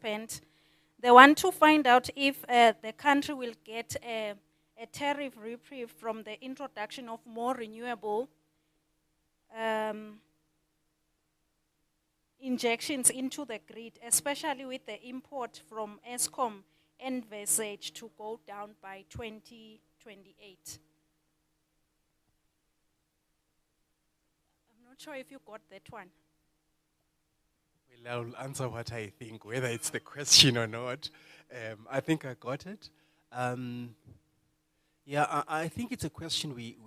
participant. They want to find out if the country will get a tariff reprieve from the introduction of more renewable injections into the grid, especially with the import from Eskom envisaged to go down by 2028. I'm not sure if you got that one. Well, I'll answer what I think, whether it's the question or not. I think I got it. Yeah, I think it's a question we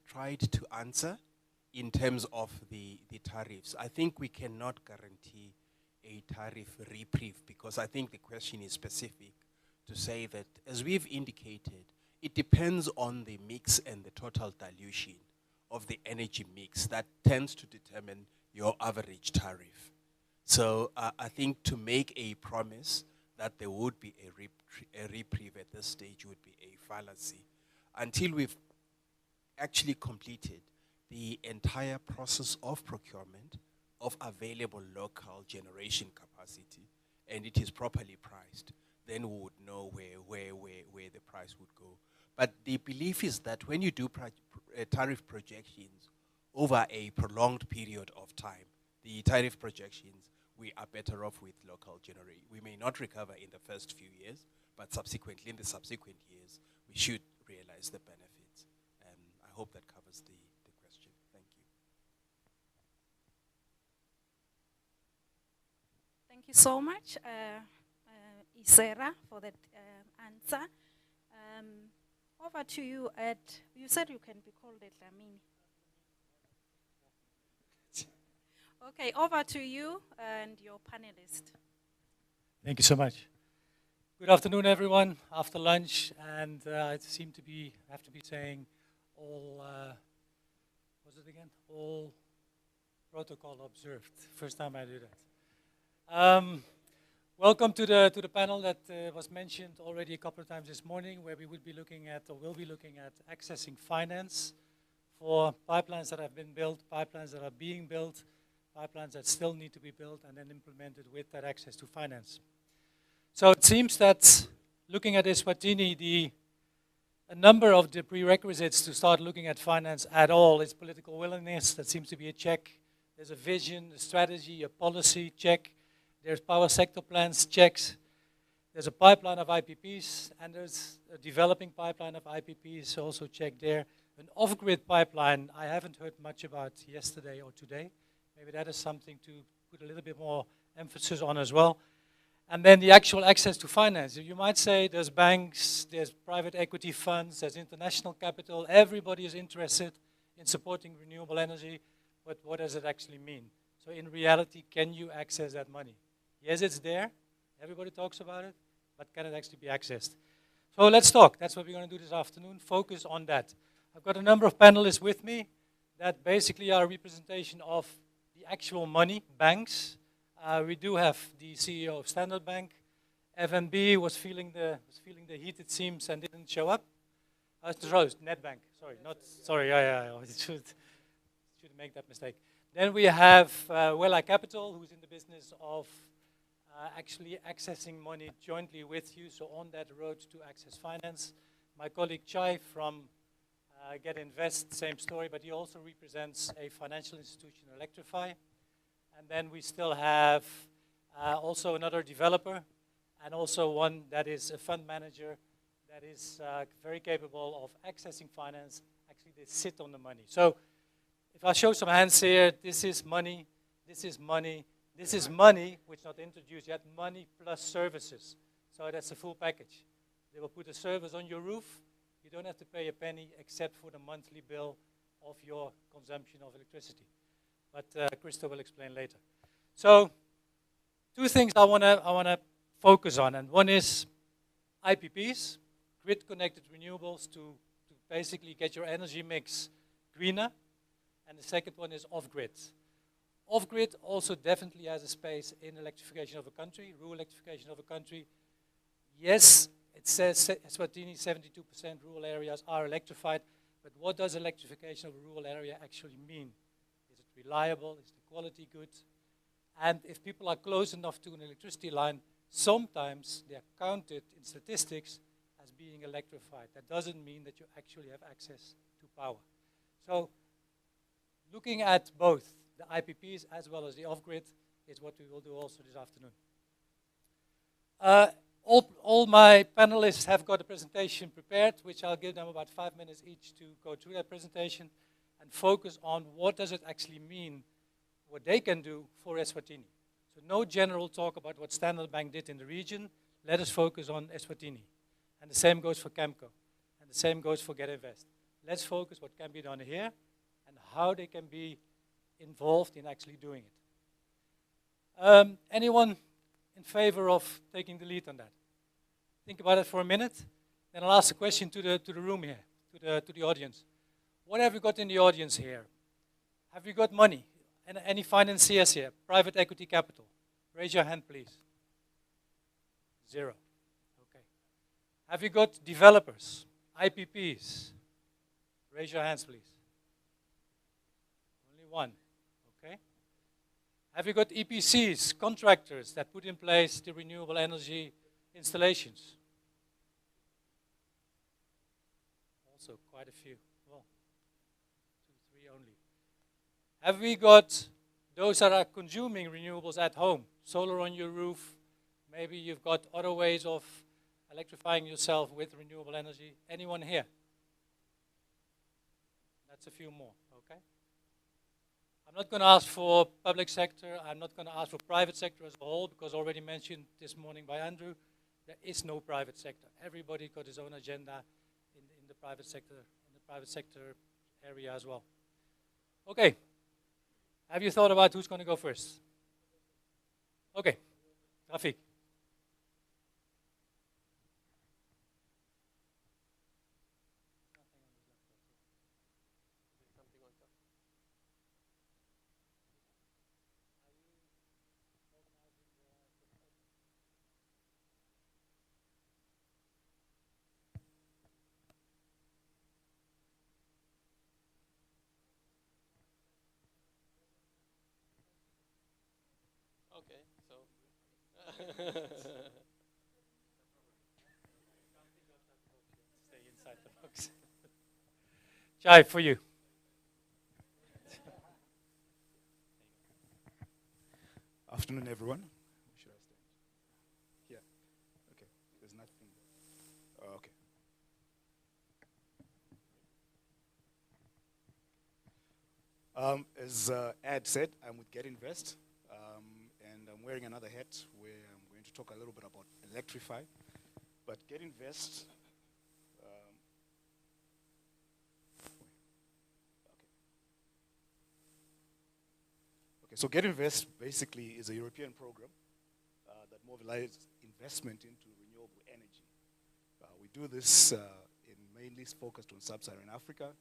tried to answer in terms of the tariffs. I think we cannot guarantee a tariff reprieve because I think the question is specific to say that, as we've indicated, it depends on the mix and the total dilution of the energy mix that tends to determine your average tariff. So I think to make a promise that there would be a reprieve at this stage would be a fallacy until we've actually completed the entire process of procurement of available local generation capacity and it is properly priced. Then we would know where the price would go. But the belief is that when you do tariff projections over a prolonged period of time, the tariff projections, we are better off with local generation. We may not recover in the first few years, but subsequently, in the subsequent years, we should realize the benefits. I hope that covers the question. Thank you. Thank you so much, Isera, for that answer. Over to you, Ed. You said you can be called Ed Lamini. Okay, over to you and your panelist. Thank you so much. Good afternoon, everyone. After lunch, and I have to be saying all, what's it again? All protocol observed. First time I do that. Welcome to the panel that was mentioned already a couple of times this morning, where we would be looking at, or will be looking at, accessing finance for pipelines that have been built, pipelines that are being built, pipelines that still need to be built and then implemented with that access to finance. So it seems that looking at Eswatini, a number of the prerequisites to start looking at finance at all is political willingness. That seems to be a check. There's a vision, a strategy, a policy, check. There's power sector plans, checks. There's a pipeline of IPPs, and there's a developing pipeline of IPPs, also check there. An off-grid pipeline I haven't heard much about yesterday or today. Maybe that is something to put a little bit more emphasis on as well. And then the actual access to finance. You might say there's banks, there's private equity funds, there's international capital. Everybody is interested in supporting renewable energy, but what does it actually mean? So in reality, can you access that money? Yes, it's there. Everybody talks about it, but can it actually be accessed? So let's talk. That's what we're going to do this afternoon. Focus on that. I've got a number of panelists with me that basically are a representation of the actual money, banks. We do have the CEO of Standard Bank. FNB was feeling the heat, it seems, and didn't show up. It's Rose, Nedbank. Sorry, yeah. Should make that mistake. Then we have Wella Capital, who's in the business of actually accessing money jointly with you, so on that road to access finance. My colleague Chai from GET.invest, same story, but he also represents a financial institution, Electrify. And then we still have also another developer, and also one that is a fund manager that is very capable of accessing finance. Actually, they sit on the money. So if I show some hands here, this is money, this is money, this is money, which not introduced yet, money plus services. So that's a full package. They will put a service on your roof. You don't have to pay a penny except for the monthly bill of your consumption of electricity. But Krista will explain later. So two things I wanna focus on, and one is IPPs, grid-connected renewables to basically get your energy mix greener, and the second one is off-grid. Off-grid also definitely has a space in electrification of a country, rural electrification of a country. Yes, it says Eswatini 72% rural areas are electrified, but what does electrification of a rural area actually mean? Is it reliable? Is the quality good? And if people are close enough to an electricity line, sometimes they are counted in statistics as being electrified. That doesn't mean that you actually have access to power. So looking at both the IPPs as well as the off-grid is what we will do also this afternoon. All my panelists have got a presentation prepared, which I'll give them about 5 minutes each to go through that presentation and focus on what does it actually mean, what they can do for Eswatini. So no general talk about what Standard Bank did in the region. Let us focus on Eswatini. And the same goes for Camco. And the same goes for GET.invest. Let's focus what can be done here and how they can be involved in actually doing it. Anyone in favor of taking the lead on that? Think about it for a minute. Then I'll ask a question to the room here, to the audience. What have you got in the audience here? Have you got money? And any financiers here? Private equity capital? Raise your hand, please. 0. Okay. Have you got developers? IPPs? Raise your hands, please. Only 1. Okay. Have you got EPCs, contractors that put in place the renewable energy installations? Also quite a few. Well, 2, 3 only. Have we got those that are consuming renewables at home? Solar on your roof. Maybe you've got other ways of electrifying yourself with renewable energy. Anyone here? That's a few more, okay? I'm not going to ask for public sector. I'm not going to ask for private sector as a whole, because already mentioned this morning by Andrew, there is no private sector. Everybody got his own agenda in the private sector area as well. Okay. Have you thought about who's going to go first? Okay. Rafik. Okay, so. Stay inside the box. Jai, for you. Afternoon, everyone. Should I stand? Yeah. Okay. There's nothing. Okay. As Ad said, I'm with GET.invest, and I'm wearing another hat where I'm going to talk a little bit about electrify. But GET.invest. Okay, so GET.invest basically is a European program that mobilizes investment into renewable energy. We do this in mainly focused on sub-Saharan Africa,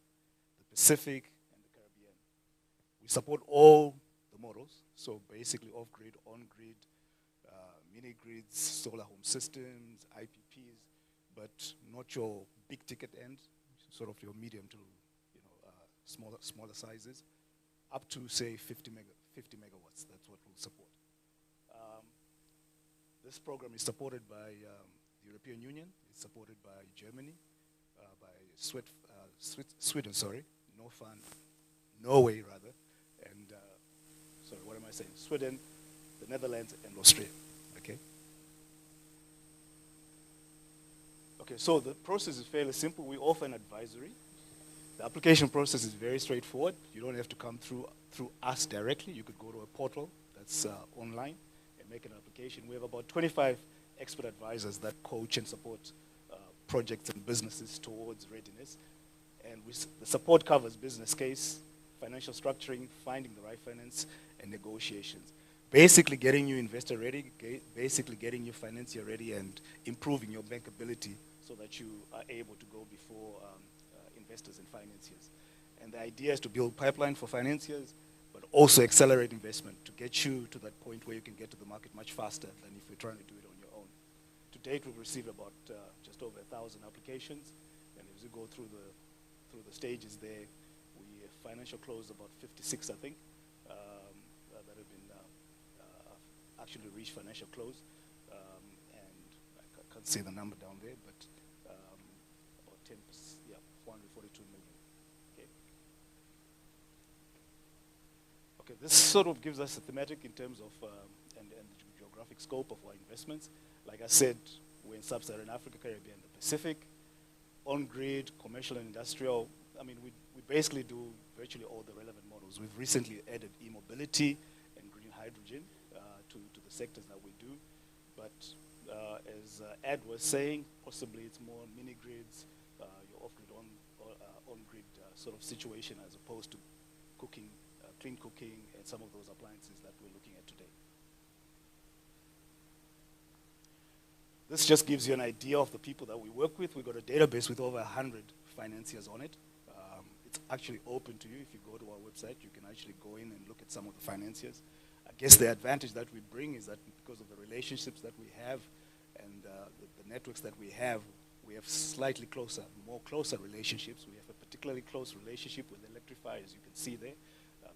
the Pacific, and the Caribbean. We support all the models, so basically off-grid, on-grid, mini-grids, solar home systems, IPPs, but not your big-ticket end, sort of your medium to smaller sizes, up to, say, 50 megawatts. That's what we'll support. This program is supported by the European Union. It's supported by Germany, by Sweden, Norway, rather, and, sorry, what am I saying? Sweden, the Netherlands, and Austria, okay? Okay, so the process is fairly simple. We offer an advisory. The application process is very straightforward. You don't have to come through us directly. You could go to a portal that's online and make an application. We have about 25 expert advisors that coach and support projects and businesses towards readiness. And the support covers business case, financial structuring, finding the right finance, and negotiations. Basically getting you investor ready, basically getting you financier ready, and improving your bankability so that you are able to go before investors and financiers. And the idea is to build pipeline for financiers, but also accelerate investment to get you to that point where you can get to the market much faster than if you're trying to do it on your own. To date, we've received about just over 1,000 applications, and as we go through the stages there, we financial closed about 56, I think, that have been actually reached financial close, and I can't see the number down there, but about 10%, yeah, 442 million. Okay. Okay, this sort of gives us a thematic in terms of and the geographic scope of our investments. Like I said, we're in Sub-Saharan Africa, Caribbean, the Pacific, on-grid, commercial and industrial. I mean, we basically do virtually all the relevant models. We've recently added e-mobility and green hydrogen to the sectors that we do. But as Ed was saying, possibly it's more mini-grids, your off-grid, on-grid sort of situation as opposed to cooking, clean cooking, and some of those appliances that we're looking at today. This just gives you an idea of the people that we work with. We've got a database with over 100 financiers on it. It's actually open to you. If you go to our website, you can actually go in and look at some of the financiers. I guess the advantage that we bring is that because of the relationships that we have and the networks that we have slightly closer, more closer relationships. We have a particularly close relationship with Electrify, as you can see there.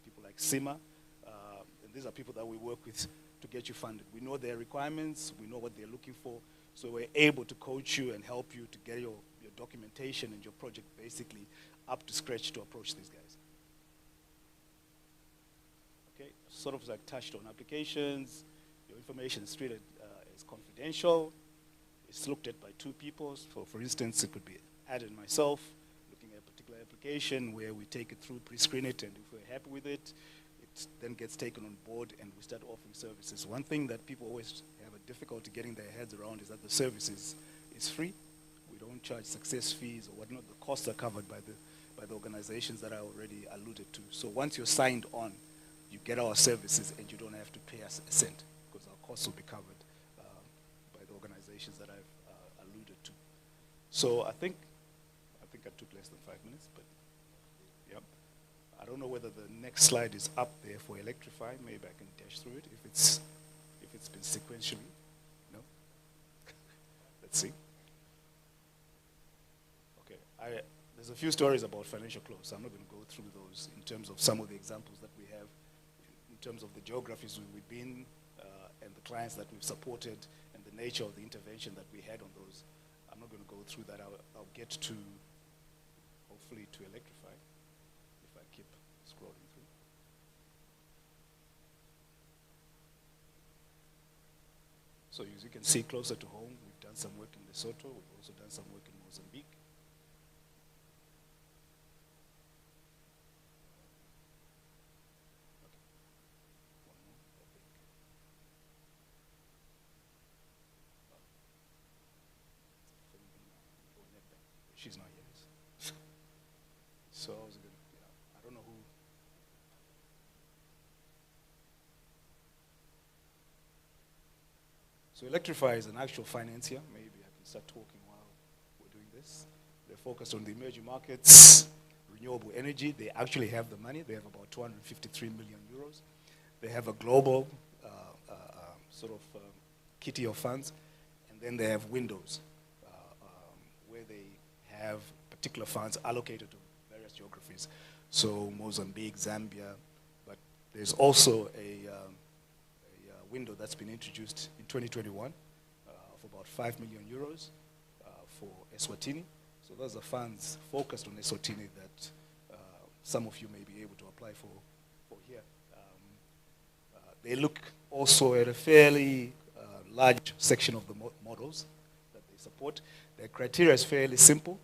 People like SIMA, and these are people that we work with to get you funded. We know their requirements, we know what they're looking for, so we're able to coach you and help you to get your documentation and your project basically up to scratch to approach these guys. Okay, sort of like touched on applications. Your information is treated as confidential. It's looked at by two people. For instance, it could be Ad and myself looking at a particular application where we take it through, pre-screen it, and if we're happy with it, it then gets taken on board and we start offering services. One thing that people always have a difficulty getting their heads around is that the service is free. We don't charge success fees or whatnot. The costs are covered by the organizations that I already alluded to. So once you're signed on, you get our services and you don't have to pay us a cent because our costs will be covered by the organizations that I've alluded to. So I think I took less than 5 minutes, but yeah. I don't know whether the next slide is up there for Electrify. Maybe I can dash through it if it's been sequentially. No? Let's see. Okay. There's a few stories about financial close. So I'm not going to go through those in terms of some of the examples that we have, in terms of the geographies we've been, and the clients that we've supported, and the nature of the intervention that we had on those. I'm not going to go through that. I'll get to, hopefully, to Electrify, if I keep scrolling through. So as you can see, closer to home, we've done some work in Lesotho. We've also done some work in Mozambique. She's not here. So I was going to, I don't know who. So Electrify is an actual financier. Maybe I can start talking while we're doing this. They're focused on the emerging markets, renewable energy. They actually have the money. They have about 253 million euros. They have a global sort of kitty of funds. And then they have windows where they have particular funds allocated to various geographies. So Mozambique, Zambia, but there's also a window that's been introduced in 2021 of about 5 million euros for Eswatini. So those are funds focused on Eswatini that some of you may be able to apply for here. They look also at a fairly large section of the models that they support. Their criteria is fairly simple.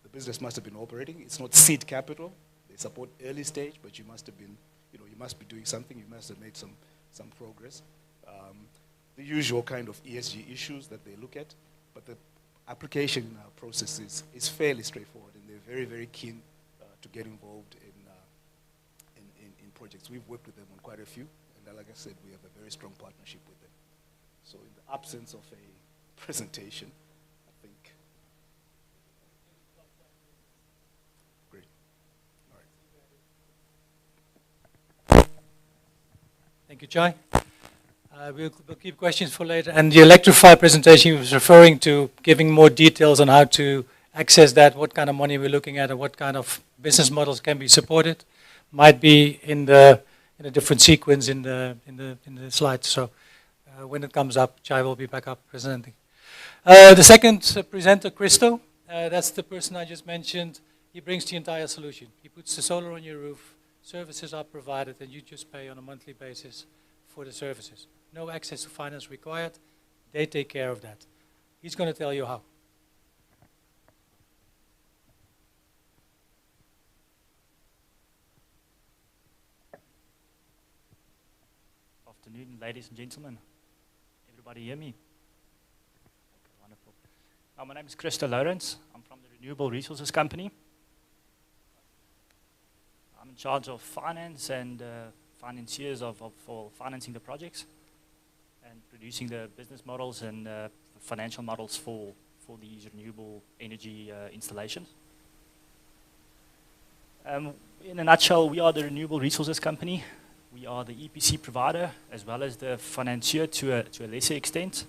The business must have been operating. It's not seed capital. They support early stage, but you must have been, you must be doing something. You must have made some progress. The usual kind of ESG issues that they look at, but the application process is fairly straightforward, and they're very, very keen to get involved in projects. We've worked with them on quite a few, and like I said, we have a very strong partnership with them. So in the absence of a presentation, I think. Great. All right. Thank you, Chai. We'll keep questions for later. And the Electrify presentation was referring to giving more details on how to access that, what kind of money we're looking at, and what kind of business models can be supported. Might be in the in a different sequence in the slides. So when it comes up, Chai will be back up presenting. The second presenter, Christo, that's the person I just mentioned. He brings the entire solution. He puts the solar on your roof, services are provided, and you just pay on a monthly basis for the services. No access to finance required. They take care of that. He's going to tell you how. Afternoon, ladies and gentlemen. Everybody hear me? Okay, wonderful. My name is Christo Lawrence. I'm from the Renewable Resources Company. I'm in charge of finance and financiers for financing the projects and producing the business models and financial models for these renewable energy installations. In a nutshell, we are the Renewable Resources Company. We are the EPC provider as well as the financier to a lesser extent.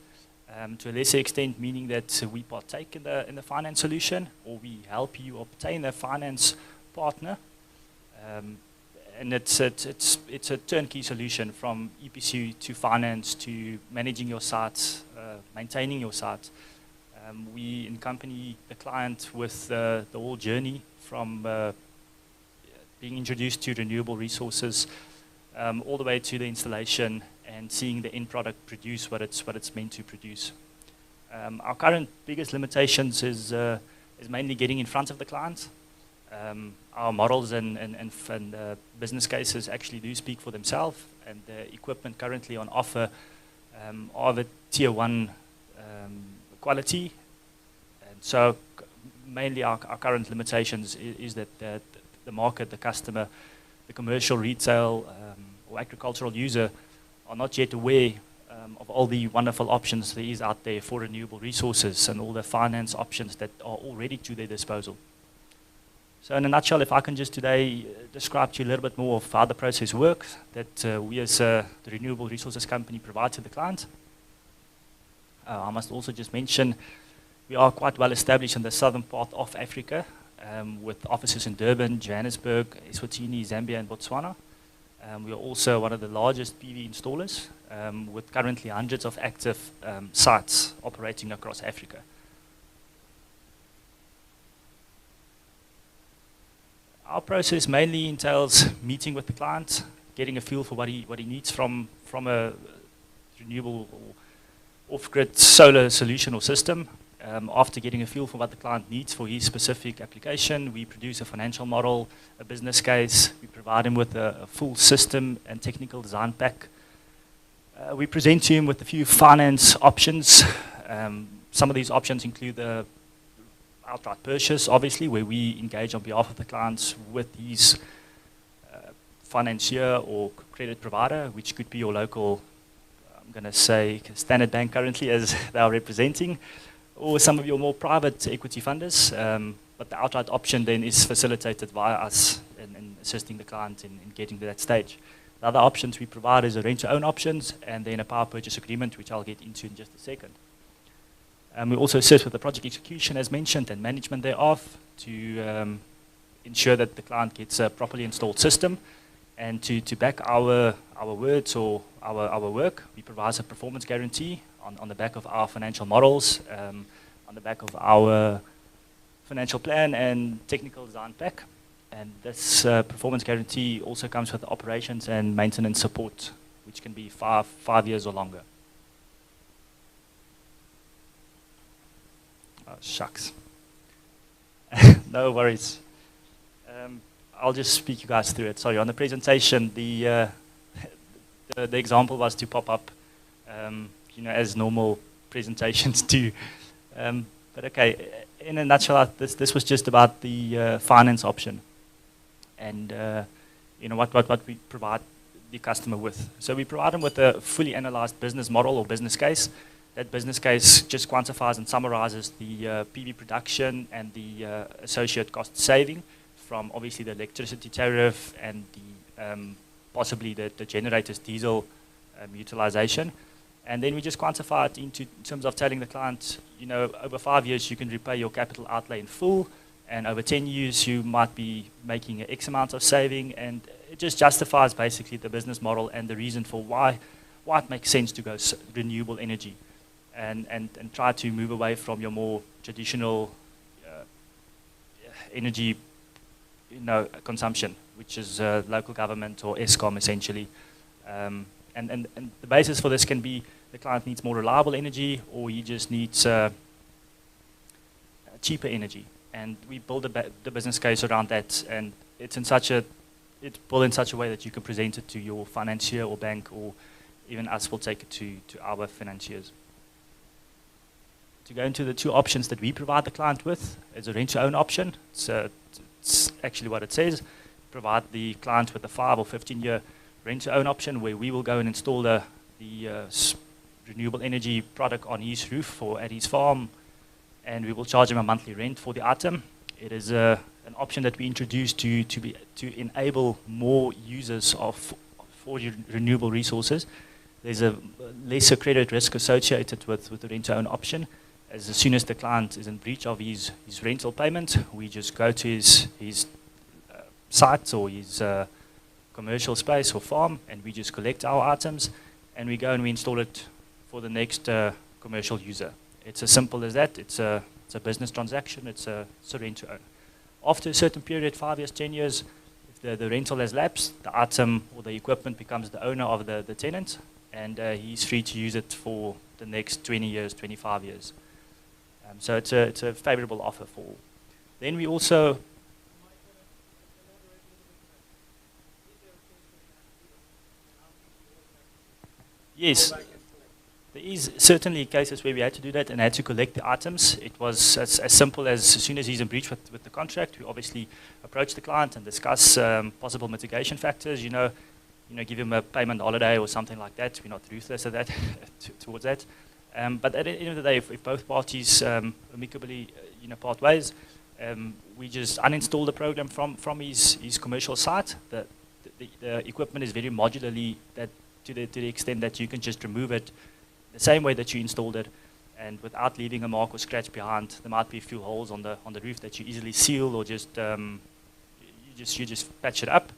To a lesser extent, meaning that we partake in the finance solution, or we help you obtain a finance partner. And it's a turnkey solution from EPC to finance to managing your sites, maintaining your sites. We accompany the client with the whole journey from being introduced to renewable resources all the way to the installation and seeing the end product produce what it's meant to produce. Our current biggest limitations is mainly getting in front of the client. Our models and business cases actually do speak for themselves, and the equipment currently on offer are the tier 1 quality. And so mainly our current limitations is that the market, the customer, the commercial, retail, or agricultural user are not yet aware of all the wonderful options there is out there for renewable resources and all the finance options that are already to their disposal. So in a nutshell, if I can just today describe to you a little bit more of how the process works that we as the Renewable Resources Company provide to the client. I must also just mention we are quite well established in the southern part of Africa with offices in Durban, Johannesburg, Eswatini, Zambia and Botswana. We are also one of the largest PV installers with currently hundreds of active sites operating across Africa. Our process mainly entails meeting with the client, getting a feel for what he needs from a renewable or off-grid solar solution or system. After getting a feel for what the client needs for his specific application, we produce a financial model, a business case. We provide him with a full system and technical design pack. We present to him with a few finance options. Some of these options include the outright purchase, obviously, where we engage on behalf of the clients with his financier or credit provider, which could be your local, I'm going to say, Standard Bank currently, as they are representing, or some of your more private equity funders. But the outright option then is facilitated via us in assisting the client in getting to that stage. The other options we provide is a rent-to-own options and then a power purchase agreement, which I'll get into in just a second. We also assist with the project execution, as mentioned, and management thereof to ensure that the client gets a properly installed system. And to back our words or our work, we provide a performance guarantee on the back of our financial models, on the back of our financial plan and technical design pack. And this performance guarantee also comes with operations and maintenance support, which can be 5 years or longer. Oh, shucks. No worries. I'll just speak you guys through it. Sorry, on the presentation, the example was to pop up, as normal presentations do. But okay, in a nutshell, this was just about the finance option, and what we provide the customer with. So we provide them with a fully analyzed business model or business case. That business case just quantifies and summarizes the PV production and the associated cost saving from obviously the electricity tariff and the possibly the generator's diesel utilization. And then we just quantify it in terms of telling the client, over 5 years you can repay your capital outlay in full, and over 10 years you might be making an X amount of saving, and it just justifies basically the business model and the reason for why it makes sense to go renewable energy and try to move away from your more traditional energy consumption, which is local government or Eskom essentially. And the basis for this can be the client needs more reliable energy, or he just needs cheaper energy. And we build the business case around that, and it's built in such a way that you can present it to your financier or bank, or even us will take it to our financiers. To go into the two options that we provide the client with, is a rent-to-own option. It's actually what it says. Provide the client with a 5 or 15-year rent-to-own option, where we will go and install the renewable energy product on his roof or at his farm, and we will charge him a monthly rent for the item. It is an option that we introduced to enable more users for renewable resources. There's a lesser credit risk associated with the rent-to-own option. As soon as the client is in breach of his rental payment, we just go to his site or his commercial space or farm, and we just collect our items, and we go and we install it for the next commercial user. It's as simple as that. It's a business transaction. It's a rent-to-own. After a certain period, 5 years, 10 years, if the rental has lapsed, the item or the equipment becomes the owner of the tenant, and he's free to use it for the next 20 years, 25 years. So it's a favorable offer for all. Then we also... Yes, there is certainly cases where we had to do that and had to collect the items. It was as simple as soon as he's in breach with the contract, we obviously approach the client and discuss possible mitigation factors. Give him a payment holiday or something like that. We're not ruthless at that towards that. But at the end of the day, if both parties amicably part ways, we just uninstall the program from his commercial site. The equipment is very modularly to the extent that you can just remove it the same way that you installed it, and without leaving a mark or scratch behind. There might be a few holes on the roof that you easily seal, or just you just patch it up.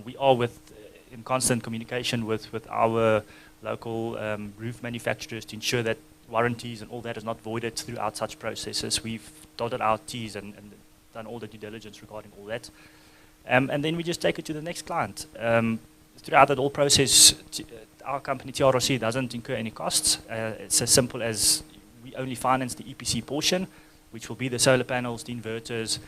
We are in constant communication with our local roof manufacturers to ensure that warranties and all that is not voided throughout such processes. We've dotted our T's and done all the due diligence regarding all that. And then we just take it to the next client. Throughout that whole process, our company, TRRC, doesn't incur any costs. It's as simple as we only finance the EPC portion, which will be the solar panels, the inverters,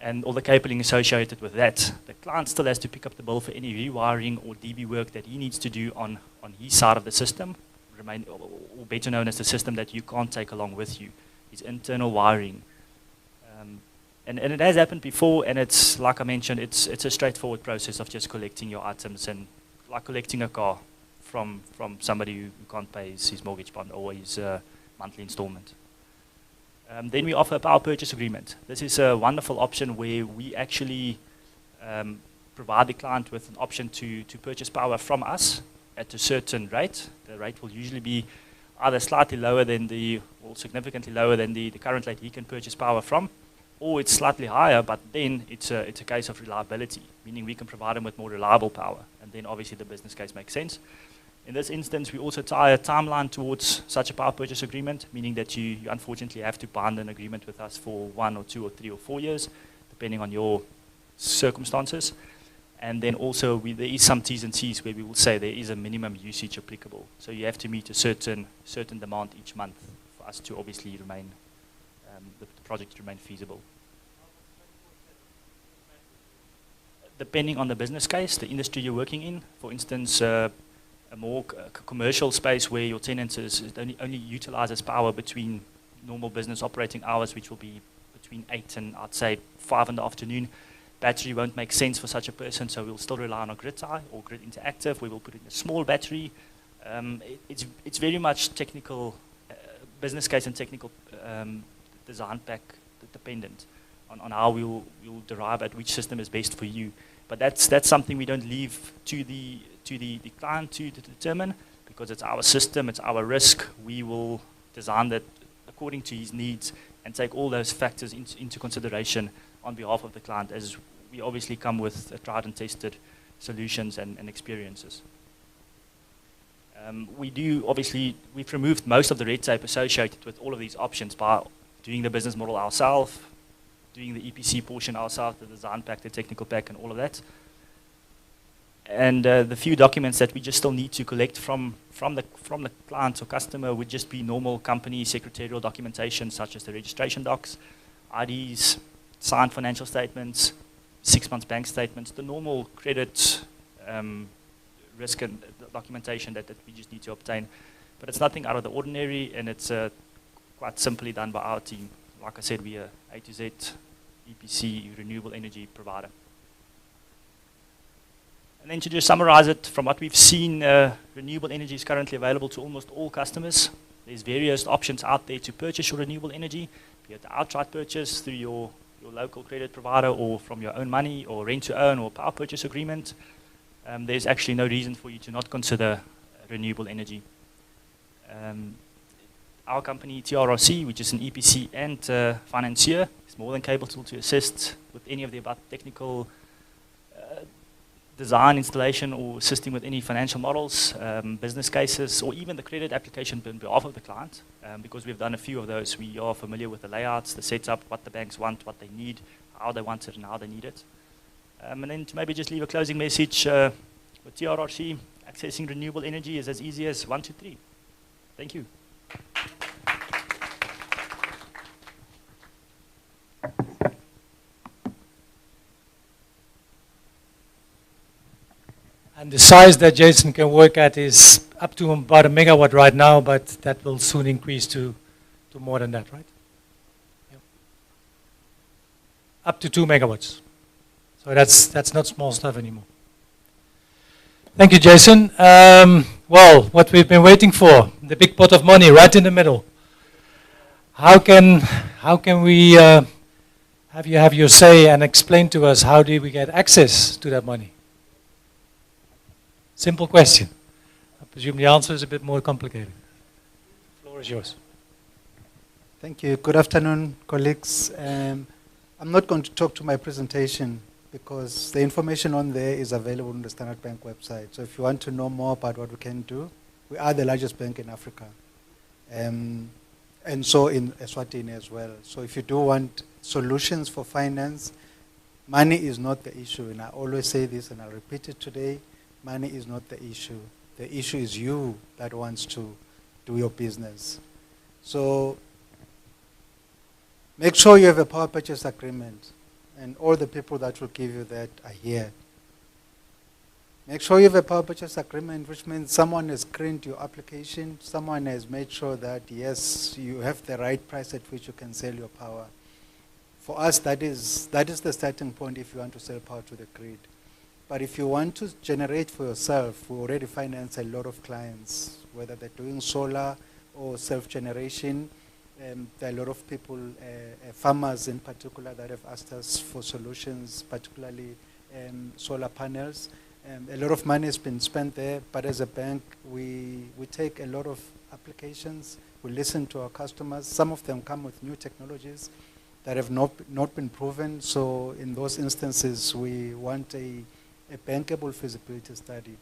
and all the cabling associated with that. The client still has to pick up the bill for any rewiring or DB work that he needs to do on his side of the system, or better known as the system that you can't take along with you, his internal wiring. And it has happened before, and it's, like I mentioned, it's a straightforward process of just collecting your items, and like collecting a car from somebody who can't pay his mortgage bond or his monthly installment. Then we offer a power purchase agreement. This is a wonderful option where we actually provide the client with an option to purchase power from us at a certain rate. The rate will usually be either slightly lower than or significantly lower than the current rate he can purchase power from, or it's slightly higher, but then it's a case of reliability, meaning we can provide him with more reliable power, and then obviously the business case makes sense. In this instance, we also tie a timeline towards such a power purchase agreement, meaning that you unfortunately have to bind an agreement with us for 1 or 2 or 3 or 4 years, depending on your circumstances. And then also there is some T's and C's where we will say there is a minimum usage applicable. So you have to meet a certain demand each month for us to obviously remain, the project to remain feasible. Depending on the business case, the industry you're working in, for instance, a more commercial space where your tenant only utilizes power between normal business operating hours, which will be between 8 and I'd say 5 in the afternoon. Battery won't make sense for such a person, so we'll still rely on a grid tie or grid interactive. We will put in a small battery. It's very much technical, business case and technical design pack dependent on how we'll derive at which system is best for you. But that's something we don't leave to the client to determine, because it's our system, it's our risk. We will design that according to his needs and take all those factors into consideration on behalf of the client, as we obviously come with tried and tested solutions and experiences. We've removed most of the red tape associated with all of these options by doing the business model ourselves, doing the EPC portion ourselves, the design pack, the technical pack, and all of that. And the few documents that we just still need to collect from the client or customer would just be normal company secretarial documentation, such as the registration docs, IDs, signed financial statements, 6 months bank statements, the normal credit risk and documentation that we just need to obtain. But it's nothing out of the ordinary, and it's quite simply done by our team. Like I said, we are A to Z EPC renewable energy provider. And then to just summarize it, from what we've seen, renewable energy is currently available to almost all customers. There's various options out there to purchase your renewable energy, be it outright purchase through your local credit provider, or from your own money, or rent to own, or power purchase agreement. There's actually no reason for you to not consider renewable energy. Our company, TRRC, which is an EPC and financier, is more than capable to assist with any of the above technical design, installation, or assisting with any financial models, business cases, or even the credit application on behalf of the client. Because we've done a few of those, we are familiar with the layouts, the setup, what the banks want, what they need, how they want it, and how they need it. And then to maybe just leave a closing message, with TRRC, accessing renewable energy is as easy as 1, 2, 3. Thank you. And the size that Jason can work at is up to about 1 megawatt right now, but that will soon increase to more than that, right? Yep. Up to 2 megawatts. So that's not small stuff anymore. Thank you, Jason. Well, what we've been waiting for, the big pot of money right in the middle. How can we have you have your say and explain to us how do we get access to that money? Simple question. I presume the answer is a bit more complicated. The floor is yours. Thank you. Good afternoon, colleagues. I'm not going to talk to my presentation because the information on there is available on the Standard Bank website. So if you want to know more about what we can do, we are the largest bank in Africa. And so in Eswatini as well. So if you do want solutions for finance, money is not the issue. And I always say this, and I'll repeat it today. Money is not the issue. The issue is you that wants to do your business. So make sure you have a power purchase agreement, and all the people that will give you that are here. Make sure you have a power purchase agreement, which means someone has screened your application, someone has made sure that, yes, you have the right price at which you can sell your power. For us, that is the starting point if you want to sell power to the grid. But if you want to generate for yourself, we already finance a lot of clients, whether they're doing solar or self-generation. There are a lot of people, farmers in particular, that have asked us for solutions, particularly solar panels. A lot of money has been spent there, but as a bank, we take a lot of applications. We listen to our customers. Some of them come with new technologies that have not been proven. So in those instances, we want a bankable feasibility study.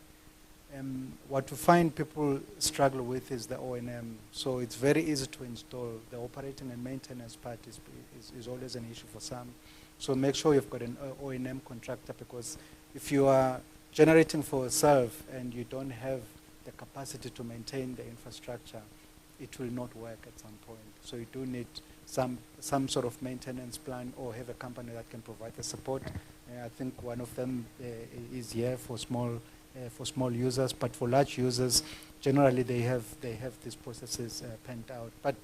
What we find people struggle with is the O&M. So it's very easy to install. The operating and maintenance part is always an issue for some. So make sure you've got an O&M contractor, because if you are generating for yourself and you don't have the capacity to maintain the infrastructure, it will not work at some point. So you do need some sort of maintenance plan, or have a company that can provide the support. I think one of them is here for small users, but for large users, generally they have these processes penned out. But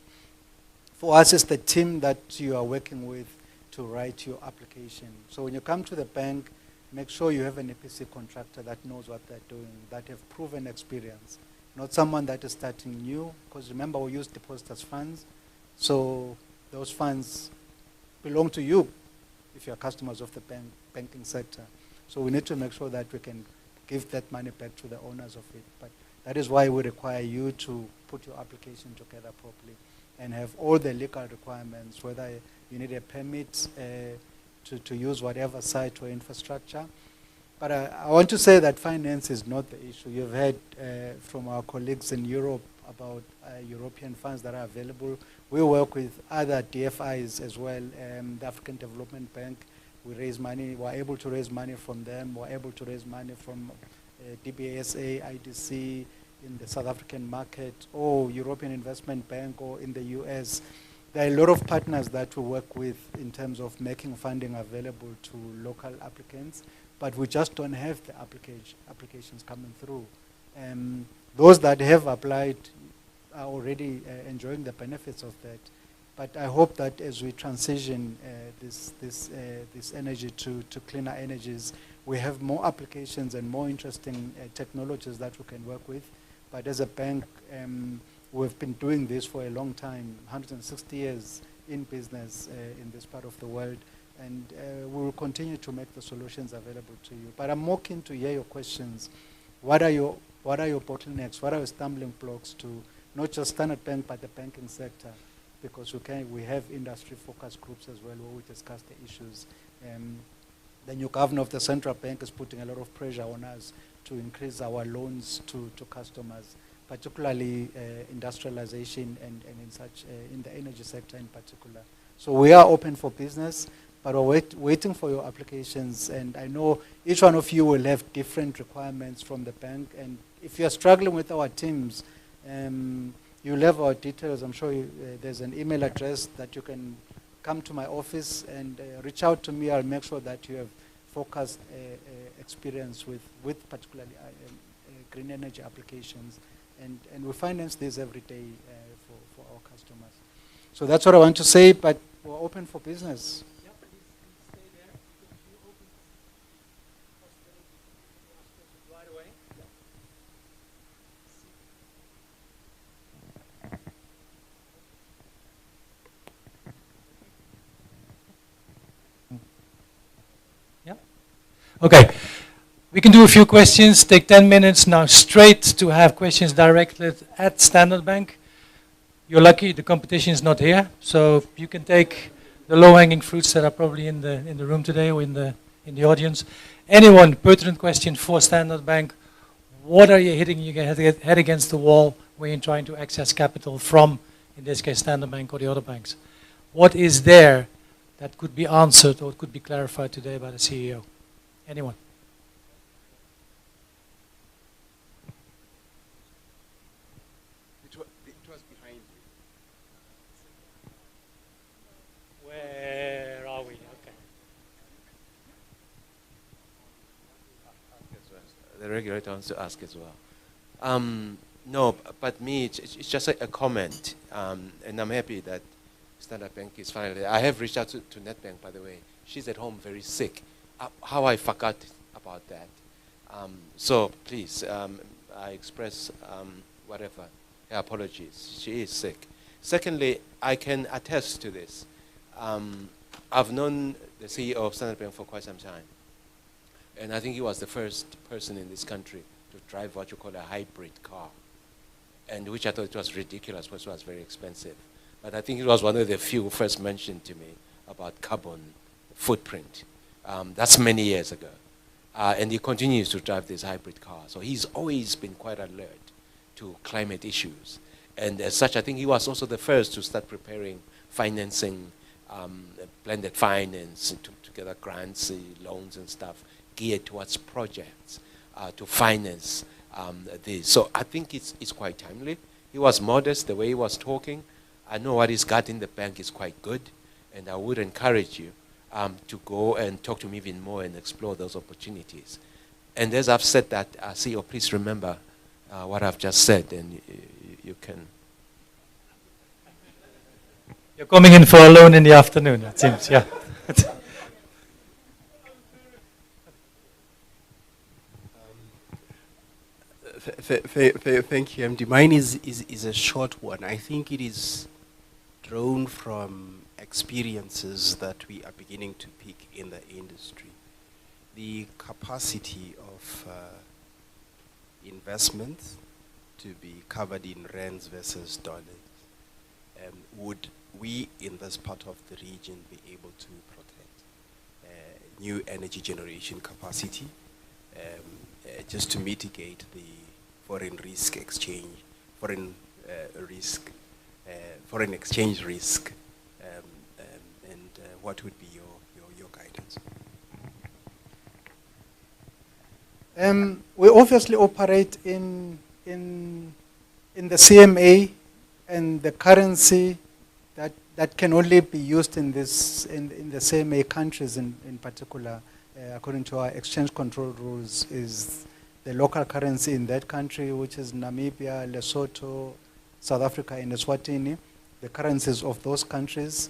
for us, it's the team that you are working with to write your application. So when you come to the bank, make sure you have an EPC contractor that knows what they're doing, that have proven experience, not someone that is starting new, because remember, we use depositors' funds. So those funds belong to you if you're customers of the banking sector. So we need to make sure that we can give that money back to the owners of it. But that is why we require you to put your application together properly. and have all the legal requirements, whether you need a permit to use whatever site or infrastructure. But I want to say that finance is not the issue. You've heard from our colleagues in Europe about European funds that are available. We work with other DFIs as well, the African Development Bank. We raise money, we're able to raise money from them, we're able to raise money from DBSA, IDC in the South African market, or European Investment Bank, or in the US. There are a lot of partners that we work with in terms of making funding available to local applicants, but we just don't have the applications coming through. Those that have applied are already enjoying the benefits of that. But I hope that as we transition this energy to cleaner energies, we have more applications and more interesting technologies that we can work with. But as a bank, we've been doing this for a long time, 160 years in business in this part of the world, and we will continue to make the solutions available to you. But I'm more keen to hear your questions. What are your bottlenecks? What are your stumbling blocks to not just Standard Bank, but the banking sector? Because we have industry focus groups as well where we discuss the issues. The new governor of the central bank is putting a lot of pressure on us to increase our loans to customers, particularly industrialization and in the energy sector in particular. So we are open for business, but we're waiting for your applications. And I know each one of you will have different requirements from the bank. And if you're struggling with our teams, you'll have our details. I'm sure there's an email address that you can come to my office and reach out to me. I'll make sure that you have focused experience with particularly green energy applications. And we finance this every day for our customers. So that's what I want to say, but we're open for business. Yeah, please stay there because you open the possibility to ask questions right away. Okay, we can do a few questions, take 10 minutes now straight to have questions directed at Standard Bank. You're lucky the competition is not here, so you can take the low-hanging fruits that are probably in the room today or in the audience. Anyone, pertinent question for Standard Bank, what are you hitting your head against the wall when you're trying to access capital from, in this case, Standard Bank or the other banks? What is there that could be answered or could be clarified today by the CEO? Anyone? It was behind you. Where are we? Okay. The regulator wants to ask as well. No, but me, it's just a comment, and I'm happy that Standard Bank is finally. I have reached out to NetBank, by the way. She's at home very sick. How I forgot about that. So please, I express whatever her apologies. She is sick. Secondly, I can attest to this. I've known the CEO of Standard Bank for quite some time. And I think he was the first person in this country to drive what you call a hybrid car. And which I thought it was ridiculous because it was very expensive. But I think it was one of the few who first mentioned to me about carbon footprint. That's many years ago. And he continues to drive this hybrid car. So he's always been quite alert to climate issues. And as such, I think he was also the first to start preparing financing, blended finance, to gather grants, loans and stuff, geared towards projects to finance this. So I think it's quite timely. He was modest, the way he was talking. I know what he's got in the bank is quite good. And I would encourage you to go and talk to me even more and explore those opportunities. And as I've said that, CEO, please remember what I've just said, and you can. You're coming in for a loan in the afternoon, it seems, yeah. Thank you, MD. Mine is a short one. I think it is drawn from experiences that we are beginning to pick in the industry. The capacity of investments to be covered in rands versus dollars, would we in this part of the region be able to protect new energy generation capacity just to mitigate the foreign risk exchange, foreign exchange risk, and what would be your guidance? We obviously operate in the CMA, and the currency that can only be used in the CMA countries in particular, according to our exchange control rules, is the local currency in that country, which is Namibia, Lesotho, South Africa, and Eswatini. The currencies of those countries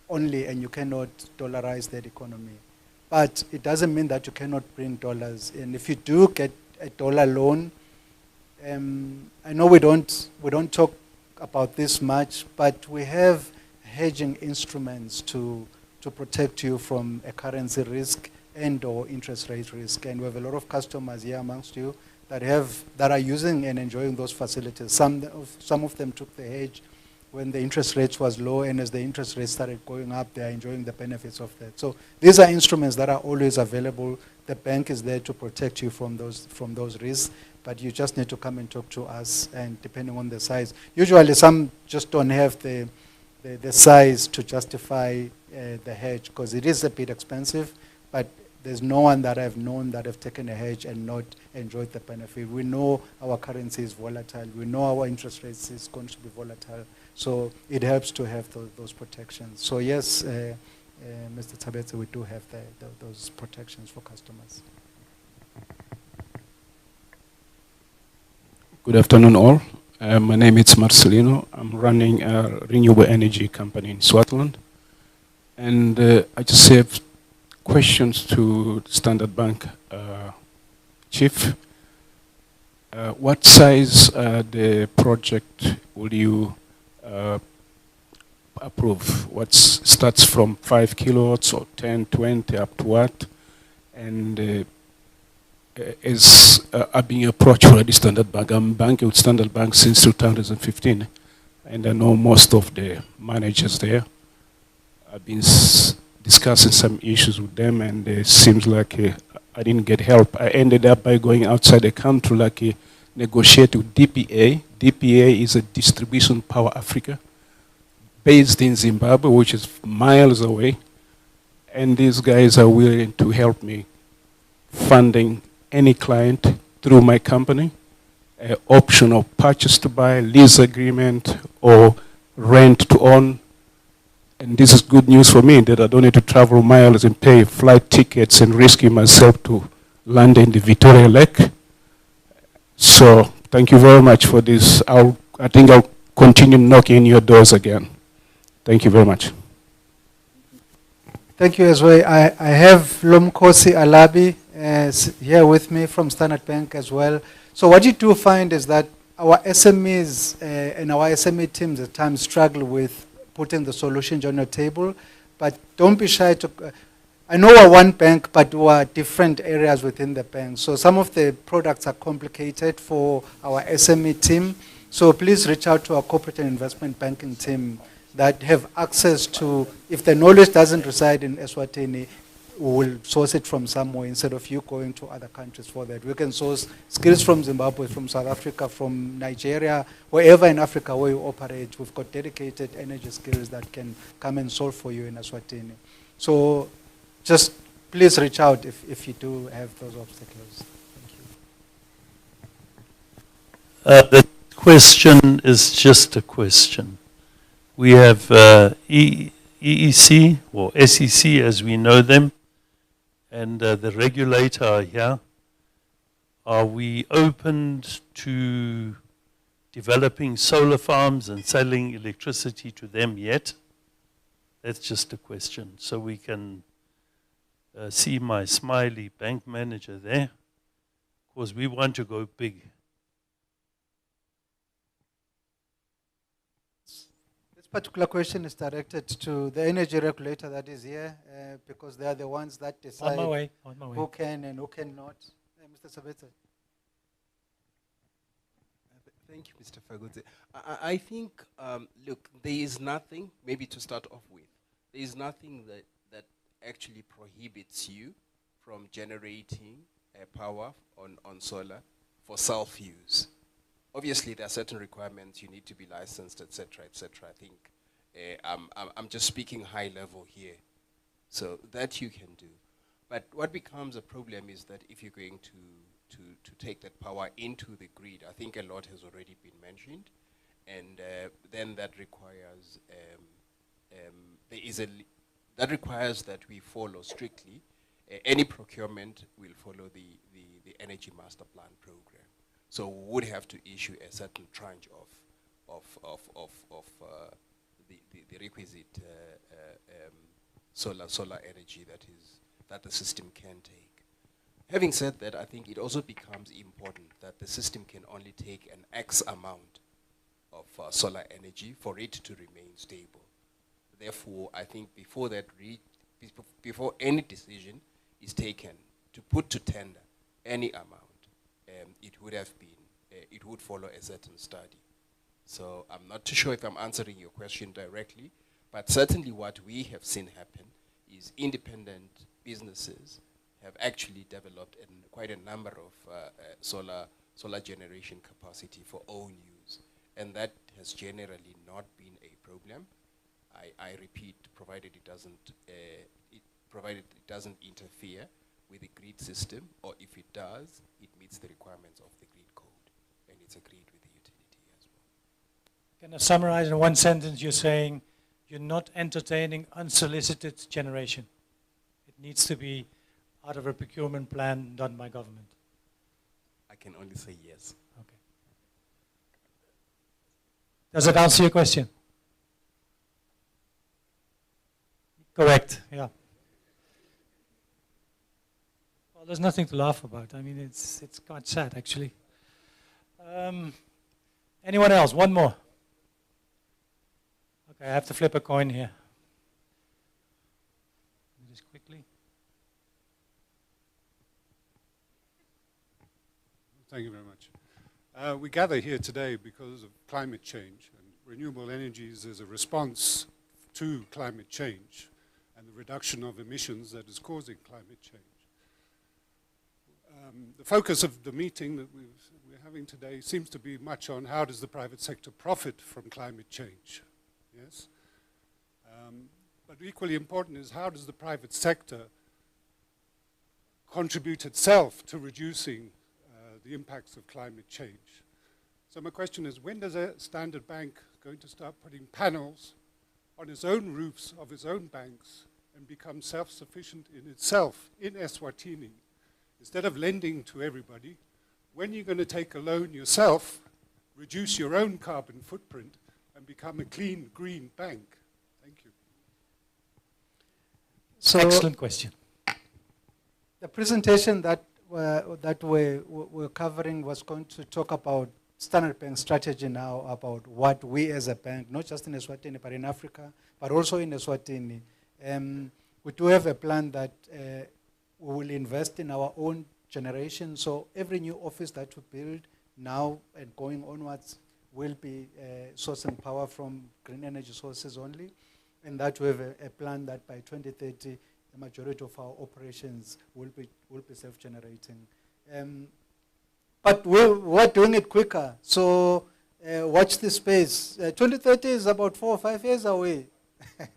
only, and you cannot dollarize that economy. But it doesn't mean that you cannot bring dollars in. If you do get a dollar loan, I know we don't talk about this much, but we have hedging instruments to protect you from a currency risk and or interest rate risk. And we have a lot of customers here amongst you that are using and enjoying those facilities. Some of them took the hedge when the interest rates was low, and as the interest rates started going up, they are enjoying the benefits of that. So these are instruments that are always available. The bank is there to protect you from those risks, but you just need to come and talk to us, and depending on the size. Usually some just don't have the size to justify the hedge, because it is a bit expensive, but there's no one that I've known that have taken a hedge and not enjoyed the benefit. We know our currency is volatile. We know our interest rates is going to be volatile. So it helps to have those protections. So yes, Mr. Tabetse, we do have those protections for customers. Good afternoon, all. My name is Marcelino. I'm running a renewable energy company in Switzerland. And I just have questions to Standard Bank Chief. What size the project will you approve? What starts from 5 kilowatts or 10, 20, up to what? And I've been approached by the Standard Bank. I'm banking with Standard Bank since 2015, and I know most of the managers there. I've been discussing some issues with them, and it seems like I didn't get help. I ended up by going outside the country, like negotiate with DPA. DPA is a Distribution Power Africa, based in Zimbabwe, which is miles away. And these guys are willing to help me funding any client through my company, option of purchase to buy, lease agreement, or rent to own. And this is good news for me, that I don't need to travel miles and pay flight tickets and risking myself to land in the Victoria Lake. So thank you very much for this. I think I'll continue knocking your doors again. Thank you very much. Thank you as well. I have Lomkosi Alabi here with me from Standard Bank as well. So what you do find is that our SMEs and our SME teams at times struggle with putting the solutions on your table, but don't be shy to, I know we're one bank, but we're different areas within the bank. So some of the products are complicated for our SME team. So please reach out to our corporate and investment banking team that have access to, if the knowledge doesn't reside in Eswatini, we will source it from somewhere instead of you going to other countries for that. We can source skills from Zimbabwe, from South Africa, from Nigeria, wherever in Africa where you operate. We've got dedicated energy skills that can come and solve for you in Eswatini. So just please reach out if you do have those obstacles. Thank you. The question is just a question. We have EEC, or SEC as we know them, and the regulator are here. Are we open to developing solar farms and selling electricity to them yet? That's just a question. So we can see my smiley bank manager there, because we want to go big. This particular question is directed to the energy regulator that is here, because they are the ones that decide who can and who cannot. Mr. Sabete. Thank you, Mr. Fagudze. I think, look, there is nothing, maybe to start off with, there is nothing that actually prohibits you from generating power on solar for self-use. Obviously, there are certain requirements. You need to be licensed, etc., etc. I think I'm just speaking high level here. So that you can do. But what becomes a problem is that if you're going to take that power into the grid, I think a lot has already been mentioned, and then that requires that requires that we follow strictly. Any procurement will follow the Energy Master Plan program. So we would have to issue a certain tranche of the requisite solar energy that the system can take. Having said that, I think it also becomes important that the system can only take an X amount of solar energy for it to remain stable. Therefore, I think before any decision is taken to put to tender any amount, it would follow a certain study. So I'm not too sure if I'm answering your question directly, but certainly what we have seen happen is independent businesses have actually developed quite a number of solar generation capacity for own use, and that has generally not been a problem. I repeat, provided it doesn't interfere with the grid system, or if it does, it meets the requirements of the grid code, and it's agreed with the utility as well. Can I summarize in one sentence? You're saying you're not entertaining unsolicited generation. It needs to be out of a procurement plan done by government. I can only say yes. Okay. Does that answer your question? Correct, yeah. Well, there's nothing to laugh about. I mean, it's quite sad, actually. Anyone else? One more. Okay, I have to flip a coin here. Just quickly. Thank you very much. We gather here today because of climate change, and renewable energies is a response to climate change and the reduction of emissions that is causing climate change. The focus of the meeting that we're having today seems to be much on how does the private sector profit from climate change, yes? But equally important is how does the private sector contribute itself to reducing the impacts of climate change. So my question is, when does a Standard Bank going to start putting panels on its own roofs of its own banks and become self-sufficient in itself in Eswatini? Instead of lending to everybody, when are you going to take a loan yourself, reduce your own carbon footprint, and become a clean, green bank? Thank you. So excellent question. The presentation that we're covering was going to talk about Standard Bank strategy now, about what we as a bank, not just in Eswatini, but in Africa, but also in Eswatini. We do have a plan that we will invest in our own generation. So every new office that we build now and going onwards will be sourcing power from green energy sources only. And that we have a plan that by 2030, the majority of our operations will be self-generating. But we're doing it quicker. So watch this space. 2030 is about 4 or 5 years away.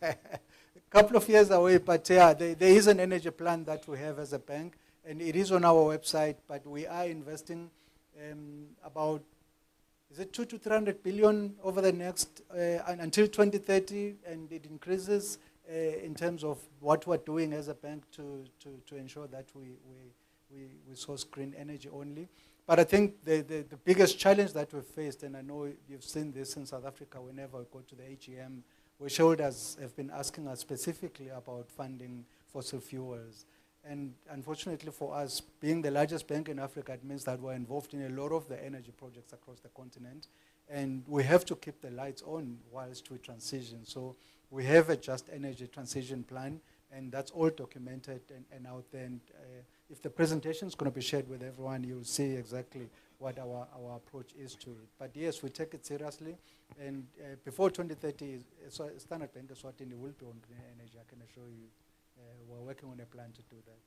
A couple of years away, but yeah, there is an energy plan that we have as a bank, and it is on our website, but we are investing about, is it 200 to 300 billion over the next, until 2030, and it increases in terms of what we're doing as a bank to ensure that we source green energy only. But I think the biggest challenge that we've faced, and I know you've seen this in South Africa whenever we go to the AGM, where shareholders have been asking us specifically about funding fossil fuels. And unfortunately for us, being the largest bank in Africa, it means that we're involved in a lot of the energy projects across the continent. And we have to keep the lights on whilst we transition. So we have a just energy transition plan, and that's all documented and out there. And if the presentation is going to be shared with everyone, you'll see exactly what our approach is to it. But yes, we take it seriously. And before 2030, Standard Bank Eswatini will be on green energy, I can assure you. We're working on a plan to do that.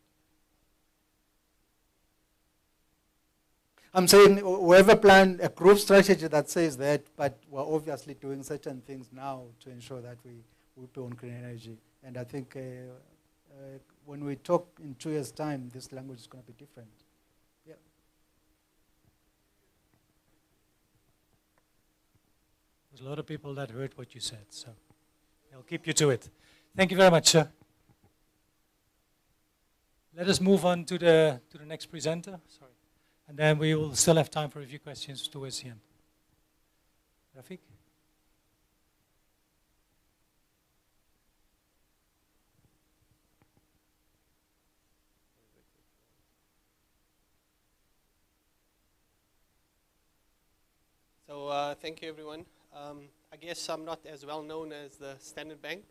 I'm saying we have a plan, a group strategy that says that, but we're obviously doing certain things now to ensure that we will be on green energy. And I think when we talk in 2 years' time, this language is going to be different. Yeah. There's a lot of people that heard what you said, so I'll keep you to it. Thank you very much, sir. Let us move on to the next presenter. Sorry. And then we will still have time for a few questions towards the end. Rafik? So thank you, everyone. I guess I'm not as well known as the Standard Bank,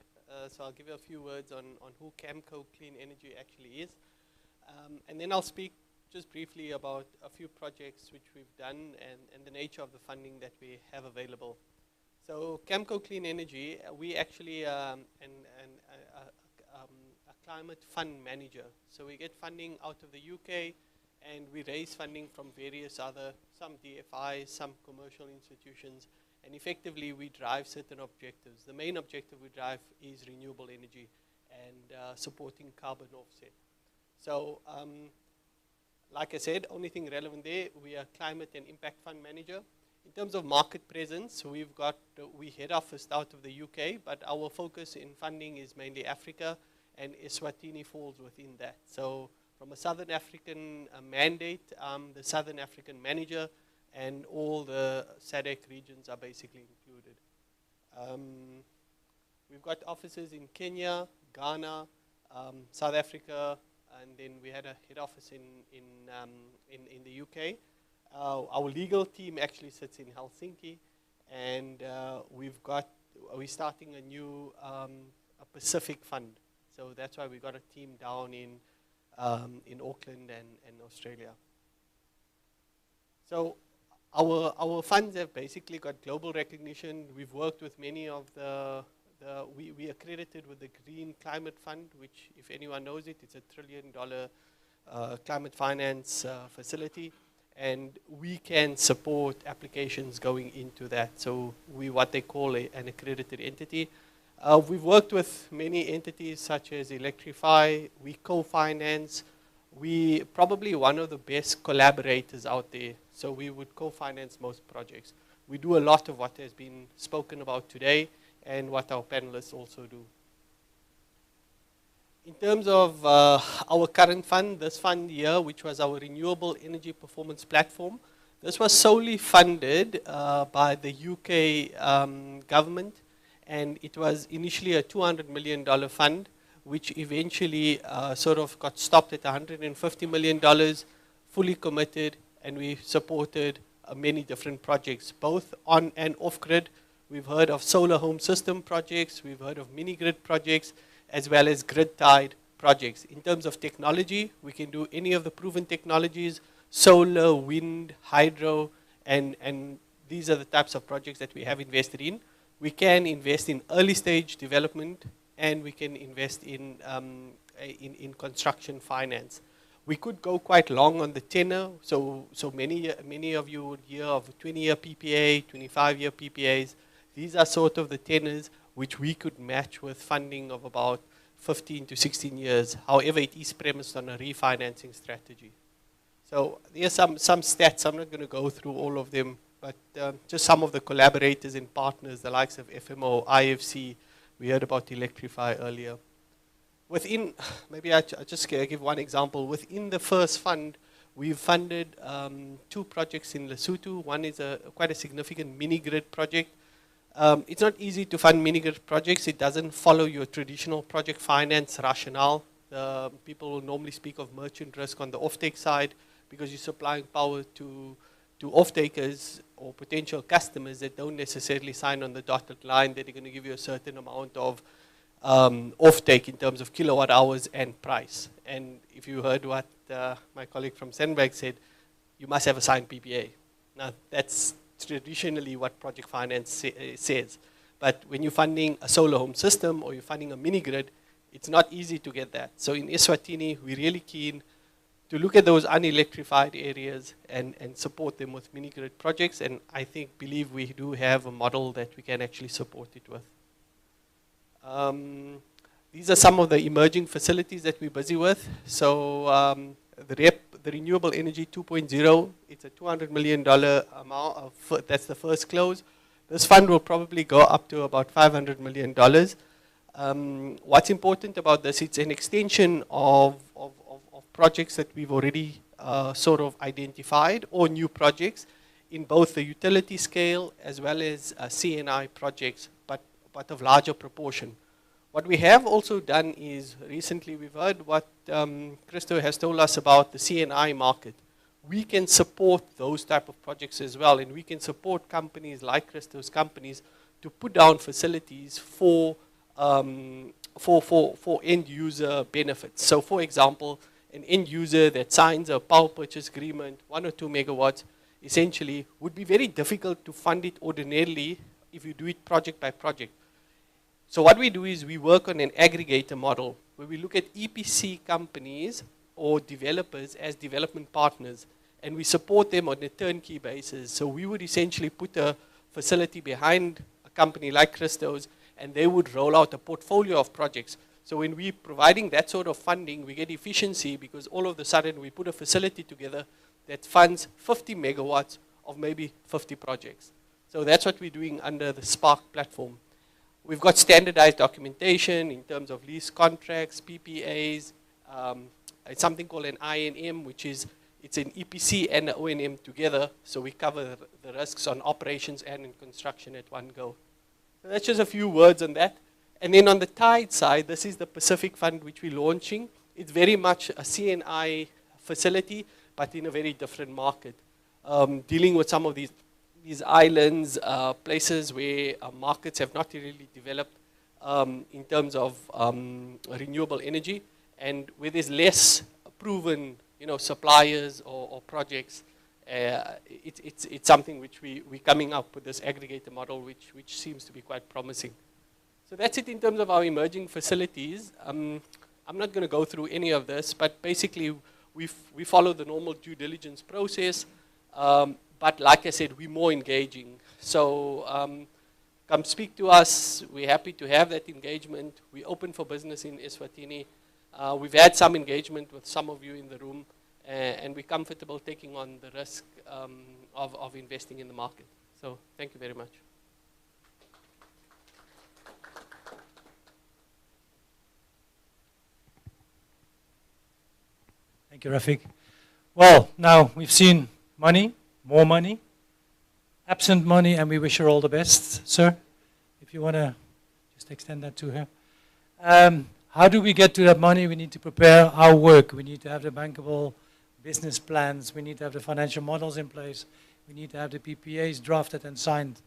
so I'll give you a few words on who Camco Clean Energy actually is. And then I'll speak just briefly about a few projects which we've done and the nature of the funding that we have available. So Camco Clean Energy, we actually a climate fund manager. So we get funding out of the UK, and we raise funding from various other, some DFIs, some commercial institutions, and effectively we drive certain objectives. The main objective we drive is renewable energy and supporting carbon offset. So like I said, only thing relevant there, we are climate and impact fund manager. In terms of market presence, we've got, we head office out of the UK, but our focus in funding is mainly Africa, and Eswatini falls within that. So from a Southern African mandate, the Southern African manager, and all the SADC regions are basically included. We've got offices in Kenya, Ghana, South Africa, and then we had a head office in the UK. Our legal team actually sits in Helsinki, and we're starting a new a Pacific fund. So that's why we got a team down in Auckland and Australia. So our funds have basically got global recognition. We've worked with many of we accredited with the Green Climate Fund, which, if anyone knows it, it's $1 trillion climate finance facility, and we can support applications going into that. So we what they call an accredited entity. We've worked with many entities such as Electrify. We co-finance. We probably one of the best collaborators out there. So we would co-finance most projects. We do a lot of what has been spoken about today, and what our panelists also do. In terms of our current fund, this fund here, which was our Renewable Energy Performance Platform, this was solely funded by the UK government, and it was initially a $200 million fund, which eventually sort of got stopped at $150 million, fully committed, and we supported many different projects, both on and off-grid. We've heard of solar home system projects, we've heard of mini-grid projects, as well as grid-tied projects. In terms of technology, we can do any of the proven technologies, solar, wind, hydro, and these are the types of projects that we have invested in. We can invest in early stage development, and we can invest in construction finance. We could go quite long on the tenor, so many of you would hear of 20-year PPA, 25-year PPAs. These are sort of the tenors which we could match with funding of about 15 to 16 years. However, it is premised on a refinancing strategy. So there's some stats. I'm not going to go through all of them, but just some of the collaborators and partners, the likes of FMO, IFC. We heard about Electrify earlier. Within, maybe I just give one example. Within the first fund, we've funded 2 projects in Lesotho. One is quite a significant mini-grid project. It's not easy to fund mini-grid projects. It doesn't follow your traditional project finance rationale. People will normally speak of merchant risk on the offtake side because you're supplying power to off-takers or potential customers that don't necessarily sign on the dotted line that are going to give you a certain amount of offtake in terms of kilowatt hours and price. And if you heard what my colleague from Sandbag said, you must have a signed PPA. Now, that's traditionally what project finance says. But when you're funding a solar home system or you're funding a mini grid, it's not easy to get that. So in Eswatini, we're really keen to look at those unelectrified areas and support them with mini grid projects. And I believe we do have a model that we can actually support it with. These are some of the emerging facilities that we're busy with. So the Renewable Energy 2.0, it's a $200 million amount. That's the first close. This fund will probably go up to about $500 million. What's important about this, it's an extension of projects that we've already sort of identified, or new projects in both the utility scale as well as CNI projects, but of larger proportion. What we have also done is, recently we've heard what Christo has told us about the CNI market. We can support those type of projects as well, and we can support companies like Christo's companies to put down facilities for end user benefits. So for example, an end user that signs a power purchase agreement, 1 or 2 megawatts, essentially would be very difficult to fund it ordinarily if you do it project by project. So what we do is we work on an aggregator model where we look at EPC companies or developers as development partners, and we support them on a turnkey basis. So we would essentially put a facility behind a company like Christo's, and they would roll out a portfolio of projects. So when we're providing that sort of funding, we get efficiency because all of a sudden we put a facility together that funds 50 megawatts of maybe 50 projects. So that's what we're doing under the Spark platform. We've got standardized documentation in terms of lease contracts, PPAs. It's something called an INM, which is, it's an EPC and an O&M together, so we cover the risks on operations and in construction at one go. So that's just a few words on that. And then on the Tide side, this is the Pacific Fund which we're launching. It's very much a CNI facility, but in a very different market. Dealing with some of these islands, places where markets have not really developed in terms of renewable energy, and where there's less proven suppliers or projects. It's something which we're coming up with this aggregator model, which seems to be quite promising. So that's it in terms of our emerging facilities. I'm not going to go through any of this, but basically we follow the normal due diligence process. But like I said, we're more engaging. So come speak to us. We're happy to have that engagement. We're open for business in Eswatini. We've had some engagement with some of you in the room, and we're comfortable taking on the risk of investing in the market. So thank you very much. Thank you, Rafiq. Well, now we've seen money, more money, absent money, and we wish her all the best, sir. If you want to just extend that to her. How do we get to that money? We need to prepare our work. We need to have the bankable business plans. We need to have the financial models in place. We need to have the PPAs drafted and signed.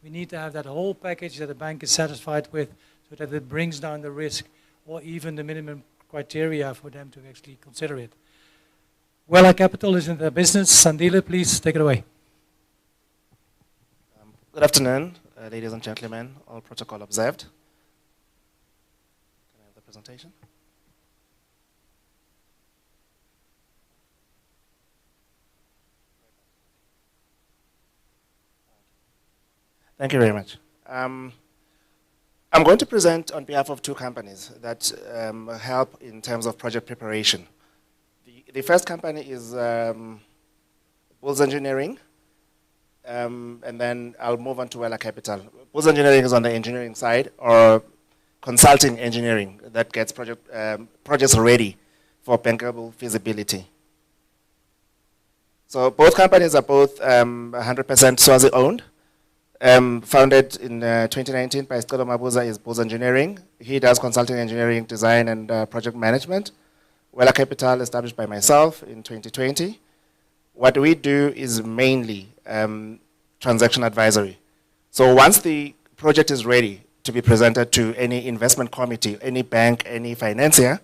We need to have that whole package that the bank is satisfied with so that it brings down the risk or even the minimum criteria for them to actually consider it. Wella Capital is in the business. Sandile, please take it away. Good afternoon, ladies and gentlemen, all protocol observed. Can I have the presentation? Thank you very much. I'm going to present on behalf of 2 companies that help in terms of project preparation. The first company is Bulls Engineering, and then I'll move on to Wella Capital. Bulls Engineering is on the engineering side, or consulting engineering that gets projects ready for bankable feasibility. So both companies are both 100% Swazi owned. Founded in 2019 by Stolo Mabuza is Bulls Engineering. He does consulting engineering, design, and project management. Wella Capital, established by myself in 2020. What we do is mainly transaction advisory. So once the project is ready to be presented to any investment committee, any bank, any financier,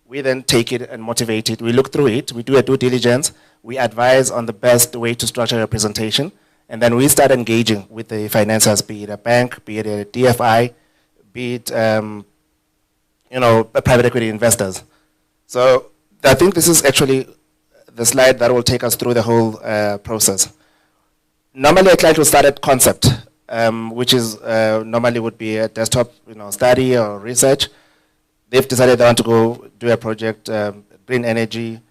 We then take it and motivate it. We look through it. We do a due diligence. We advise on the best way to structure a presentation. And then we start engaging with the financiers, be it a bank, be it a DFI, be it private equity investors. So I think this is actually the slide that will take us through the whole process. Normally, a client will start at concept, which is normally would be a desktop study or research. They've decided they want to go do a project, green energy.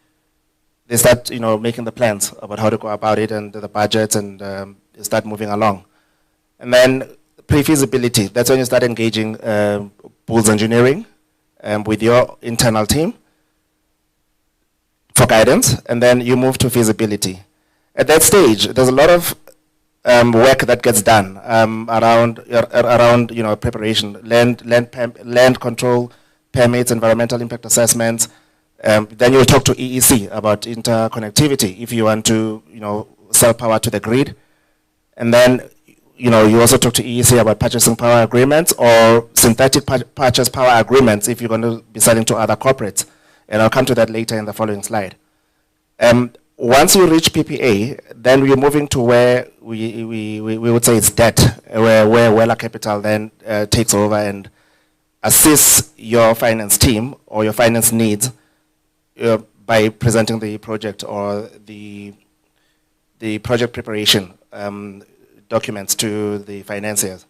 They start making the plans about how to go about it and the budgets and start moving along. And then pre-feasibility, that's when you start engaging Bulls Engineering with your internal team for guidance, and then you move to feasibility. At that stage, there's a lot of work that gets done around preparation, land control, permits, environmental impact assessments. Then you'll talk to EEC about interconnectivity if you want to sell power to the grid. And then you also talk to EEC about purchasing power agreements or synthetic purchase power agreements if you're going to be selling to other corporates. And I'll come to that later in the following slide. Once you reach PPA, then we're moving to where we would say it's debt, where Weller Capital then takes over and assists your finance team or your finance needs by presenting the project or the project preparation documents to the financiers.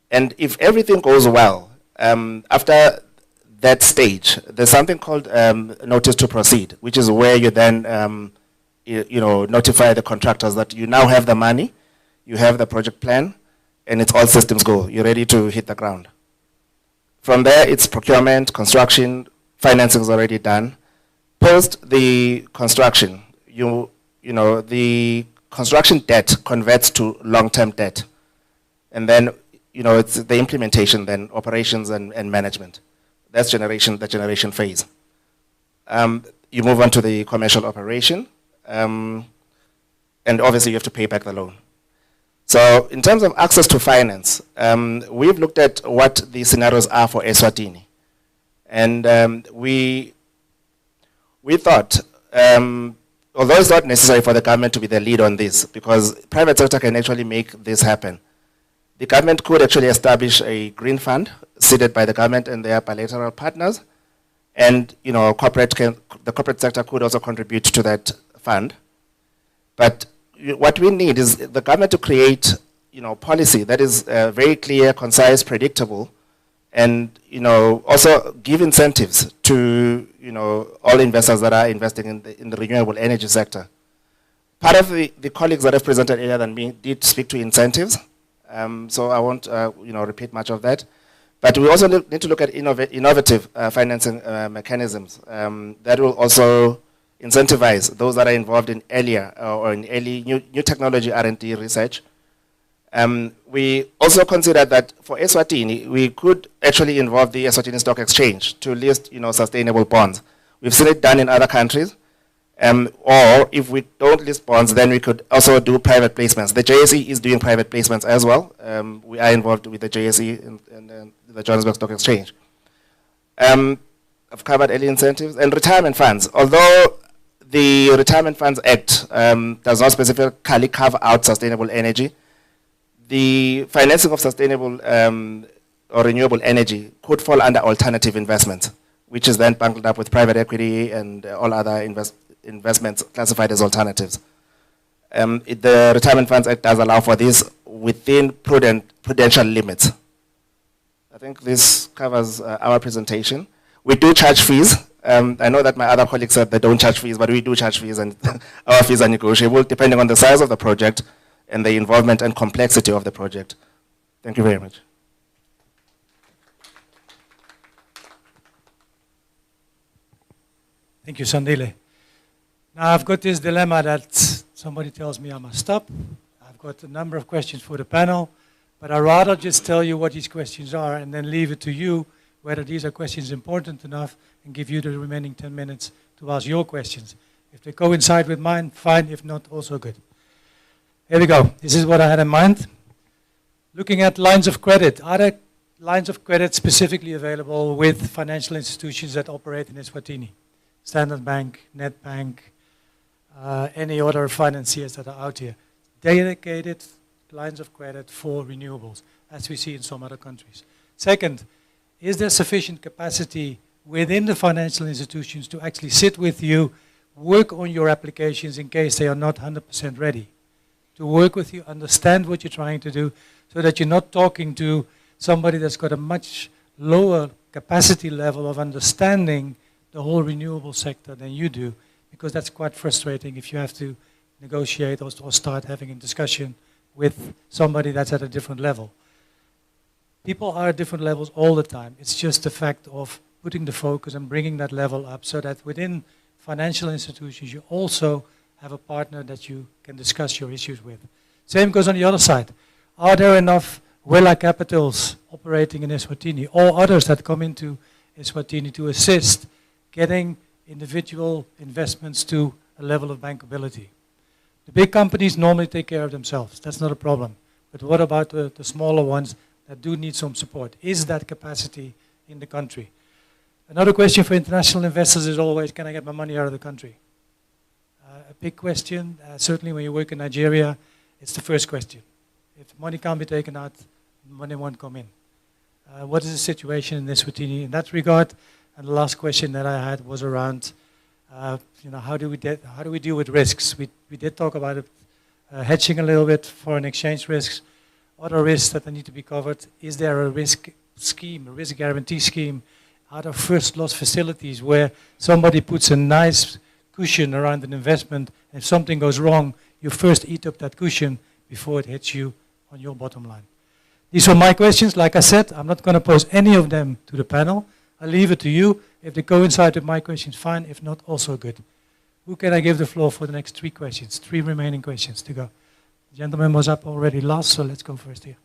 And if everything goes well, after that stage, there's something called notice to proceed, which is where you then notify the contractors that you now have the money, you have the project plan, and it's all systems go. You're ready to hit the ground. From there, it's procurement, construction, financing is already done. Post the construction, the construction debt converts to long-term debt. And then, it's the implementation, then operations and management. That's the generation phase. You move on to the commercial operation, and obviously you have to pay back the loan. So in terms of access to finance, we've looked at what the scenarios are for Eswatini. And we thought, although it's not necessary for the government to be the lead on this, because private sector can actually make this happen, the government could actually establish a green fund seeded by the government and their bilateral partners. And the corporate sector could also contribute to that fund. But what we need is the government to create policy that is very clear, concise, predictable, and also give incentives to all investors that are investing in the renewable energy sector. Part of the colleagues that have presented earlier than me did speak to incentives, so I won't repeat much of that. But we also need to look at innovative financing mechanisms that will also incentivize those that are involved in earlier or in early new technology R&D research. We also considered that for Eswatini, we could actually involve the Eswatini Stock Exchange to list sustainable bonds. We've seen it done in other countries. Or if we don't list bonds, then we could also do private placements. The JSE is doing private placements as well. We are involved with the JSE and the Johannesburg Stock Exchange. I've covered early incentives and retirement funds. Although the Retirement Funds Act does not specifically cover out sustainable energy, the financing of sustainable or renewable energy could fall under alternative investments, which is then bundled up with private equity and all other investments classified as alternatives. The Retirement Funds Act does allow for this within prudential limits. I think this covers our presentation. We do charge fees. I know that my other colleagues said they don't charge fees, but we do charge fees, and our fees are negotiable depending on the size of the project and the involvement and complexity of the project. Thank you very much. Thank you, Sandile. Now I've got this dilemma that somebody tells me I must stop. I've got a number of questions for the panel, but I'd rather just tell you what these questions are and then leave it to you whether these are questions important enough and give you the remaining 10 minutes to ask your questions. If they coincide with mine, fine. If not, also good. Here we go. This is what I had in mind. Looking at lines of credit, are there lines of credit specifically available with financial institutions that operate in Eswatini. Standard Bank, Nedbank, any other financiers that are out here. Dedicated lines of credit for renewables, as we see in some other countries. Second, is there sufficient capacity within the financial institutions to actually sit with you, work on your applications in case they are not 100% ready? To work with you, understand what you're trying to do, so that you're not talking to somebody that's got a much lower capacity level of understanding the whole renewable sector than you do, because that's quite frustrating if you have to negotiate or start having a discussion with somebody that's at a different level. People are at different levels all the time. It's just the fact of putting the focus and bringing that level up so that within financial institutions you also have a partner that you can discuss your issues with. Same goes on the other side. Are there enough Wella capitals operating in Eswatini or others that come into Eswatini to assist getting individual investments to a level of bankability? The big companies normally take care of themselves. That's not a problem. But what about the smaller ones that do need some support? Is that capacity in the country? Another question for international investors is always, can I get my money out of the country? A big question. Certainly when you work in Nigeria, it's the first question. If money can't be taken out, money won't come in. What is the situation in Eswatini in that regard? And the last question that I had was around, how do we deal with risks? We did talk about it, hedging a little bit, foreign exchange risks, other risks that need to be covered. Is there a risk scheme, a risk guarantee scheme? Are there first loss facilities where somebody puts a nice cushion around an investment, and if something goes wrong, you first eat up that cushion before it hits you on your bottom line? These were my questions. Like I said, I'm not going to pose any of them to the panel. I'll leave it to you. If they coincide with my questions, fine. If not, also good. Who can I give the floor for the next 3 questions? 3 remaining questions to go. The gentleman was up already last, so let's go first here.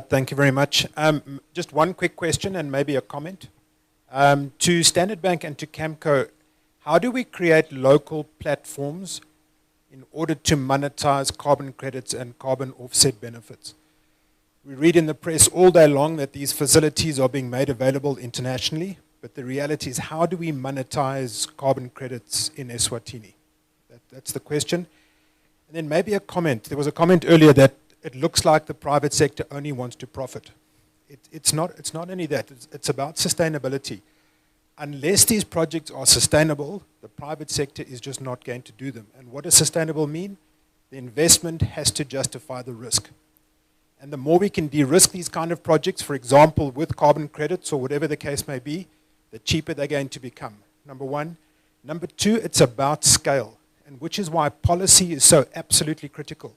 Thank you very much. Just one quick question and maybe a comment. To Standard Bank and to Camco, how do we create local platforms in order to monetize carbon credits and carbon offset benefits? We read in the press all day long that these facilities are being made available internationally, but the reality is, how do we monetize carbon credits in Eswatini? That's the question. And then maybe a comment. There was a comment earlier that it looks like the private sector only wants to profit. It's not only that, it's about sustainability. Unless these projects are sustainable, the private sector is just not going to do them. And what does sustainable mean? The investment has to justify the risk. And the more we can de-risk these kind of projects, for example, with carbon credits or whatever the case may be, the cheaper they're going to become, number one. Number two, it's about scale, and which is why policy is so absolutely critical.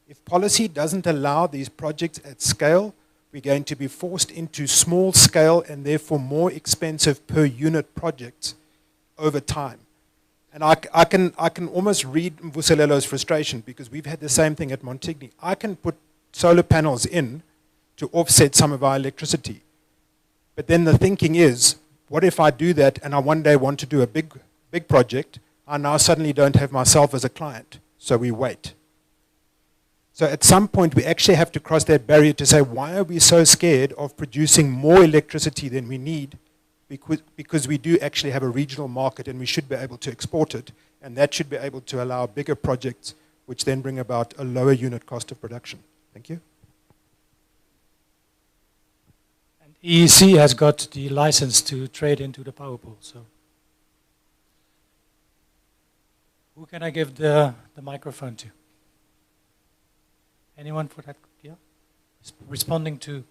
If policy doesn't allow these projects at scale, we're going to be forced into small scale and therefore more expensive per unit projects over time. And I can almost read Mvusilelo's frustration, because we've had the same thing at Montigny. I can put solar panels in to offset some of our electricity. But then the thinking is, what if I do that and I one day want to do a big project? I now suddenly don't have myself as a client, so we wait. So at some point, we actually have to cross that barrier to say, why are we so scared of producing more electricity than we need? Because we do actually have a regional market and we should be able to export it, and that should be able to allow bigger projects, which then bring about a lower unit cost of production. Thank you. And EEC has got the license to trade into the power pool. So, who can I give the microphone to? Anyone for that? Yeah? Responding to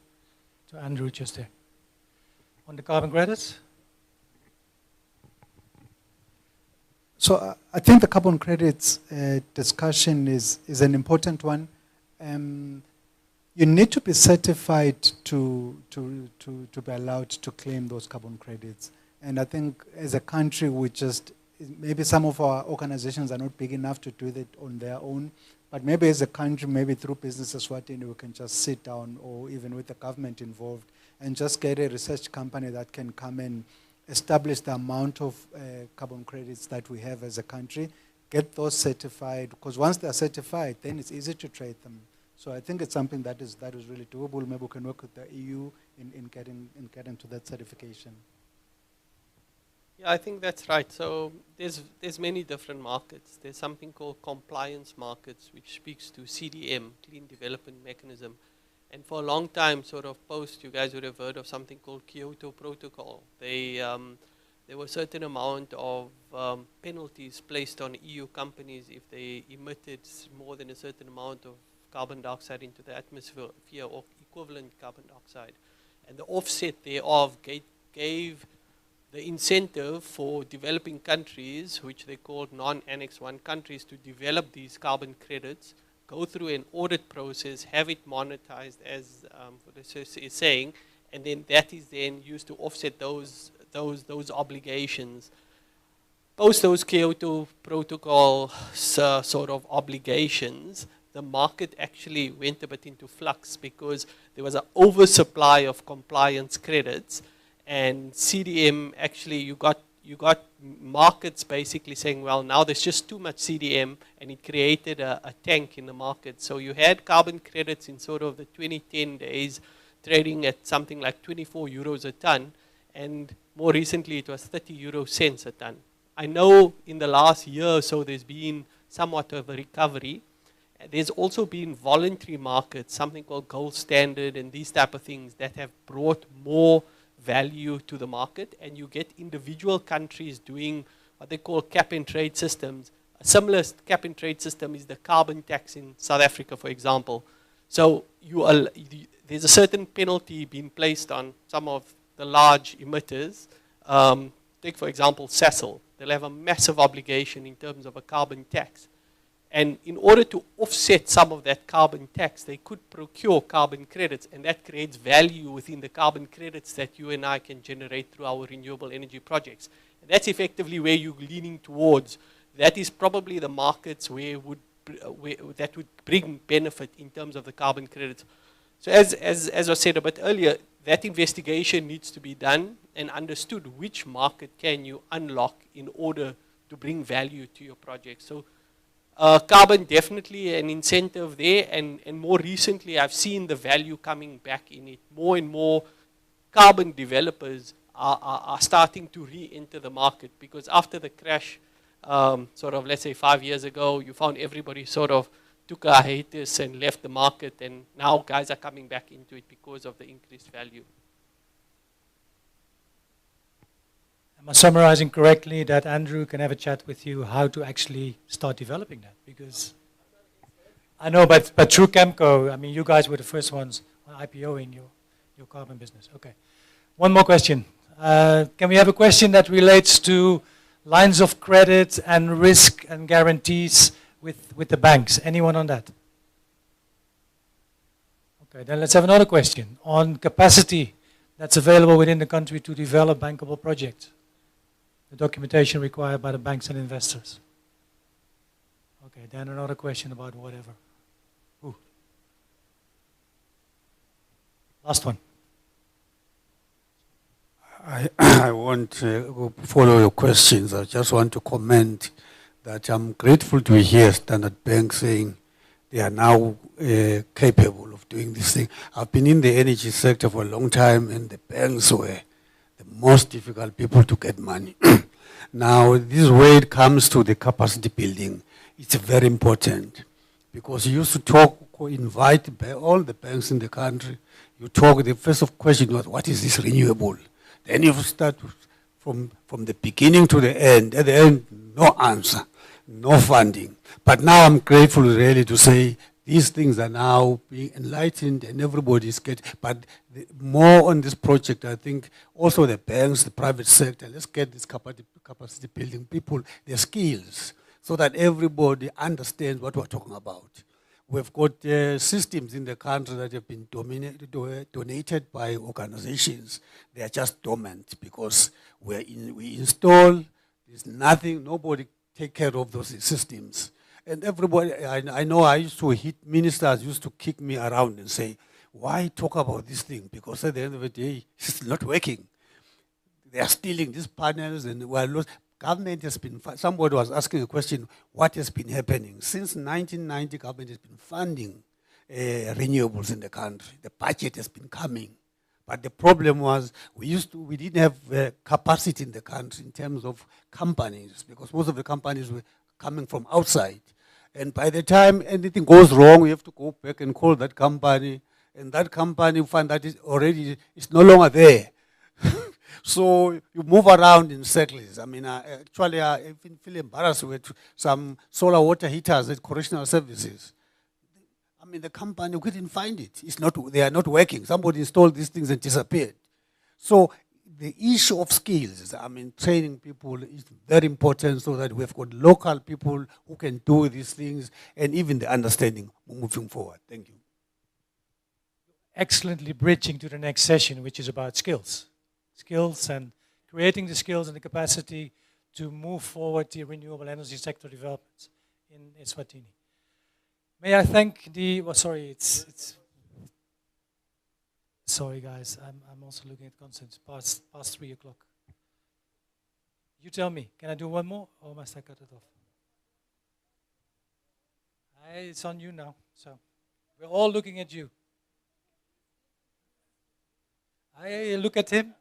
Andrew just there. On the carbon credits? So I think the carbon credits discussion is an important one. You need to be certified to be allowed to claim those carbon credits. And I think as a country, maybe some of our organizations are not big enough to do that on their own. But maybe as a country, maybe through Business Eswatini, we can just sit down, or even with the government involved, and just get a research company that can come and establish the amount of carbon credits that we have as a country, get those certified, because once they're certified, then it's easy to trade them. So I think it's something that is really doable. Maybe we can work with the EU in getting to that certification. Yeah, I think that's right. So there's many different markets. There's something called compliance markets, which speaks to CDM, Clean Development Mechanism. And for a long time, sort of post, you guys would have heard of something called Kyoto Protocol. There were a certain amount of penalties placed on EU companies if they emitted more than a certain amount of carbon dioxide into the atmosphere or equivalent carbon dioxide. And the offset thereof gave the incentive for developing countries, which they called non-Annex 1 countries, to develop these carbon credits, go through an audit process, have it monetized as is saying, and then that is then used to offset those obligations. Post those Kyoto Protocol sort of obligations, the market actually went a bit into flux because there was an oversupply of compliance credits, and CDM actually, you got markets basically saying, well, now there's just too much CDM, and it created a tank in the market. So you had carbon credits in sort of the 2010 days trading at something like 24 euros a ton, and more recently it was 30 euro cents a ton. I know in the last year or so there's been somewhat of a recovery. There's also been voluntary markets, something called gold standard and these type of things that have brought more value to the market, and you get individual countries doing what they call cap and trade systems. A similar cap and trade system is the carbon tax in South Africa, for example. So there's a certain penalty being placed on some of the large emitters. Take, for example, Sasol. They'll have a massive obligation in terms of a carbon tax. And in order to offset some of that carbon tax, they could procure carbon credits, and that creates value within the carbon credits that you and I can generate through our renewable energy projects. And that's effectively where you're leaning towards. That is probably the markets where that would bring benefit in terms of the carbon credits. So as I said a bit earlier, that investigation needs to be done and understood which market can you unlock in order to bring value to your project. So carbon definitely an incentive there, and more recently I've seen the value coming back in it. More and more carbon developers are starting to re-enter the market, because after the crash, sort of let's say 5 years ago, you found everybody sort of took a hiatus and left the market, and now guys are coming back into it because of the increased value. Am I summarizing correctly that Andrew can have a chat with you how to actually start developing that? Because I know, but through Chemco, I mean, you guys were the first ones on IPOing your carbon business. Okay. One more question. Can we have a question that relates to lines of credit and risk and guarantees with the banks? Anyone on that? Okay, then let's have another question on capacity that's available within the country to develop bankable projects. The documentation required by the banks and investors. Okay, then another question about whatever. Ooh. Last one. I won't follow your questions. I just want to comment that I'm grateful to hear Standard Bank saying they are now capable of doing this thing. I've been in the energy sector for a long time, and the banks were the most difficult people to get money. Now, this is where it comes to the capacity building. It's very important, because you used to invite all the banks in the country. You talk, the first question was, what is this renewable? Then you start from the beginning to the end. At the end, no answer, no funding. But now I'm grateful really to say these things are now being enlightened and everybody's getting, but more on this project, I think also the banks, the private sector, let's get this capacity building people, their skills, so that everybody understands what we're talking about. We've got systems in the country that have been donated by organizations. They are just dormant because we install, there's nothing, nobody take care of those systems. And everybody, I know I used to hit ministers, used to kick me around and say, why talk about this thing? Because at the end of the day, it's not working. They are stealing these panels and we're lost. government has been, somebody was asking a question, what has been happening? Since 1990, government has been funding renewables in the country. The budget has been coming. But the problem was we didn't have capacity in the country in terms of companies, because most of the companies were coming from outside. And by the time anything goes wrong, we have to go back and call that company. And that company, you find that it's no longer there. So you move around in circles. I mean, actually, I feel embarrassed with some solar water heaters at correctional services. I mean, the company, we couldn't find it. They are not working. Somebody installed these things and disappeared. So the issue of skills, I mean, training people is very important so that we've got local people who can do these things and even the understanding moving forward. Thank you. Excellently bridging to the next session, which is about skills. Skills and creating the skills and the capacity to move forward the renewable energy sector developments in Eswatini. May I thank sorry guys, I'm also looking at consent, past 3 o'clock. You tell me, can I do one more or must I cut it off? It's on you now, so we're all looking at you. I look at him.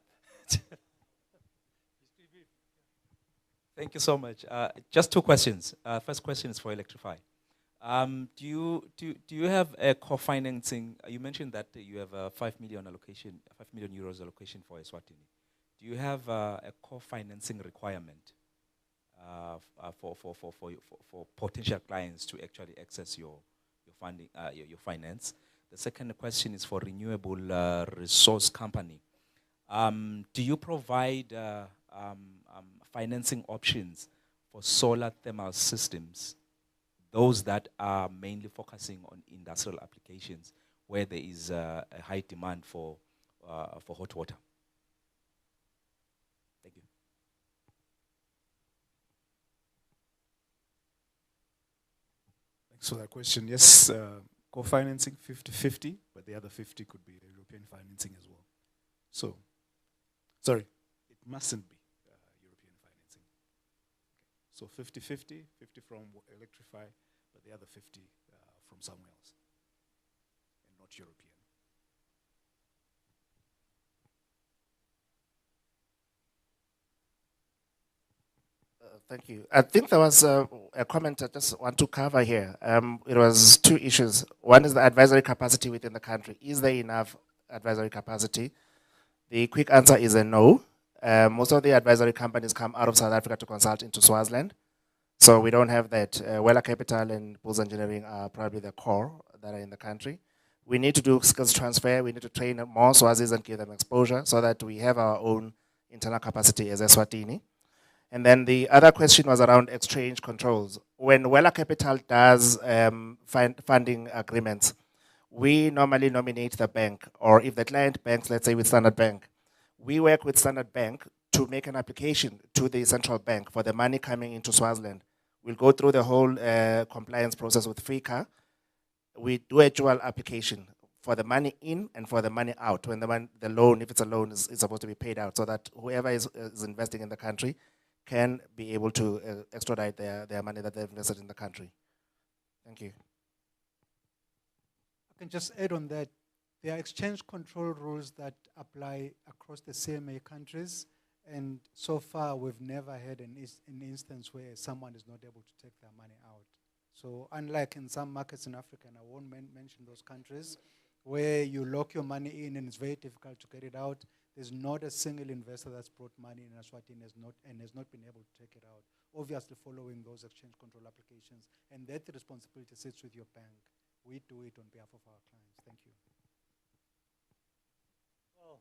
Thank you so much. Just 2 questions. First question is for Electrify. Do you have a co-financing? You mentioned that you have a 5 million euros allocation for Eswatini. Do you have a co-financing requirement for potential clients to actually access your funding, your finance? The second question is for Renewable Resource Company. Do you provide financing options for solar thermal systems, those that are mainly focusing on industrial applications where there is a high demand for hot water? Thank you. Thanks for that question. Yes, co-financing 50-50, but the other 50 could be the European financing as well. So, sorry, it mustn't be European financing. So 50-50, 50 from Electrify, but the other 50 from somewhere else, and not European. Thank you. I think there was a comment I just want to cover here. It was 2 issues. One is the advisory capacity within the country. Is there enough advisory capacity? The quick answer is a no. Most of the advisory companies come out of South Africa to consult into Swaziland. So we don't have that. Wella Capital and Bulls Engineering are probably the core that are in the country. We need to do skills transfer. We need to train more Swazis and give them exposure so that we have our own internal capacity as Eswatini. And then the other question was around exchange controls. When Wella Capital does funding agreements, we normally nominate the bank, or if the client banks, let's say with Standard Bank, we work with Standard Bank to make an application to the central bank for the money coming into Swaziland. We'll go through the whole compliance process with FICA. We do a dual application for the money in and for the money out. When the loan, if it's a loan, is supposed to be paid out so that whoever is investing in the country can be able to extradite their money that they've invested in the country. Thank you. I can just add on that. There are exchange control rules that apply across the CMA countries, and so far we've never had an instance where someone is not able to take their money out. So unlike in some markets in Africa, and I won't mention those countries, where you lock your money in and it's very difficult to get it out, there's not a single investor that's brought money in Eswatini and has not been able to take it out, obviously following those exchange control applications. And that responsibility sits with your bank. We do it on behalf of our clients. Thank you. Well,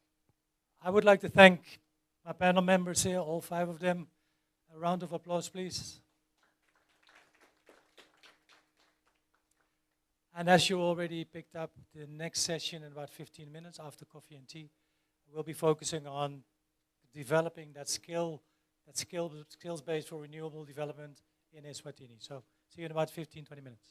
I would like to thank my panel members here, all 5 of them. A round of applause, please. And as you already picked up, the next session in about 15 minutes after coffee and tea, we'll be focusing on developing that skills base for renewable development in Eswatini. So see you in about 15, 20 minutes.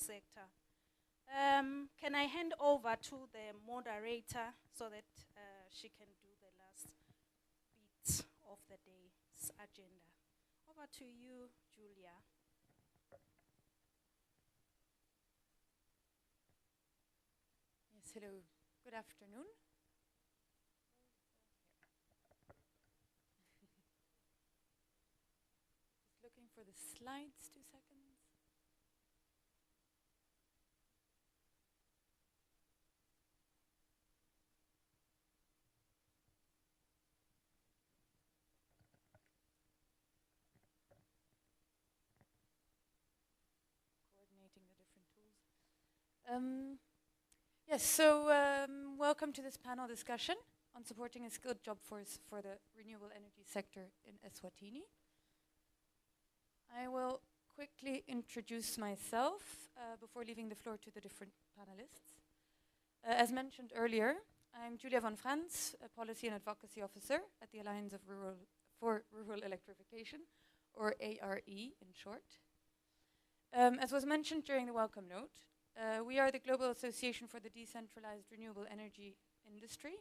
sector. Can I hand over to the moderator so that she can do the last bit of the day's agenda? Over to you, Julia. Yes, hello. Good afternoon. Just looking for the slides, 2 seconds. Yes, so welcome to this panel discussion on supporting a skilled job force for the renewable energy sector in Eswatini. I will quickly introduce myself before leaving the floor to the different panelists. As mentioned earlier, I'm Julia von Franz, a Policy and Advocacy Officer at the Alliance of for Rural Electrification, or ARE in short. As was mentioned during the welcome note, we are the Global Association for the Decentralized Renewable Energy Industry,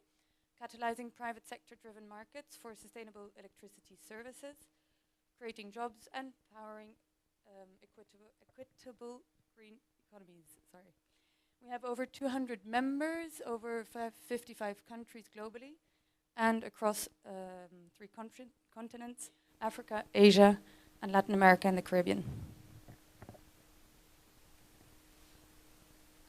catalyzing private sector-driven markets for sustainable electricity services, creating jobs and powering equitable green economies. Sorry. We have over 200 members, over 55 countries globally, and across 3 continents, Africa, Asia, and Latin America and the Caribbean.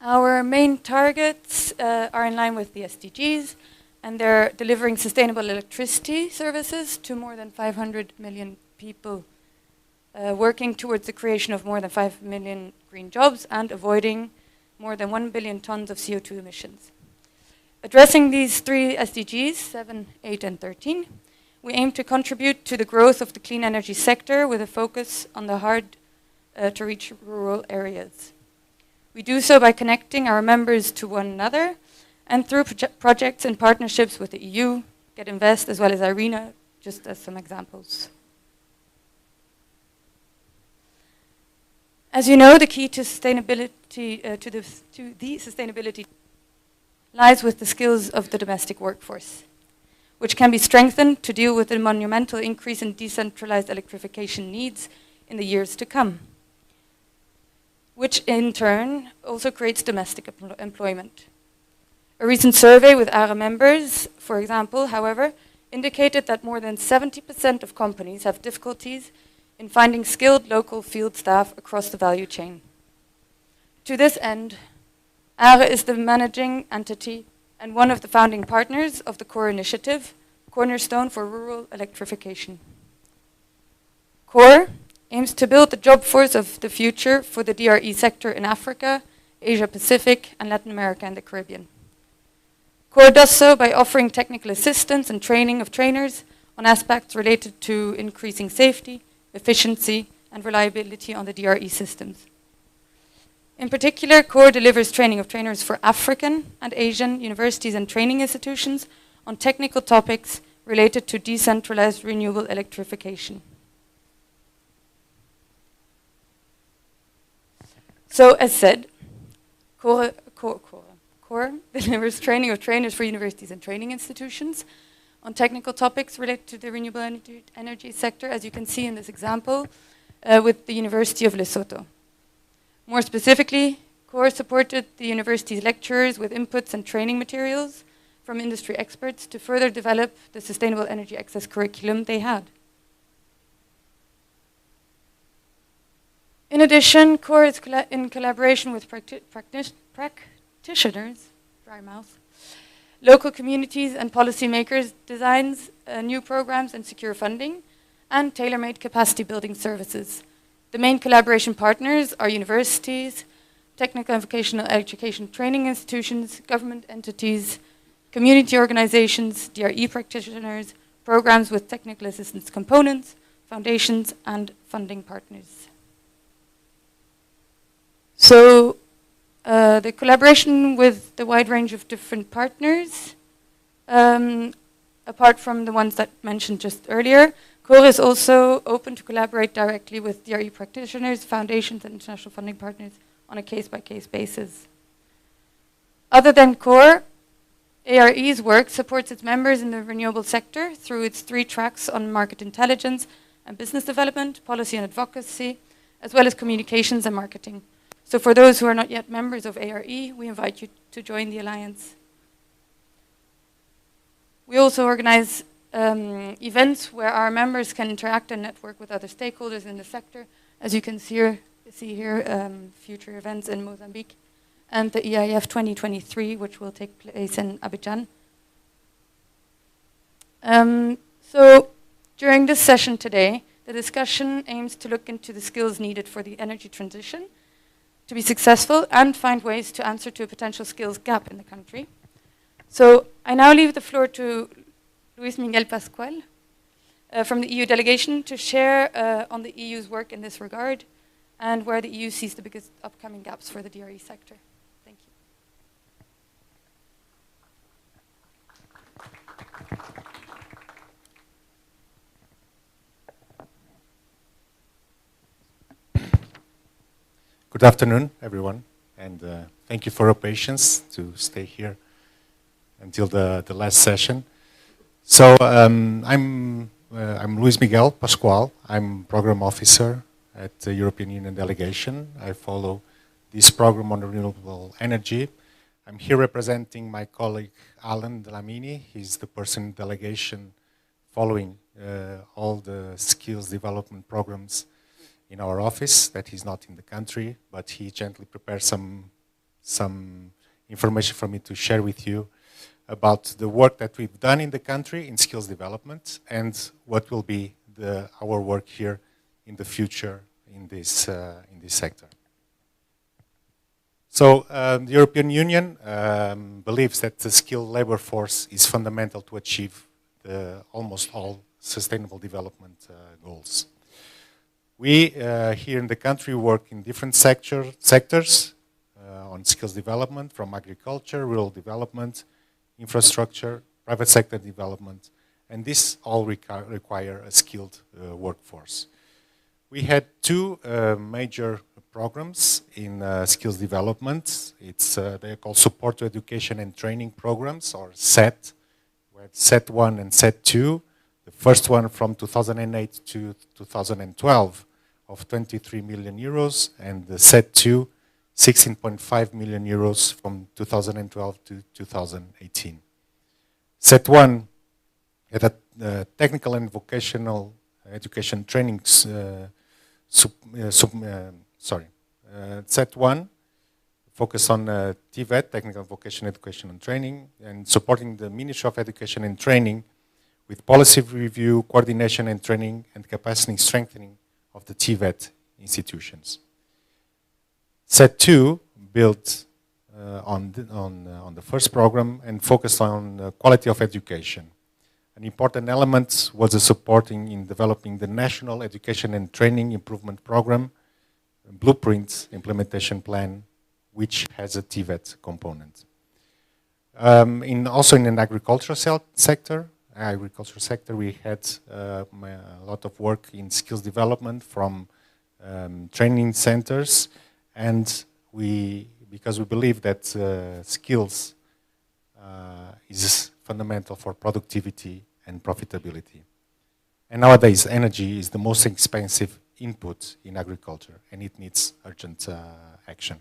Our main targets are in line with the SDGs, and they're delivering sustainable electricity services to more than 500 million people, working towards the creation of more than 5 million green jobs and avoiding more than 1 billion tons of CO2 emissions. Addressing these 3 SDGs, 7, 8, and 13, we aim to contribute to the growth of the clean energy sector with a focus on the hard-to-reach rural areas. We do so by connecting our members to one another and through projects and partnerships with the EU, GET.invest, as well as IRENA, just as some examples. As you know, the key to sustainability, to the sustainability lies with the skills of the domestic workforce, which can be strengthened to deal with the monumental increase in decentralized electrification needs in the years to come, which in turn also creates domestic employment. A recent survey with ARA members, for example, however, indicated that more than 70% of companies have difficulties in finding skilled local field staff across the value chain. To this end, ARA is the managing entity and one of the founding partners of the CORE initiative, Cornerstone for Rural Electrification. CORE aims to build the job force of the future for the DRE sector in Africa, Asia Pacific, and Latin America and the Caribbean. CORE does so by offering technical assistance and training of trainers on aspects related to increasing safety, efficiency, and reliability on the DRE systems. In particular, CORE delivers training of trainers for African and Asian universities and training institutions on technical topics related to decentralized renewable electrification. So, as said, CORE delivers training of trainers for universities and training institutions on technical topics related to the renewable energy sector, as you can see in this example, with the University of Lesotho. More specifically, CORE supported the university's lecturers with inputs and training materials from industry experts to further develop the sustainable energy access curriculum they had. In addition, CORE is in collaboration with practitioners, dry mouth, local communities and policymakers designs new programs and secure funding and tailor-made capacity building services. The main collaboration partners are universities, technical and vocational education training institutions, government entities, community organizations, DRE practitioners, programs with technical assistance components, foundations, and funding partners. So, the collaboration with the wide range of different partners, apart from the ones that mentioned just earlier, CORE is also open to collaborate directly with DRE practitioners, foundations, and international funding partners on a case-by-case basis. Other than CORE, ARE's work supports its members in the renewable sector through its 3 tracks on market intelligence and business development, policy and advocacy, as well as communications and marketing. So for those who are not yet members of ARE, we invite you to join the Alliance. We also organize events where our members can interact and network with other stakeholders in the sector. As you can see here, future events in Mozambique and the EIF 2023, which will take place in Abidjan. So during this session today, the discussion aims to look into the skills needed for the energy transition to be successful and find ways to answer to a potential skills gap in the country. So I now leave the floor to Luis Miguel Pascual from the EU delegation to share on the EU's work in this regard and where the EU sees the biggest upcoming gaps for the DRE sector. Thank you. Good afternoon, everyone, and thank you for your patience to stay here until the last session. So I'm Luis Miguel Pascual. I'm Program Officer at the European Union Delegation. I follow this program on renewable energy. I'm here representing my colleague Alan Dlamini. He's the person in delegation following all the skills development programs in our office. That he's not in the country, but he gently prepared some information for me to share with you about the work that we've done in the country in skills development and what will be our work here in the future in this sector. So the European Union believes that the skilled labor force is fundamental to achieve almost all sustainable development goals. We here in the country work in different sectors on skills development, from agriculture, rural development, infrastructure, private sector development, and this all require a skilled workforce. We had two major programs in skills development. They are called Support to Education and Training Programs, or SET. We had SET 1 and SET 2. The first one from 2008 to 2012 of 23 million euros, and the SET 2, 16.5 million euros from 2012 to 2018. SET 1 had a technical and vocational education training. SET 1 focused on TVET, Technical Vocational Education and Training, and supporting the Ministry of Education and Training with policy review, coordination and training, and capacity strengthening of the TVET institutions. SET 2 built on the first program and focused on quality of education. An important element was the supporting in developing the National Education and Training Improvement Program, Blueprint Implementation Plan, which has a TVET component. Also in an agricultural sector, we had a lot of work in skills development from training centers, and because we believe that skills is fundamental for productivity and profitability. And nowadays, energy is the most expensive input in agriculture, and it needs urgent action.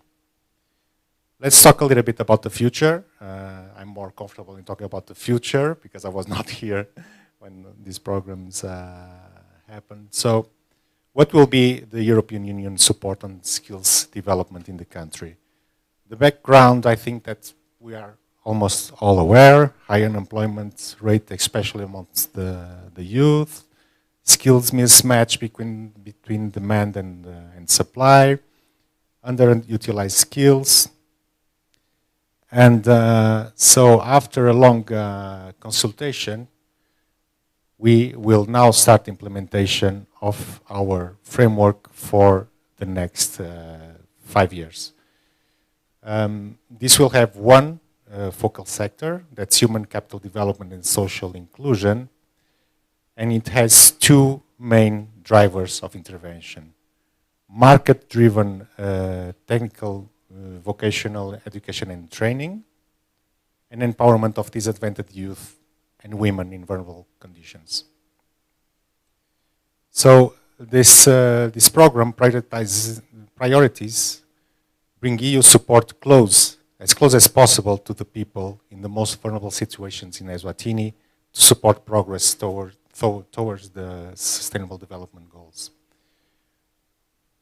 Let's talk a little bit about the future. I'm more comfortable in talking about the future because I was not here when these programs happened. So what will be the European Union support on skills development in the country? The background, I think that we are almost all aware: high unemployment rate, especially amongst the youth, skills mismatch between demand and supply, underutilized skills. And so after a long consultation, we will now start implementation of our framework for the next 5 years. This will have one focal sector, that's human capital development and social inclusion, and it has two main drivers of intervention: market-driven technical vocational education and training, and empowerment of disadvantaged youth and women in vulnerable conditions. So this program priorities bring EU support as close as possible to the people in the most vulnerable situations in Eswatini to support progress towards the Sustainable Development Goals.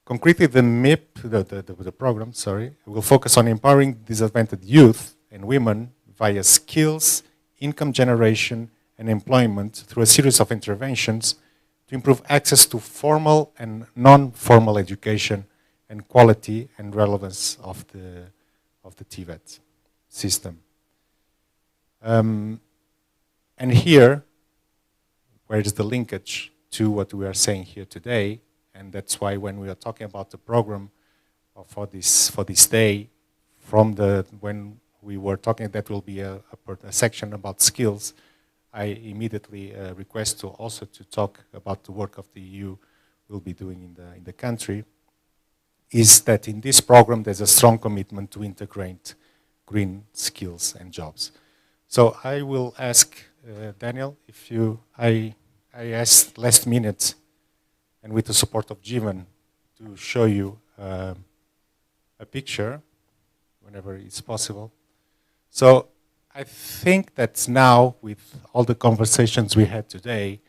Concretely, the MIP, the program, will focus on empowering disadvantaged youth and women via skills, income generation, and employment through a series of interventions to improve access to formal and non-formal education and quality and relevance of the TVET system. And here, where is the linkage to what we are saying here today, and that's why when we are talking about the program for this day, when we were talking, that will be a section about skills. I immediately request to talk about the work of the EU will be doing in the country. Is that in this program there's a strong commitment to integrate green skills and jobs. So I will ask Daniel if I asked last minute, and with the support of Jivan, to show you a picture whenever it's possible. So I think that now, with all the conversations we had today,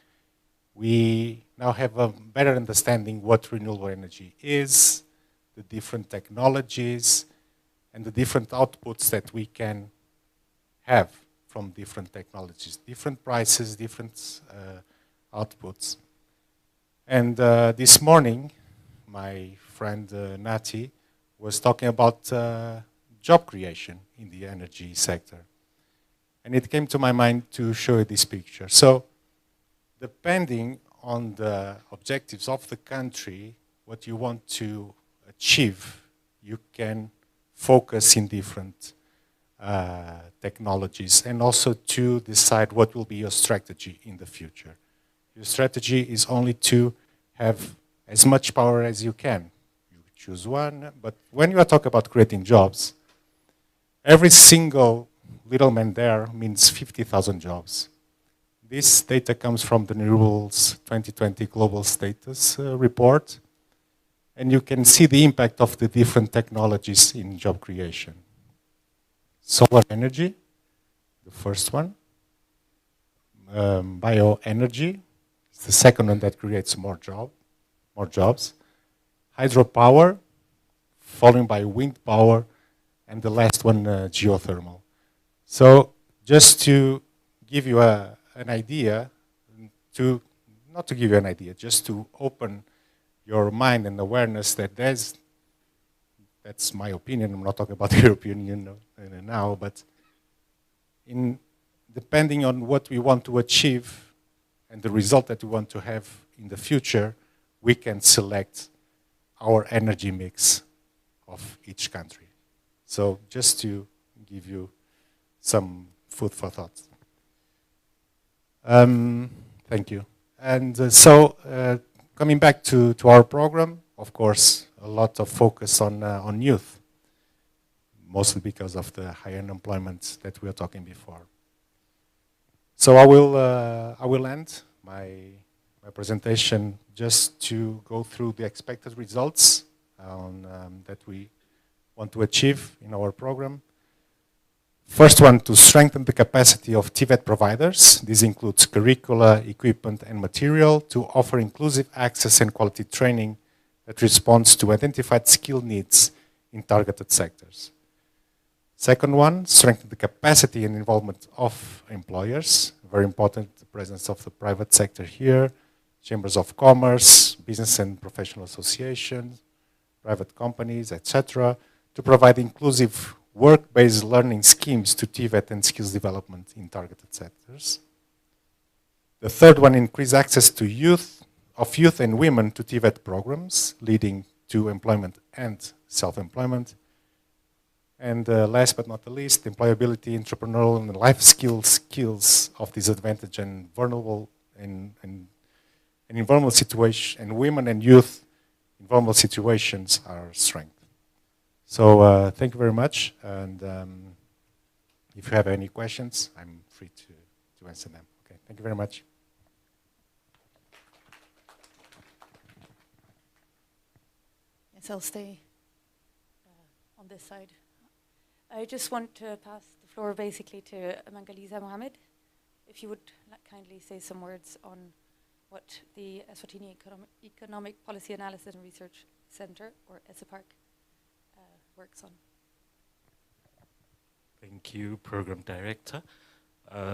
we now have a better understanding what renewable energy is, the different technologies, and the different outputs that we can have from different technologies, different prices, different outputs. And this morning, my friend Nati was talking about job creation in the energy sector. And it came to my mind to show you this picture. So, depending on the objectives of the country, what you want to achieve, you can focus in different technologies, and also to decide what will be your strategy in the future. Your strategy is only to have as much power as you can. You choose one, but when you are talking about creating jobs, every single little man there means 50,000 jobs. This data comes from the Renewables 2020 Global Status Report, and you can see the impact of the different technologies in job creation. Solar energy, the first one. Bioenergy, it's the second one that creates more jobs. Hydropower, followed by wind power, and the last one, geothermal. So just to give you an idea, not to give you an idea, just to open your mind and awareness that that's my opinion, I'm not talking about the European Union now, but depending on what we want to achieve and the result that we want to have in the future, we can select our energy mix of each country. So just to give you some food for thought. Thank you. And coming back to our program, of course, a lot of focus on youth, mostly because of the high unemployment that we were talking before. So I will end my presentation just to go through the expected results that we want to achieve in our program. First one, to strengthen the capacity of TVET providers. This includes curricula, equipment, and material to offer inclusive access and quality training that responds to identified skill needs in targeted sectors. Second one, strengthen the capacity and involvement of employers. Very important, the presence of the private sector here, chambers of commerce, business and professional associations, private companies, etc., to provide inclusive work-based learning schemes to TVET and skills development in targeted sectors. The third one, increase access to youth and women to TVET programs, leading to employment and self-employment. And last but not the least, employability, entrepreneurial and life skills of disadvantaged and vulnerable and in vulnerable situations, and women and youth in vulnerable situations are strength. So thank you very much, and if you have any questions, I'm free to answer them. Okay, thank you very much. Yes, I'll stay on this side. I just want to pass the floor basically to Mangaliza Mohammed. If you would kindly say some words on what the Eswatini Economic Policy Analysis and Research Center, or ESAPARC, works on. Thank you, Program Director.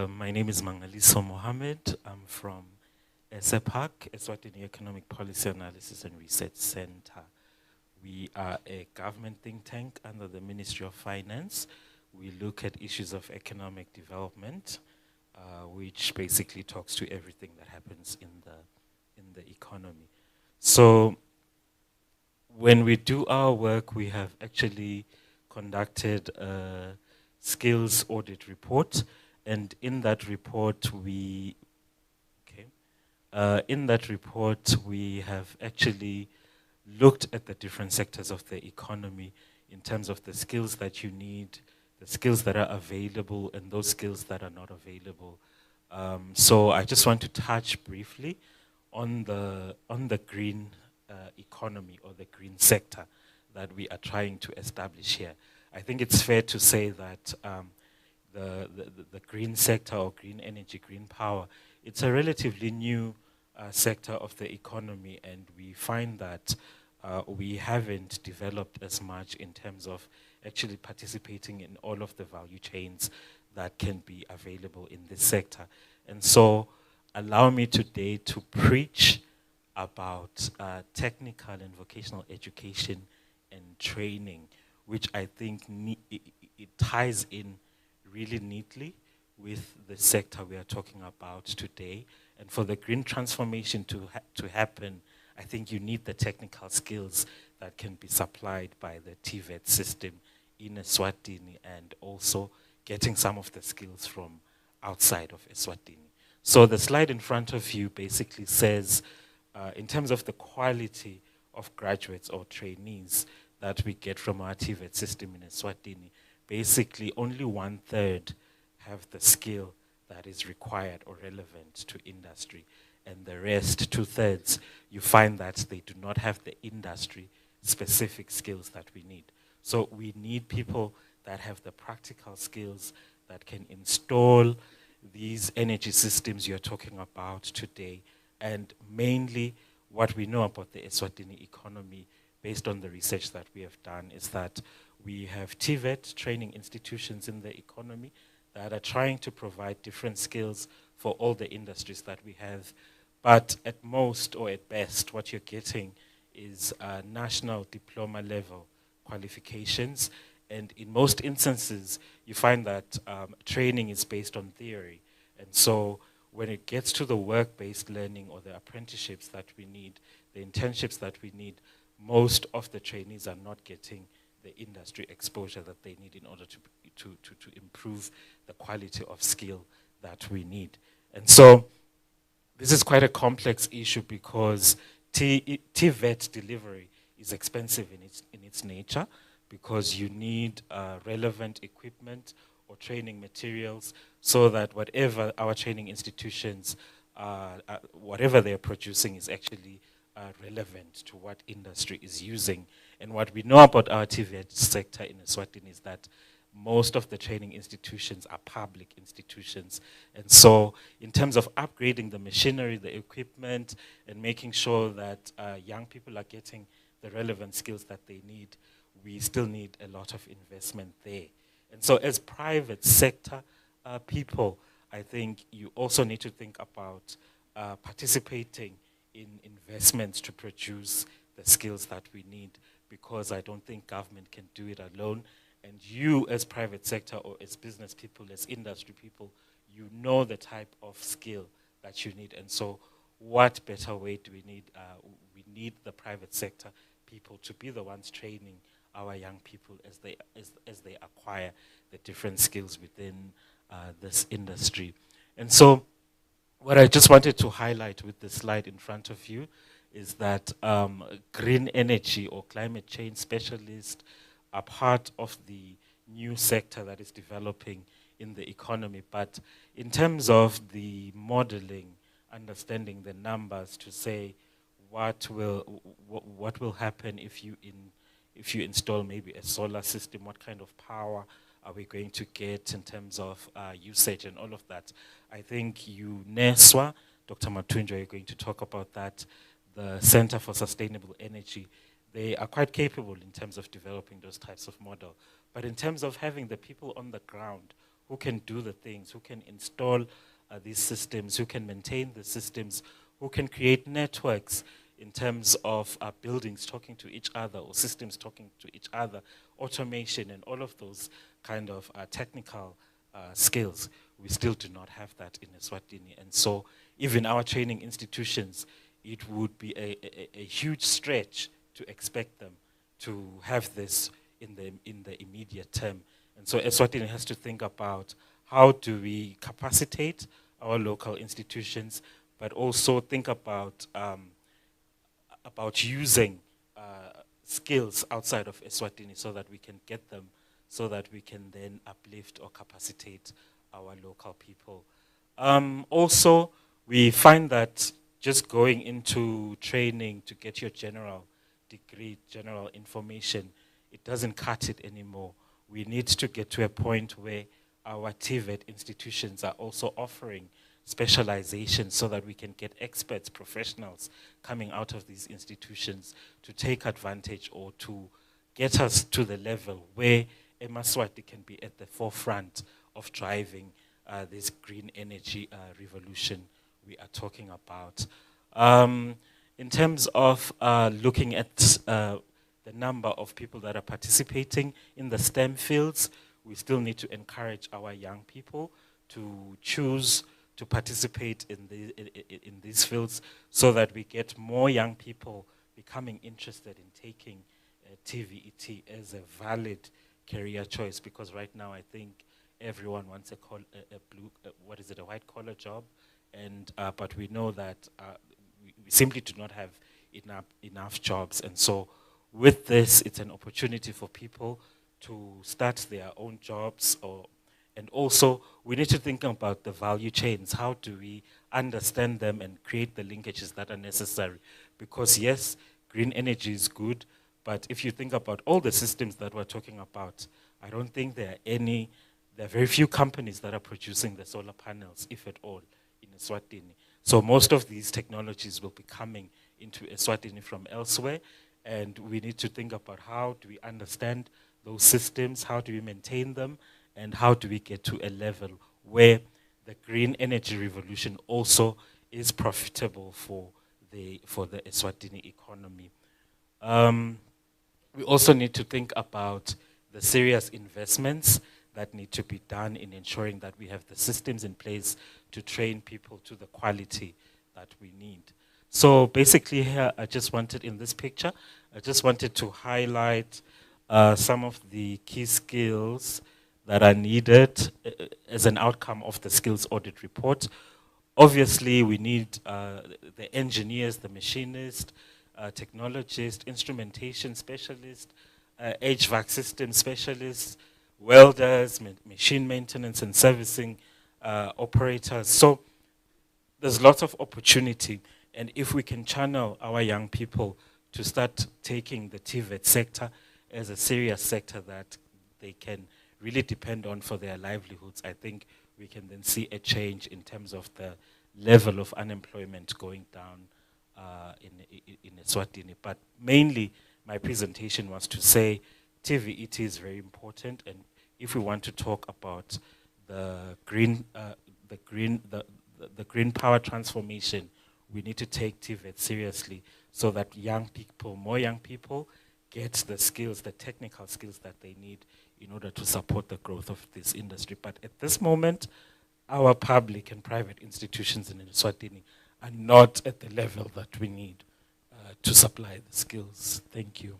My name is Mangaliso Mohammed. I'm from ESAPARC, Eswatini Economic Policy Analysis and Research Center. We are a government think tank under the Ministry of Finance. We look at issues of economic development, which basically talks to everything that happens in the economy. So when we do our work, we have actually conducted a skills audit report, and in that report we have actually looked at the different sectors of the economy in terms of the skills that you need, the skills that are available, and those skills that are not available. So I just want to touch briefly on the green economy, or the green sector that we are trying to establish here. I think it's fair to say that the green sector, or green energy, green power, it's a relatively new sector of the economy, and we find that we haven't developed as much in terms of actually participating in all of the value chains that can be available in this sector. And so allow me today to preach about technical and vocational education and training, which I think it ties in really neatly with the sector we are talking about today. And for the green transformation to happen, I think you need the technical skills that can be supplied by the TVET system in Eswatini, and also getting some of the skills from outside of Eswatini. So the slide in front of you basically says, in terms of the quality of graduates or trainees that we get from our TVET system in Eswatini, basically only 1/3 have the skill that is required or relevant to industry. And the rest, 2/3, you find that they do not have the industry-specific skills that we need. So we need people that have the practical skills that can install these energy systems you're talking about today. And mainly what we know about the Eswatini economy, based on the research that we have done, is that we have TVET training institutions in the economy that are trying to provide different skills for all the industries that we have. But at most, or at best, what you're getting is national diploma level qualifications. And in most instances, you find that training is based on theory. And so when it gets to the work-based learning, or the apprenticeships that we need, the internships that we need, most of the trainees are not getting the industry exposure that they need in order to improve the quality of skill that we need. And so this is quite a complex issue, because TVET delivery is expensive in its nature, because you need relevant equipment or training materials, so that whatever our training institutions, whatever they're producing is actually relevant to what industry is using. And what we know about our TVET sector in Eswatini is that most of the training institutions are public institutions. And so in terms of upgrading the machinery, the equipment, and making sure that young people are getting the relevant skills that they need, we still need a lot of investment there. And so as private sector people, I think you also need to think about participating in investments to produce the skills that we need, because I don't think government can do it alone. And you as private sector, or as business people, as industry people, you know the type of skill that you need. And so what better way do we need? We need the private sector people to be the ones training our young people as they acquire the different skills within this industry. And so what I just wanted to highlight with the slide in front of you is that green energy or climate change specialists are part of the new sector that is developing in the economy. But in terms of the modeling, understanding the numbers to say what will happen if you install maybe a solar system, what kind of power are we going to get in terms of usage and all of that. I think you, NESWA, Dr. Matunja, you're going to talk about that, the Center for Sustainable Energy. They are quite capable in terms of developing those types of model. But in terms of having the people on the ground who can do the things, who can install these systems, who can maintain the systems, who can create networks, in terms of buildings talking to each other or systems talking to each other, automation and all of those kind of technical skills. We still do not have that in Eswatini. And so even our training institutions, it would be a huge stretch to expect them to have this in the immediate term. And so Eswatini has to think about how do we capacitate our local institutions, but also think about using skills outside of Eswatini so that we can get them, so that we can then uplift or capacitate our local people. Also, we find that just going into training to get your general degree, general information, it doesn't cut it anymore. We need to get to a point where our TVET institutions are also offering specialization so that we can get experts, professionals coming out of these institutions to take advantage or to get us to the level where eMaswati can be at the forefront of driving this green energy revolution we are talking about. In terms of looking at the number of people that are participating in the STEM fields, we still need to encourage our young people to choose to participate in these fields so that we get more young people becoming interested in taking TVET as a valid career choice, because right now I think everyone wants a white collar job, and but we know that we simply do not have enough jobs. And so with this, it's an opportunity for people to start their own jobs, and also we need to think about the value chains. How do we understand them and create the linkages that are necessary? Because yes, green energy is good, but if you think about all the systems that we're talking about, I don't think there are very few companies that are producing the solar panels, if at all, in Eswatini. So most of these technologies will be coming into Eswatini from elsewhere, and we need to think about how do we understand those systems, how do we maintain them, and how do we get to a level where the green energy revolution also is profitable for the Eswatini economy. We also need to think about the serious investments that need to be done in ensuring that we have the systems in place to train people to the quality that we need. So basically here, in this picture, I just wanted to highlight some of the key skills that are needed as an outcome of the skills audit report. Obviously, we need the engineers, the machinists, technologists, instrumentation specialists, HVAC system specialists, welders, machine maintenance and servicing operators. So there's lots of opportunity, and if we can channel our young people to start taking the TVET sector as a serious sector that they can really depend on for their livelihoods, I think we can then see a change in terms of the level of unemployment going down in Eswatini. But mainly, my presentation was to say TVET is very important, and if we want to talk about the green power transformation, we need to take TVET seriously so that more young people get the skills, the technical skills that they need in order to support the growth of this industry. But at this moment, our public and private institutions in Eswatini are not at the level that we need to supply the skills. Thank you.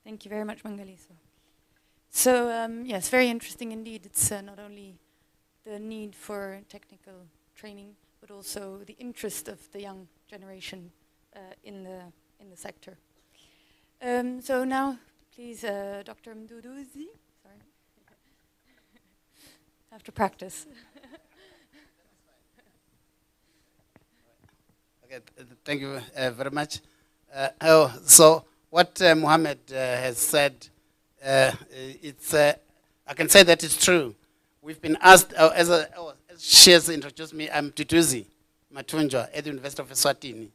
Thank you very much, Mangaliso. So yes, very interesting indeed. It's not only the need for technical training, but also the interest of the young generation in the sector. So now, please, Dr. Mduduzi. Sorry, have to practice. Okay, thank you very much. So what Mohammed has said, I can say that it's true. We've been asked, as she has introduced me, I'm Tutuzi Matunjwa at the University of Eswatini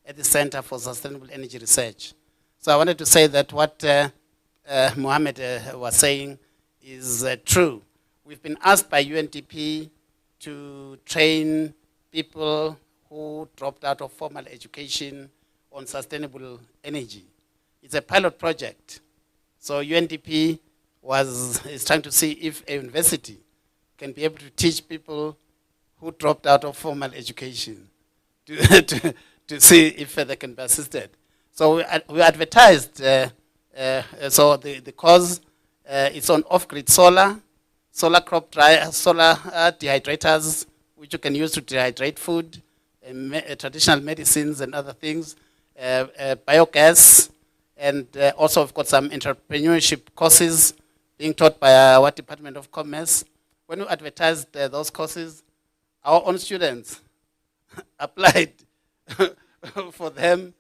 at the Center for Sustainable Energy Research. So I wanted to say that what Mohammed was saying is true. We've been asked by UNDP to train people who dropped out of formal education on sustainable energy. It's a pilot project. So UNDP is trying to see if a university can be able to teach people who dropped out of formal education to see if they can be assisted. So we advertised, so the course is on off-grid solar crop solar dehydrators, which you can use to dehydrate food, traditional medicines and other things, biogas, and also we've got some entrepreneurship courses being taught by our Department of Commerce. When we advertised those courses, our own students applied for them,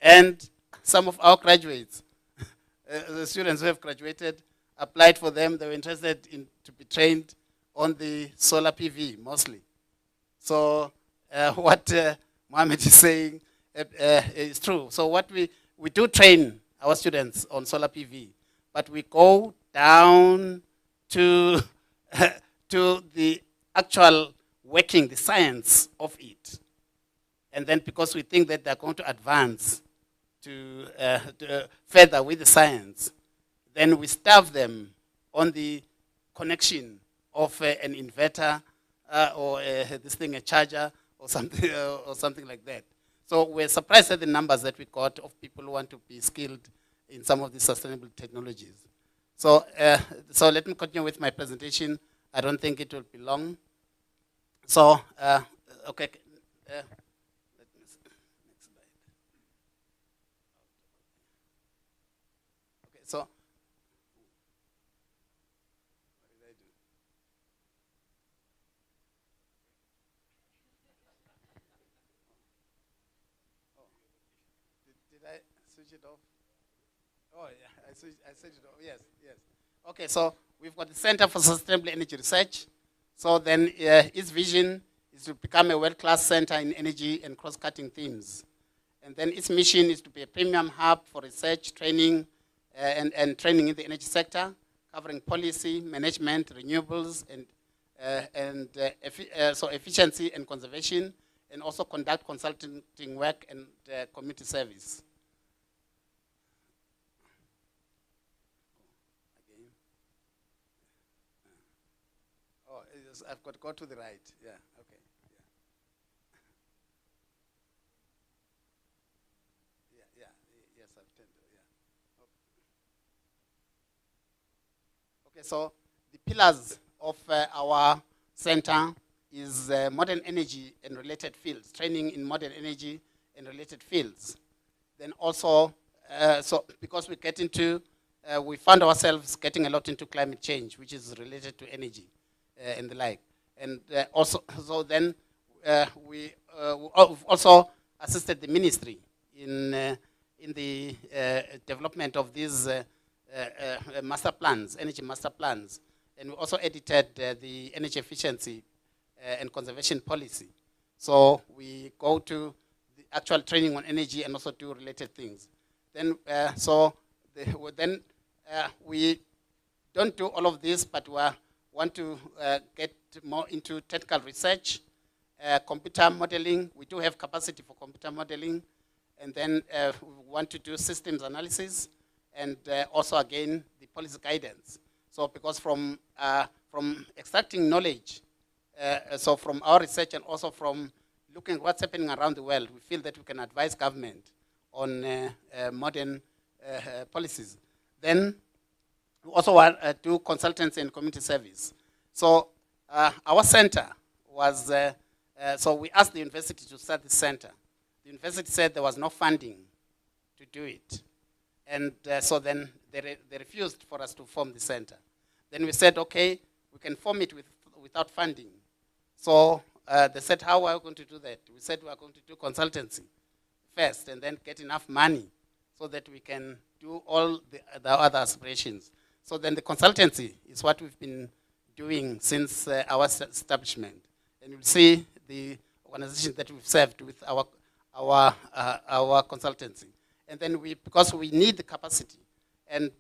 and some of our graduates, the students who have graduated, applied for them. They were interested to be trained on the solar PV mostly. So what Mohammed is saying is true. So what we do train our students on solar PV, but we go down to to the actual working, the science of it. And then because we think that they're going to advance to further with the science, then we staff them on the connection of an inverter or a charger or something like that. So we're surprised at the numbers that we got of people who want to be skilled in some of these sustainable technologies. So, so let me continue with my presentation. I don't think it will be long. So, okay. Let me see. Next slide. Okay, so. What did I do? Oh. Did I switch it off? Oh, yeah, I switched it off. Yes, yes. Okay, so we've got the Center for Sustainable Energy Research. So then its vision is to become a world-class center in energy and cross-cutting themes. And then its mission is to be a premium hub for research, training, and training in the energy sector, covering policy, management, renewables, and so efficiency and conservation, and also conduct consulting work and community service. I've got to go to the right. Yeah, okay. Yeah, yes, I've turned to, yeah. Okay, so the pillars of our center is modern energy and related fields, training in modern energy and related fields. Then also, so because we get into, we found ourselves getting a lot into climate change, which is related to energy. And the like, and also, so then we also assisted the ministry in the development of these master plans, energy master plans, and we also edited the energy efficiency and conservation policy. So we go to the actual training on energy and also do related things. Then, then we don't do all of this, but we want to get more into technical research, computer modeling. We do have capacity for computer modeling. And then we want to do systems analysis and also, again, the policy guidance. So because from extracting knowledge, so from our research and also from looking at what's happening around the world, we feel that we can advise government on modern policies. Then we also want to do consultancy and community service. So our center was, so we asked the university to start the center. The university said there was no funding to do it. And so then they refused for us to form the center. Then we said, okay, we can form it without funding. So they said, how are we going to do that? We said we are going to do consultancy first and then get enough money so that we can do all the other aspirations. So then the consultancy is what we've been doing since our establishment. And you'll see the organization that we've served with our consultancy. And then because we need the capacity. And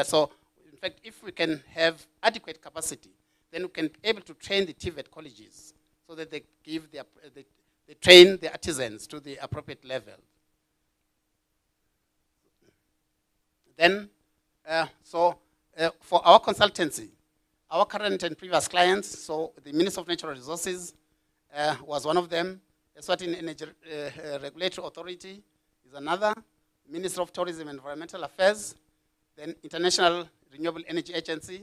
so, in fact, if we can have adequate capacity, then we can be able to train the TVET colleges so that they give they train the artisans to the appropriate level. Then, for our consultancy, our current and previous clients, so the Minister of Natural Resources was one of them, Eswatini Energy Regulatory Authority is another, Minister of Tourism and Environmental Affairs, then International Renewable Energy Agency.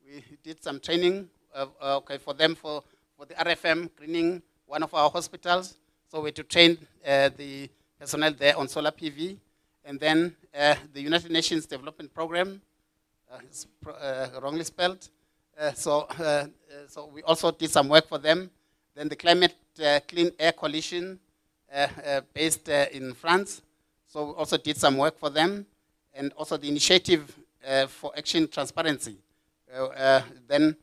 We did some training for them for the RFM greening one of our hospitals. So we had to train the personnel there on solar PV. And then the United Nations Development Program, it's wrongly spelled. So we also did some work for them. Then the Climate Clean Air Coalition based in France. So we also did some work for them. And also the Initiative for Action Transparency. Then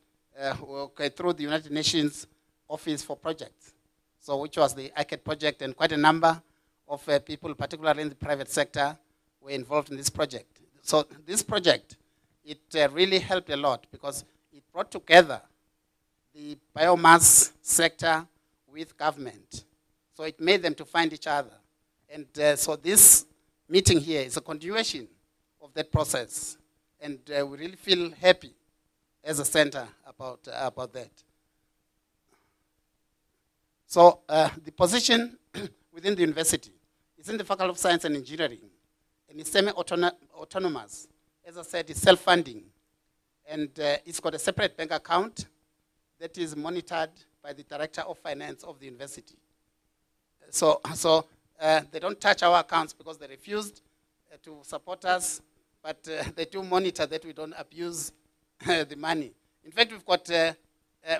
through the United Nations Office for Projects. So which was the ICAT project, and quite a number of people, particularly in the private sector, were involved in this project. So this project, it really helped a lot because it brought together the biomass sector with government. So it made them to find each other. And so this meeting here is a continuation of that process. And we really feel happy as a center about that. So the position within the university is in the Faculty of Science and Engineering, and it's semi-autonomous. As I said, it's self-funding, and it's got a separate bank account that is monitored by the Director of Finance of the university. So they don't touch our accounts because they refused to support us, but they do monitor that we don't abuse the money. In fact, we've got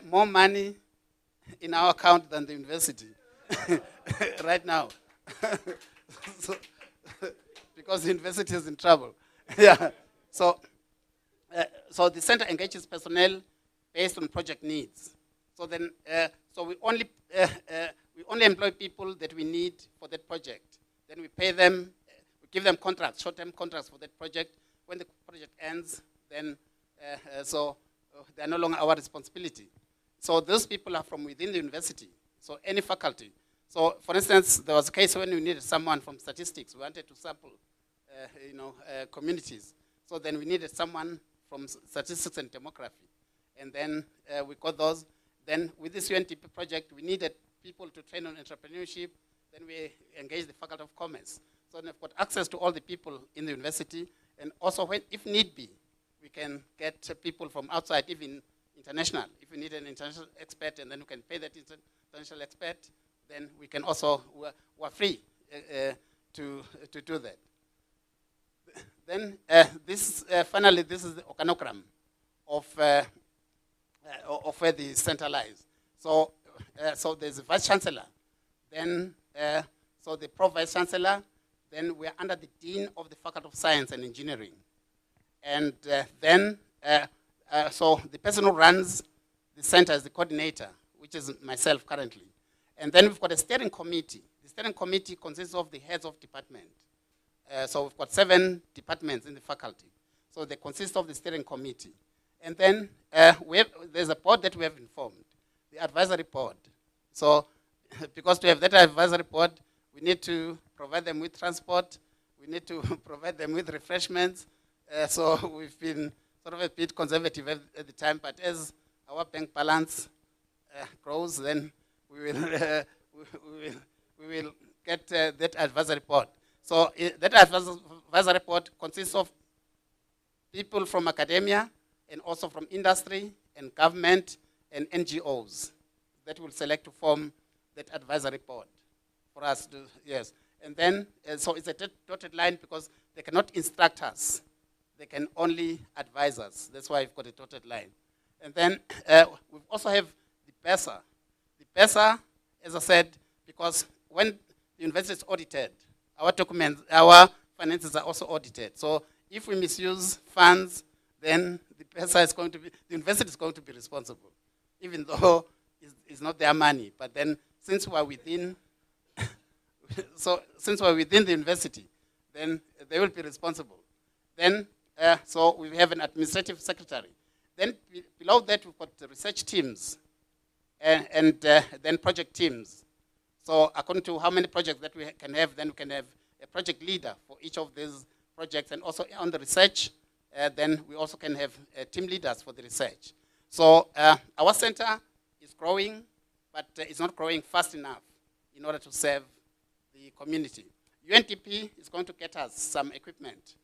more money in our account than the university right now. Because the university is in trouble. Yeah. So the center engages personnel based on project needs. So then, we only employ people that we need for that project. Then we pay them, we give them contracts, short-term contracts for that project. When the project ends, then they are no longer our responsibility. So those people are from within the university, so any faculty. So for instance, there was a case when we needed someone from statistics. We wanted to sample, communities. So then we needed someone from statistics and demography. And then we got those. Then with this UNDP project, we needed people to train on entrepreneurship. Then we engaged the Faculty of Commerce. So then we've got access to all the people in the university. And also, if need be, we can get people from outside, even international. If we need an international expert, and then we can pay that international expert, then we can also, we're free to do that. Then finally, this is the organogram of where the center lies. So there's a vice chancellor. Then so the pro vice chancellor. Then we're under the dean of the Faculty of Science and Engineering, and then. So the person who runs the center is the coordinator, which is myself currently. And then we've got a steering committee. The steering committee consists of the heads of department. So we've got 7 departments in the faculty. So they consist of the steering committee. And then there's a board that we have informed, the advisory board. So because to have that advisory board, we need to provide them with transport. We need to provide them with refreshments. So we've been sort of a bit conservative at the time, but as our bank balance grows, then we will get that advisory board. So that advisory board consists of people from academia and also from industry and government and NGOs that will select to form that advisory board for us to, yes. And then, so it's a dotted line because they cannot instruct us. They can only advise us. That's why we've got a dotted line. And then we also have the PESA. The PESA, as I said, because when the university is audited, our documents, our finances are also audited. So if we misuse funds, then the PESA is going to be, the university is going to be responsible, even though it's not their money. But then since we're within, since we're within the university, then they will be responsible. Then, so we have an administrative secretary. Then below that, we've got the research teams and then project teams. So according to how many projects that we can have, then we can have a project leader for each of these projects, and also on the research, then we also can have team leaders for the research. So our center is growing, but it's not growing fast enough in order to serve the community. UNDP is going to get us some equipment,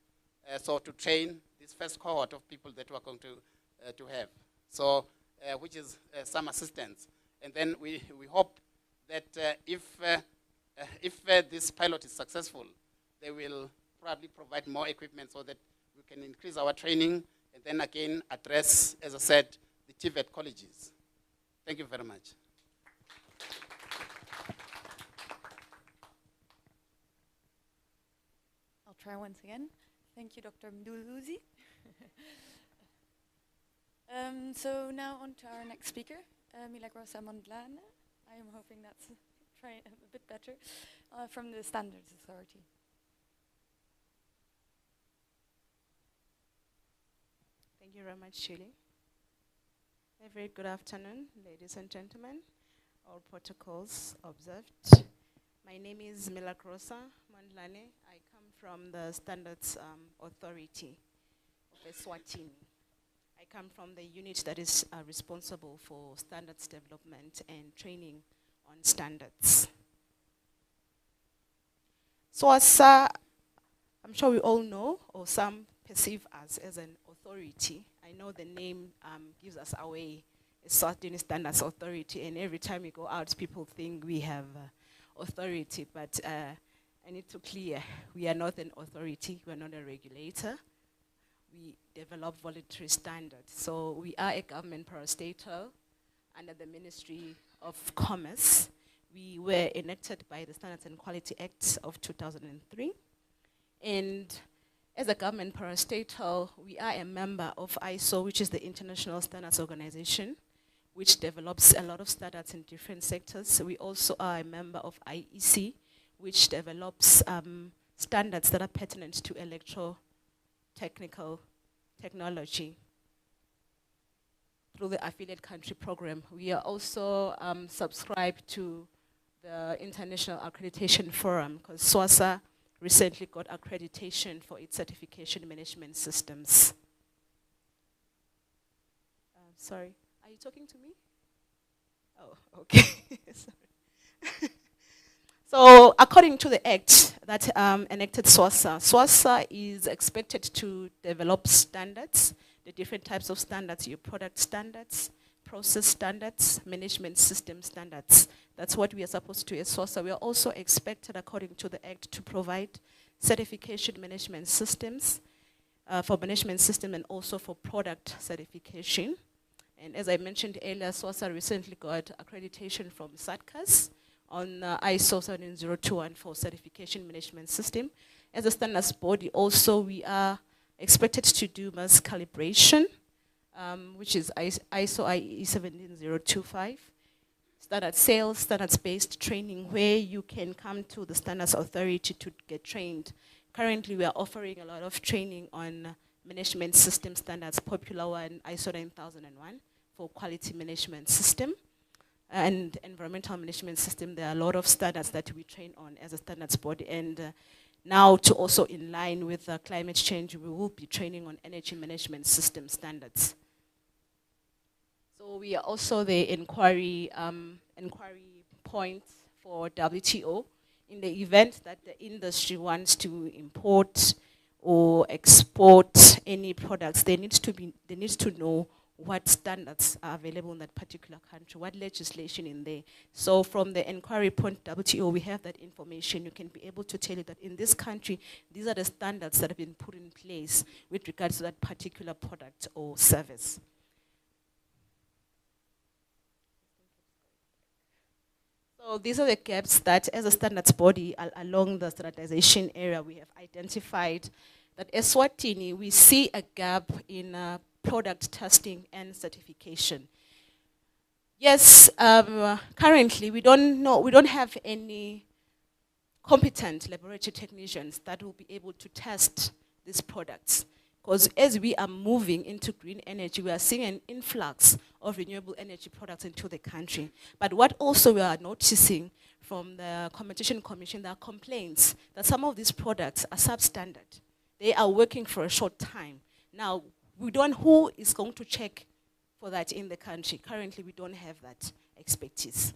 so to train this first cohort of people that we're going to have. So, which is some assistance. And then we hope that if this pilot is successful, they will probably provide more equipment so that we can increase our training and then again address, as I said, the TVET colleges. Thank you very much. I'll try once again. Thank you, Dr. Mduluzi. So now on to our next speaker, Milagrosa Mondlane. I am hoping that's a bit better, from the Standards Authority. Thank you very much, Shirley. A very good afternoon, ladies and gentlemen. All protocols observed. My name is Milagrosa Mondlane. I come from the Standards Authority of Eswatini. I come from the unit that is responsible for standards development and training on standards. So I'm sure we all know, or some perceive us as an authority. I know the name gives us away, Eswatini Standards Authority, and every time we go out, people think we have authority, but I need to clear, we are not an authority, we are not a regulator. We develop voluntary standards. So we are a government parastatal under the Ministry of Commerce. We were enacted by the Standards and Quality Act of 2003. And as a government parastatal, we are a member of ISO, which is the International Standards Organization, which develops a lot of standards in different sectors. We also are a member of IEC, which develops standards that are pertinent to electrotechnical technology through the affiliate country program. We are also subscribed to the International Accreditation Forum, because SWASA recently got accreditation for its certification management systems. Sorry, are you talking to me? Oh, okay. Sorry. So according to the act that enacted SWASA, SWASA is expected to develop standards, the different types of standards, your product standards, process standards, management system standards. That's what we are supposed to do as SWASA. We are also expected, according to the act, to provide certification management systems for management system and also for product certification. And as I mentioned earlier, SWASA recently got accreditation from SATCAS on ISO 17021 for certification management system. As a standards body, also we are expected to do mass calibration, which is ISO IE 17025. Standard sales, standards-based training, where you can come to the Standards Authority to get trained. Currently, we are offering a lot of training on management system standards, popular one, ISO 9001 for quality management system. And environmental management system, there are a lot of standards that we train on as a standards body. And now to also in line with climate change, we will be training on energy management system standards. So we are also the inquiry point for WTO. In the event that the industry wants to import or export any products, they need to know what standards are available in that particular country, what legislation in there. So from the inquiry point WTO, we have that information. You can be able to tell you that in this country, these are the standards that have been put in place with regards to that particular product or service. So these are the gaps that as a standards body along the standardization area, we have identified that Eswatini, we see a gap in product testing and certification. Yes, currently we don't have any competent laboratory technicians that will be able to test these products, Because as we are moving into green energy, we are seeing an influx of renewable energy products into the country. But what also we are noticing from the Competition Commission, there are complaints that some of these products are substandard. They are working for a short time. Now, who is going to check for that in the country? Currently, we don't have that expertise.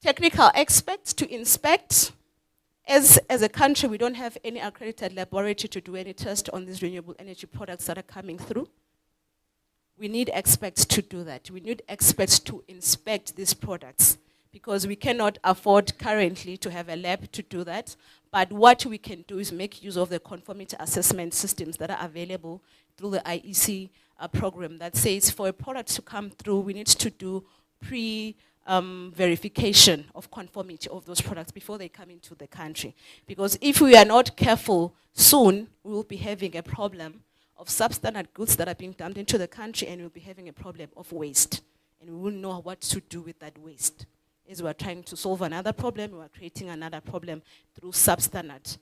Technical experts to inspect. As a country, we don't have any accredited laboratory to do any test on these renewable energy products that are coming through. We need experts to do that. We need experts to inspect these products because we cannot afford currently to have a lab to do that. But what we can do is make use of the conformity assessment systems that are available through the IEC program that says for a product to come through, we need to do verification of conformity of those products before they come into the country. Because if we are not careful, soon we will be having a problem of substandard goods that are being dumped into the country, and we'll be having a problem of waste. And we won't know what to do with that waste. As we are trying to solve another problem, we are creating another problem through substandard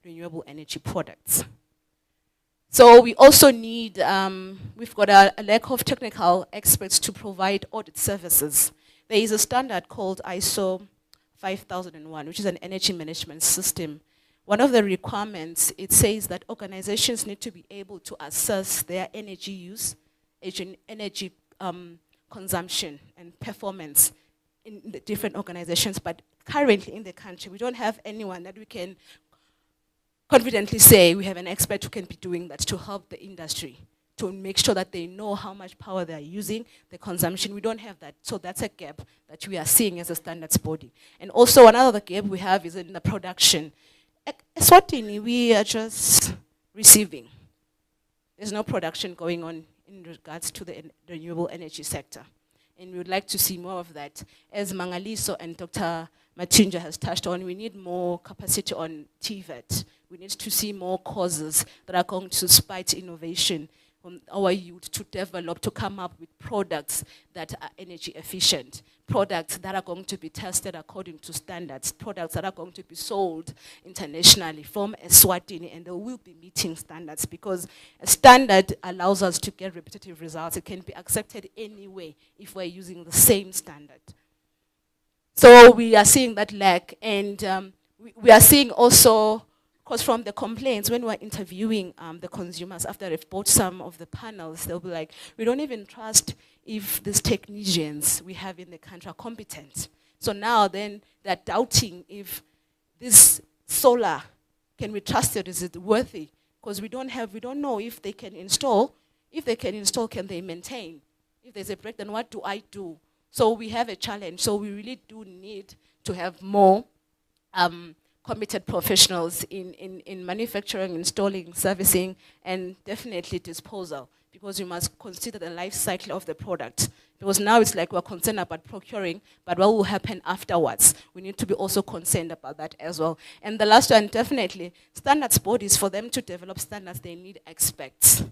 renewable energy products. So we also need, we've got a lack of technical experts to provide audit services. There is a standard called ISO 5001, which is an energy management system. One of the requirements, it says that organizations need to be able to assess their energy use, energy consumption, and performance in the different organizations. But currently in the country, we don't have anyone that we can confidently say we have an expert who can be doing that to help the industry, to make sure that they know how much power they are using, the consumption. We don't have that. So that's a gap that we are seeing as a standards body. And also another gap we have is in the production. Eswatini, we are just receiving. There's no production going on in regards to the renewable energy sector. And we would like to see more of that. As Mangaliso and Dr. Matunja has touched on, we need more capacity on TVET. We need to see more causes that are going to spite innovation on our youth to develop, to come up with products that are energy efficient, products that are going to be tested according to standards, products that are going to be sold internationally from Eswatini, and they will be meeting standards because a standard allows us to get repetitive results. It can be accepted anyway if we're using the same standard. So we are seeing that lack, and we are seeing also, because from the complaints, when we're interviewing the consumers after they've bought some of the panels, they'll be like, we don't even trust if these technicians we have in the country are competent. So now then they're doubting if this solar, can we trust it, is it worthy? Because we don't know if they can install. If they can install, can they maintain? If there's a breakdown, what do I do? So we have a challenge. So we really do need to have more committed professionals in manufacturing, installing, servicing, and definitely disposal, because we must consider the life cycle of the product. Because now it's like we're concerned about procuring, but what will happen afterwards? We need to be also concerned about that as well. And the last one, definitely, standards bodies, for them to develop standards, they need experts.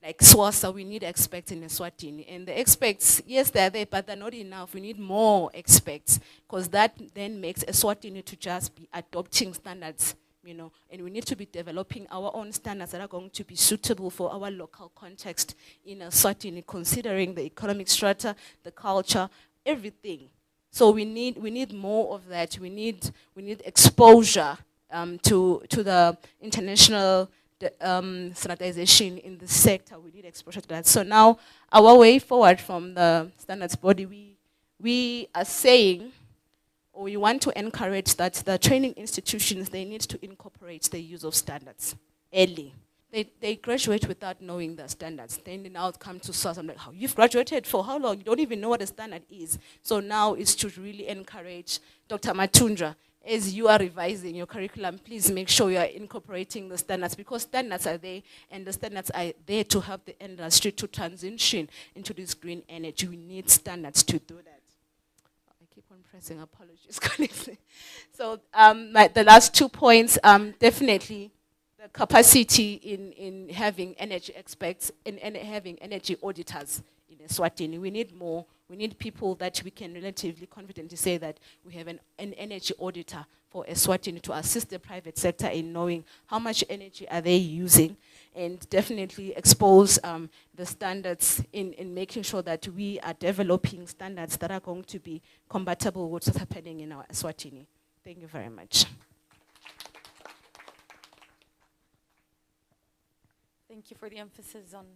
Like SWASA, we need experts in Eswatini. And the experts, yes, they're there, but they're not enough. We need more experts, because that then makes Eswatini to just be adopting standards, you know, and we need to be developing our own standards that are going to be suitable for our local context in Eswatini, considering the economic strata, the culture, everything. So we need more of that. We need exposure to the international standardization in the sector. We need exposure to that. So now our way forward from the standards body, we are saying, or we want to encourage that the training institutions, they need to incorporate the use of standards early. They graduate without knowing the standards. Then they now come to us, I'm like, how, you've graduated for how long? You don't even know what a standard is. So now it's to really encourage Dr. Matunja, as you are revising your curriculum, please make sure you are incorporating the standards, because standards are there, and the standards are there to help the industry to transition into this green energy. We need standards to do that. I keep on pressing, apologies, colleagues. So the last 2 points, definitely the capacity in having energy experts and having energy auditors in Eswatini. We need more We need people that we can relatively confidently say that we have an energy auditor for Eswatini to assist the private sector in knowing how much energy are they using, and definitely expose the standards in making sure that we are developing standards that are going to be compatible with what's happening in our Eswatini. Thank you very much. Thank you for the emphasis on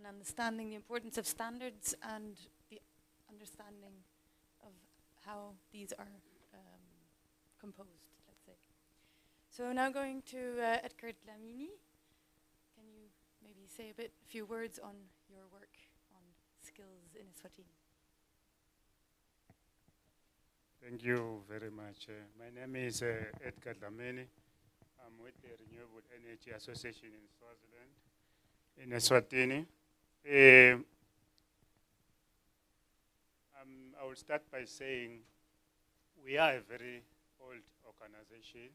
understanding the importance of standards and the understanding of how these are composed, let's say. So now going to Edgar Dlamini. Can you maybe say a few words on your work on skills in Eswatini? Thank you very much. My name is Edgar Dlamini. I'm with the Renewable Energy Association in Swaziland, in Eswatini. I will start by saying we are a very old organization.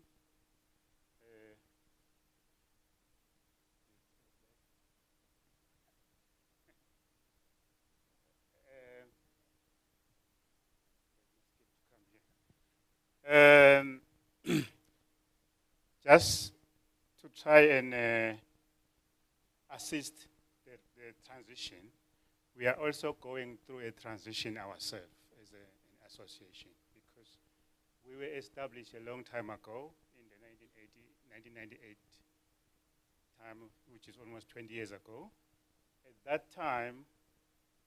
Just to try and assist the transition, we are also going through a transition ourselves as an association, because we were established a long time ago in the 1998 time, which is almost 20 years ago. At that time,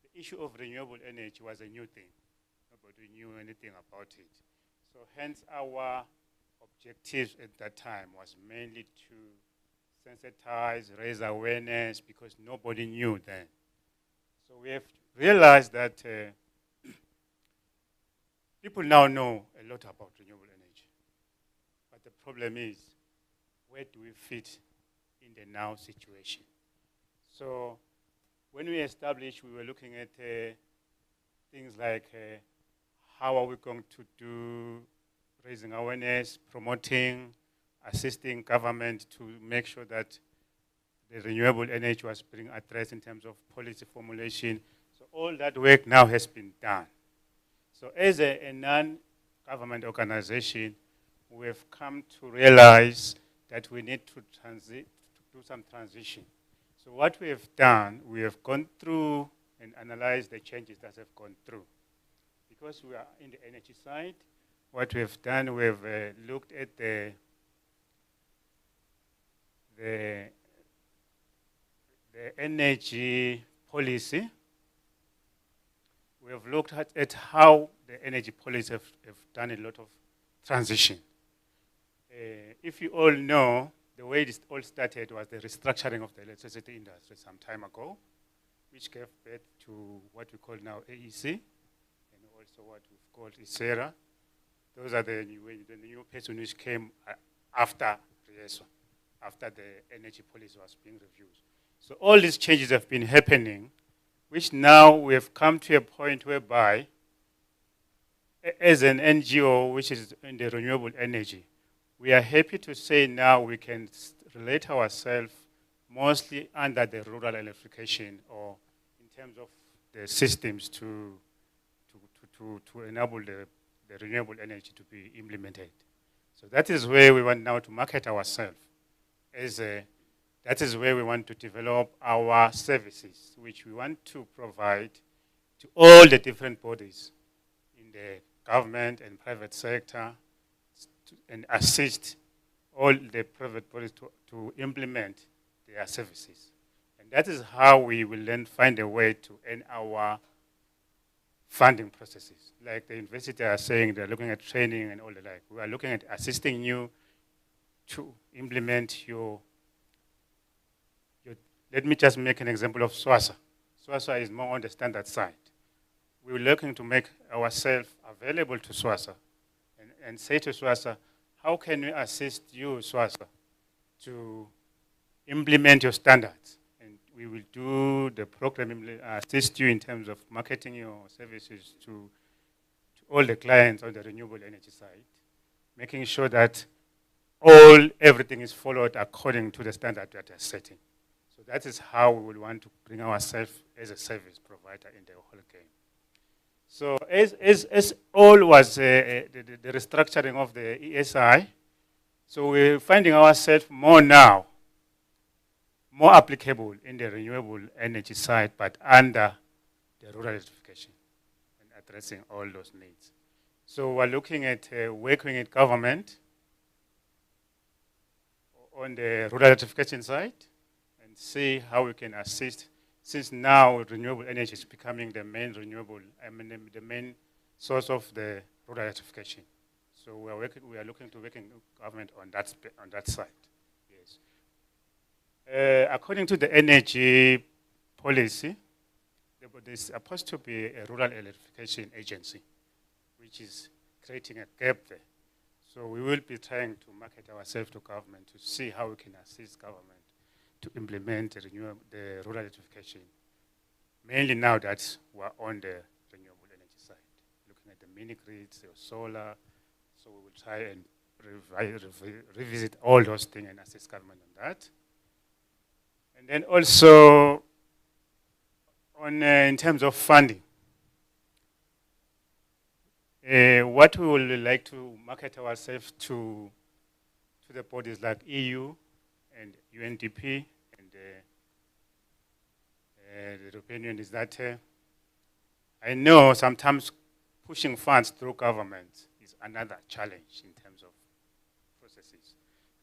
the issue of renewable energy was a new thing. Nobody knew anything about it. So hence our objectives at that time was mainly to sensitize, raise awareness, because nobody knew then. So we have realized that people now know a lot about renewable energy. But the problem is, where do we fit in the now situation? So when we established, we were looking at things like how are we going to do raising awareness, promoting, assisting government to make sure that the renewable energy was being addressed in terms of policy formulation. So all that work now has been done. So as a non-government organization, we have come to realize that we need to do some transition. So what we have done, we have gone through and analyzed the changes that have gone through. Because we are in the energy side, what we have done, we have looked at the energy policy. We have looked at how the energy policy have done a lot of transition. If you all know, the way this all started was the restructuring of the electricity industry some time ago, which gave birth to what we call now AEC, and also what we've called ISERA. Those are the new person which came after RIESO, after the energy policy was being reviewed. So all these changes have been happening, which now we have come to a point whereby, as an NGO which is in the renewable energy, we are happy to say now we can relate ourselves mostly under the rural electrification, or in terms of the systems to enable the renewable energy to be implemented. So that is where we want now to market ourselves. That is where we want to develop our services, which we want to provide to all the different bodies in the government and private sector, and assist all the private bodies to implement their services. And that is how we will then find a way to end our funding processes. Like the university are saying, they're looking at training and all the like. We are looking at assisting you to implement your let me just make an example of SWASA. SWASA is more on the standard side. We're looking to make ourselves available to SWASA and say to SWASA, how can we assist you, SWASA, to implement your standards? And we will do the program, assist you in terms of marketing your services to all the clients on the renewable energy side, making sure that everything is followed according to the standard that they're setting. So that is how we will want to bring ourselves as a service provider in the whole game. So as all was the restructuring of the ESI, so we're finding ourselves more now, more applicable in the renewable energy side, but under the rural electrification and addressing all those needs. So we're looking at working with government on the rural electrification side and see how we can assist, since now renewable energy is becoming the main renewable, the main source of the rural electrification. So we are looking to working with government on that side. Yes. According to the energy policy, there's supposed to be a rural electrification agency, which is creating a gap there. So we will be trying to market ourselves to government to see how we can assist government to implement the rural electrification. Mainly now that we're on the renewable energy side, looking at the mini grids, the solar. So we will try and revisit all those things and assist government on that. And then also on in terms of funding, what we would like to market ourselves to the bodies like EU and UNDP and the European Union is that I know sometimes pushing funds through government is another challenge in terms of processes.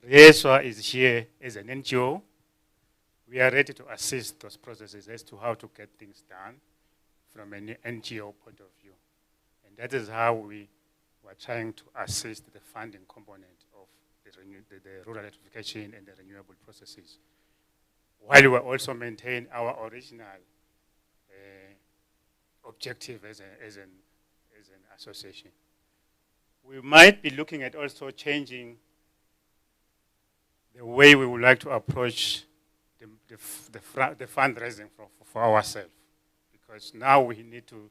RESWA is here as an NGO. We are ready to assist those processes as to how to get things done from an NGO point of view. And that is how we were trying to assist the funding component of the rural electrification and the renewable processes, while we also maintain our original objective as an association. We might be looking at also changing the way we would like to approach the fundraising for ourselves, because now we need to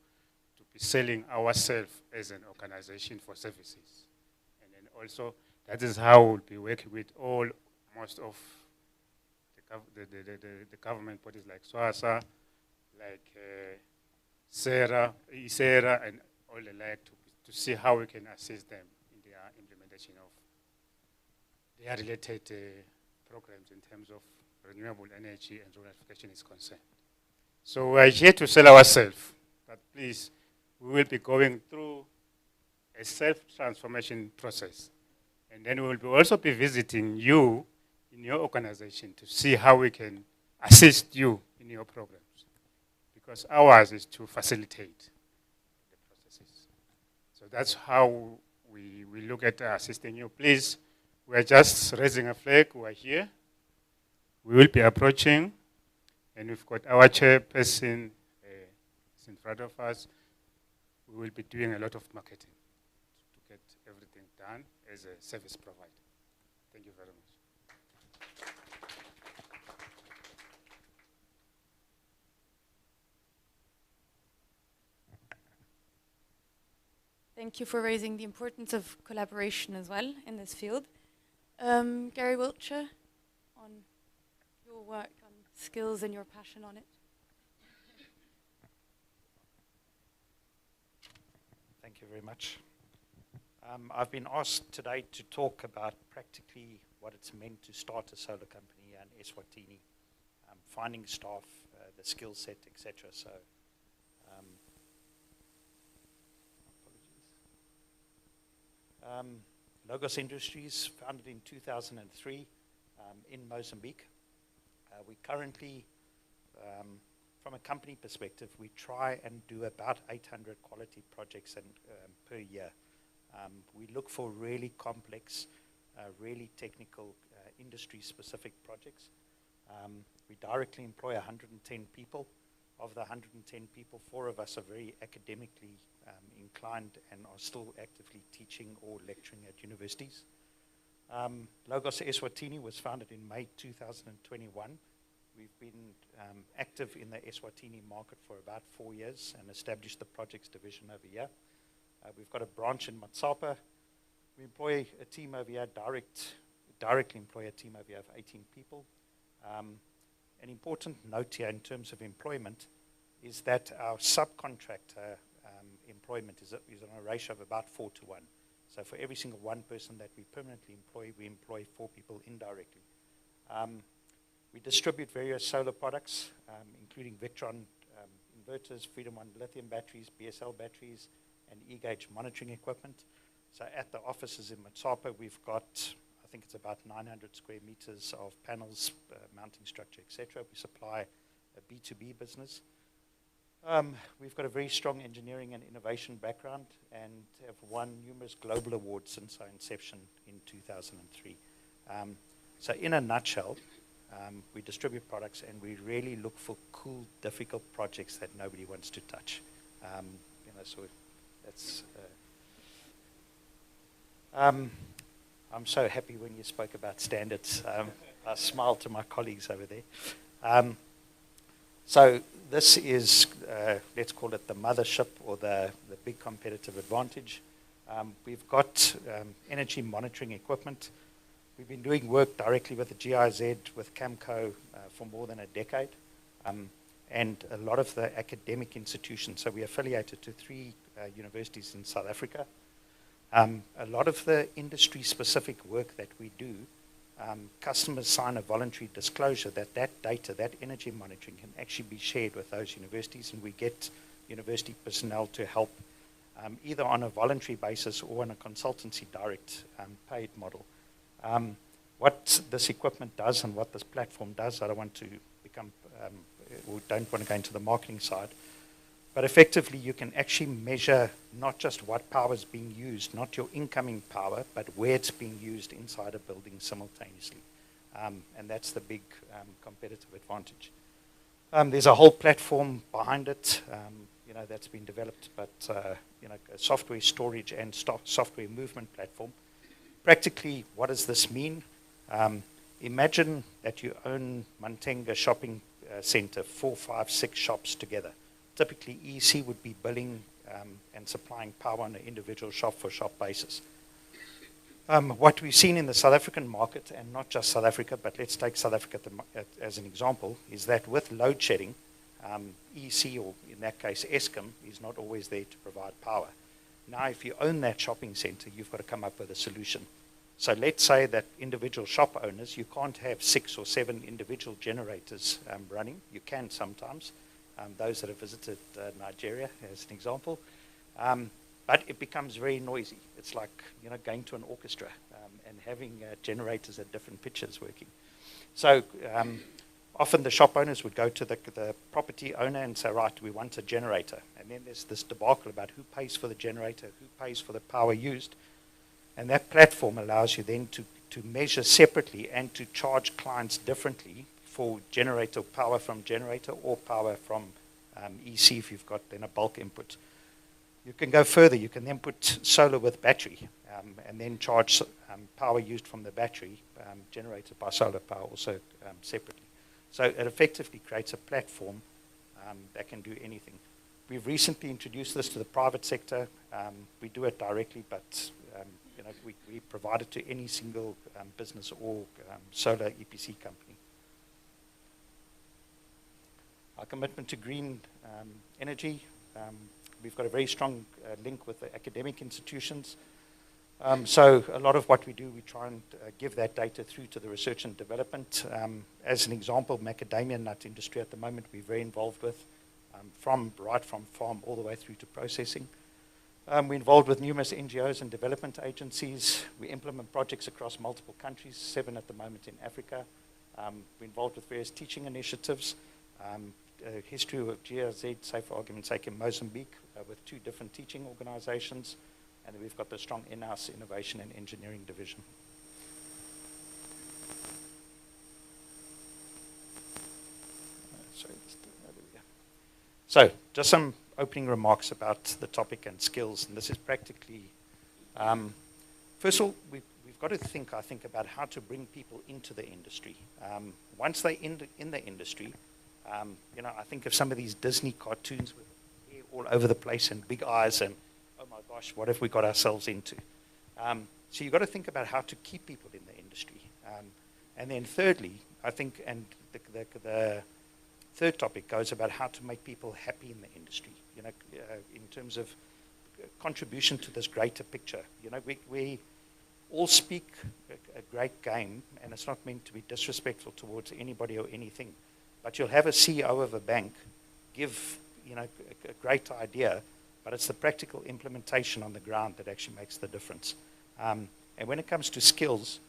be selling ourselves as an organization for services. And then also, that is how we'll be working with most of the government bodies like SWASA, like SERA, and all the like, to see how we can assist them in their implementation of their related programs in terms of renewable energy and rural electrification is concerned. So we are here to sell ourselves, but please, we will be going through a self-transformation process. And then we will also be visiting you in your organization to see how we can assist you in your programs. Because ours is to facilitate the processes. So that's how we look at assisting you. Please, we're just raising a flag, we're here. We will be approaching, and we've got our chairperson in front of us. We will be doing a lot of marketing to get everything done as a service provider. Thank you very much. Thank you for raising the importance of collaboration as well in this field. Gary Wiltshire, on your work on skills and your passion on it. Thank you very much. I've been asked today to talk about practically what it's meant to start a solar company in Eswatini, finding staff, the skill set, etc. So, Logos Industries, founded in 2003 in Mozambique. We currently, from a company perspective, we try and do about 800 quality projects per year. We look for really complex, really technical, industry-specific projects. We directly employ 110 people. Of the 110 people, 4 of us are very academically inclined and are still actively teaching or lecturing at universities. Logos Eswatini was founded in May 2021. We've been active in the Eswatini market for about 4 years and established the projects division over here. We've got a branch in Matsapa. We employ a team over here, directly employ a team over here of 18 people. An important note here in terms of employment is that our subcontractor employment is on a ratio of about 4 to 1. So for every single one person that we permanently employ, we employ 4 people indirectly. We distribute various solar products, including Victron inverters, Freedom One lithium batteries, BSL batteries, and e-gauge monitoring equipment. So at the offices in Motsapo, we've got, I think it's about 900 square meters of panels, mounting structure, etc. We supply a B2B business. We've got a very strong engineering and innovation background and have won numerous global awards since our inception in 2003. So in a nutshell, we distribute products and we really look for cool, difficult projects that nobody wants to touch. So that's. I'm so happy when you spoke about standards. I smiled to my colleagues over there. So this is, let's call it the mothership or the big competitive advantage. We've got energy monitoring equipment. We've been doing work directly with the GIZ, with CAMCO for more than a decade, and a lot of the academic institutions. So we're affiliated to 3 universities in South Africa. A lot of the industry-specific work that we do, customers sign a voluntary disclosure that that data, that energy monitoring can actually be shared with those universities, and we get university personnel to help either on a voluntary basis or on a consultancy direct paid model. What this equipment does and what this platform does, I don't want to become, or don't want to go into the marketing side, but effectively you can actually measure not just what power is being used, not your incoming power, but where it's being used inside a building simultaneously. And that's the big competitive advantage. There's a whole platform behind it, that's been developed, but a software storage and software movement platform. Practically, what does this mean? Imagine that you own Mantenga shopping center, 4, 5, 6 shops together. Typically, EC would be billing and supplying power on an individual shop-for-shop basis. What we've seen in the South African market, and not just South Africa, but let's take South Africa as an example, is that with load shedding, EC, or in that case Eskom, is not always there to provide power. Now, if you own that shopping center, you've got to come up with a solution. So let's say that individual shop owners, you can't have 6 or 7 individual generators running. You can sometimes, those that have visited Nigeria as an example. But it becomes very noisy. It's like going to an orchestra and having generators at different pitches working. So often the shop owners would go to the property owner and say, right, we want a generator. And then there's this debacle about who pays for the generator, who pays for the power used. And that platform allows you then to measure separately and to charge clients differently for generator power from generator or power from EC if you've got then a bulk input. You can go further. You can then put solar with battery and then charge power used from the battery generated by solar power also separately. So it effectively creates a platform that can do anything. We've recently introduced this to the private sector. We do it directly, but we provide it to any single business or solar EPC company. Our commitment to green energy, we've got a very strong link with the academic institutions. So a lot of what we do, we try and give that data through to the research and development. As an example, macadamia nut industry at the moment we're very involved with, right from farm all the way through to processing. We're involved with numerous NGOs and development agencies. We implement projects across multiple countries, 7 at the moment in Africa. We're involved with various teaching initiatives. History of GIZ, say for argument's sake, in Mozambique with 2 different teaching organizations. And we've got the strong in-house innovation and engineering division. So just some opening remarks about the topic and skills. And this is practically, first of all, we've got to think, I think, about how to bring people into the industry. Once they're in the industry, I think of some of these Disney cartoons with hair all over the place and big eyes and, oh my gosh, what have we got ourselves into? So you've got to think about how to keep people in the industry. And then thirdly, I think, and third topic goes about how to make people happy in the industry, you know, in terms of contribution to this greater picture. You know, we all speak a great game, and it's not meant to be disrespectful towards anybody or anything, but you'll have a CEO of a bank give, you know, a great idea, but it's the practical implementation on the ground that actually makes the difference. And when it comes to skills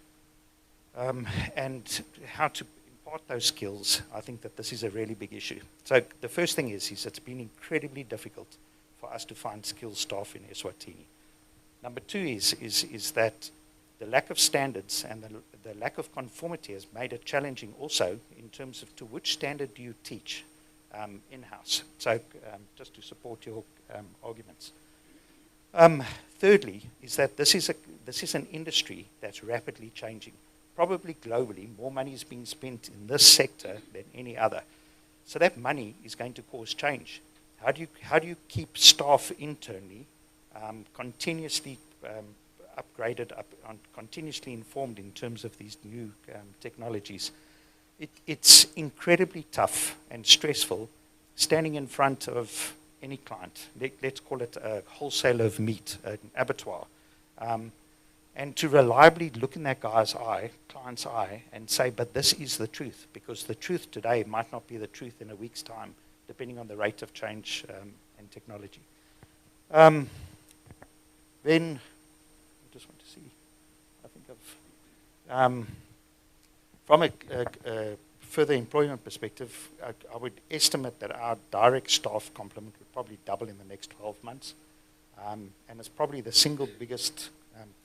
and how to impart those skills, I think that this is a really big issue. So the first thing is it's been incredibly difficult for us to find skilled staff in Eswatini. Number two is that the lack of standards and the lack of conformity has made it challenging also in terms of to which standard do you teach in-house. So just to support your arguments. Thirdly, is that this is an industry that's rapidly changing. Probably globally, more money is being spent in this sector than any other. So that money is going to cause change. How do you keep staff internally continuously upgraded, continuously informed in terms of these new technologies? It's incredibly tough and stressful standing in front of any client. Let's call it a wholesaler of meat, an abattoir. And to reliably look in that guy's eye, client's eye, and say, but this is the truth, because the truth today might not be the truth in a week's time, depending on the rate of change and technology. Then, I just want to see, I think I've, from a further employment perspective, I would estimate that our direct staff complement would probably double in the next 12 months. And it's probably the single biggest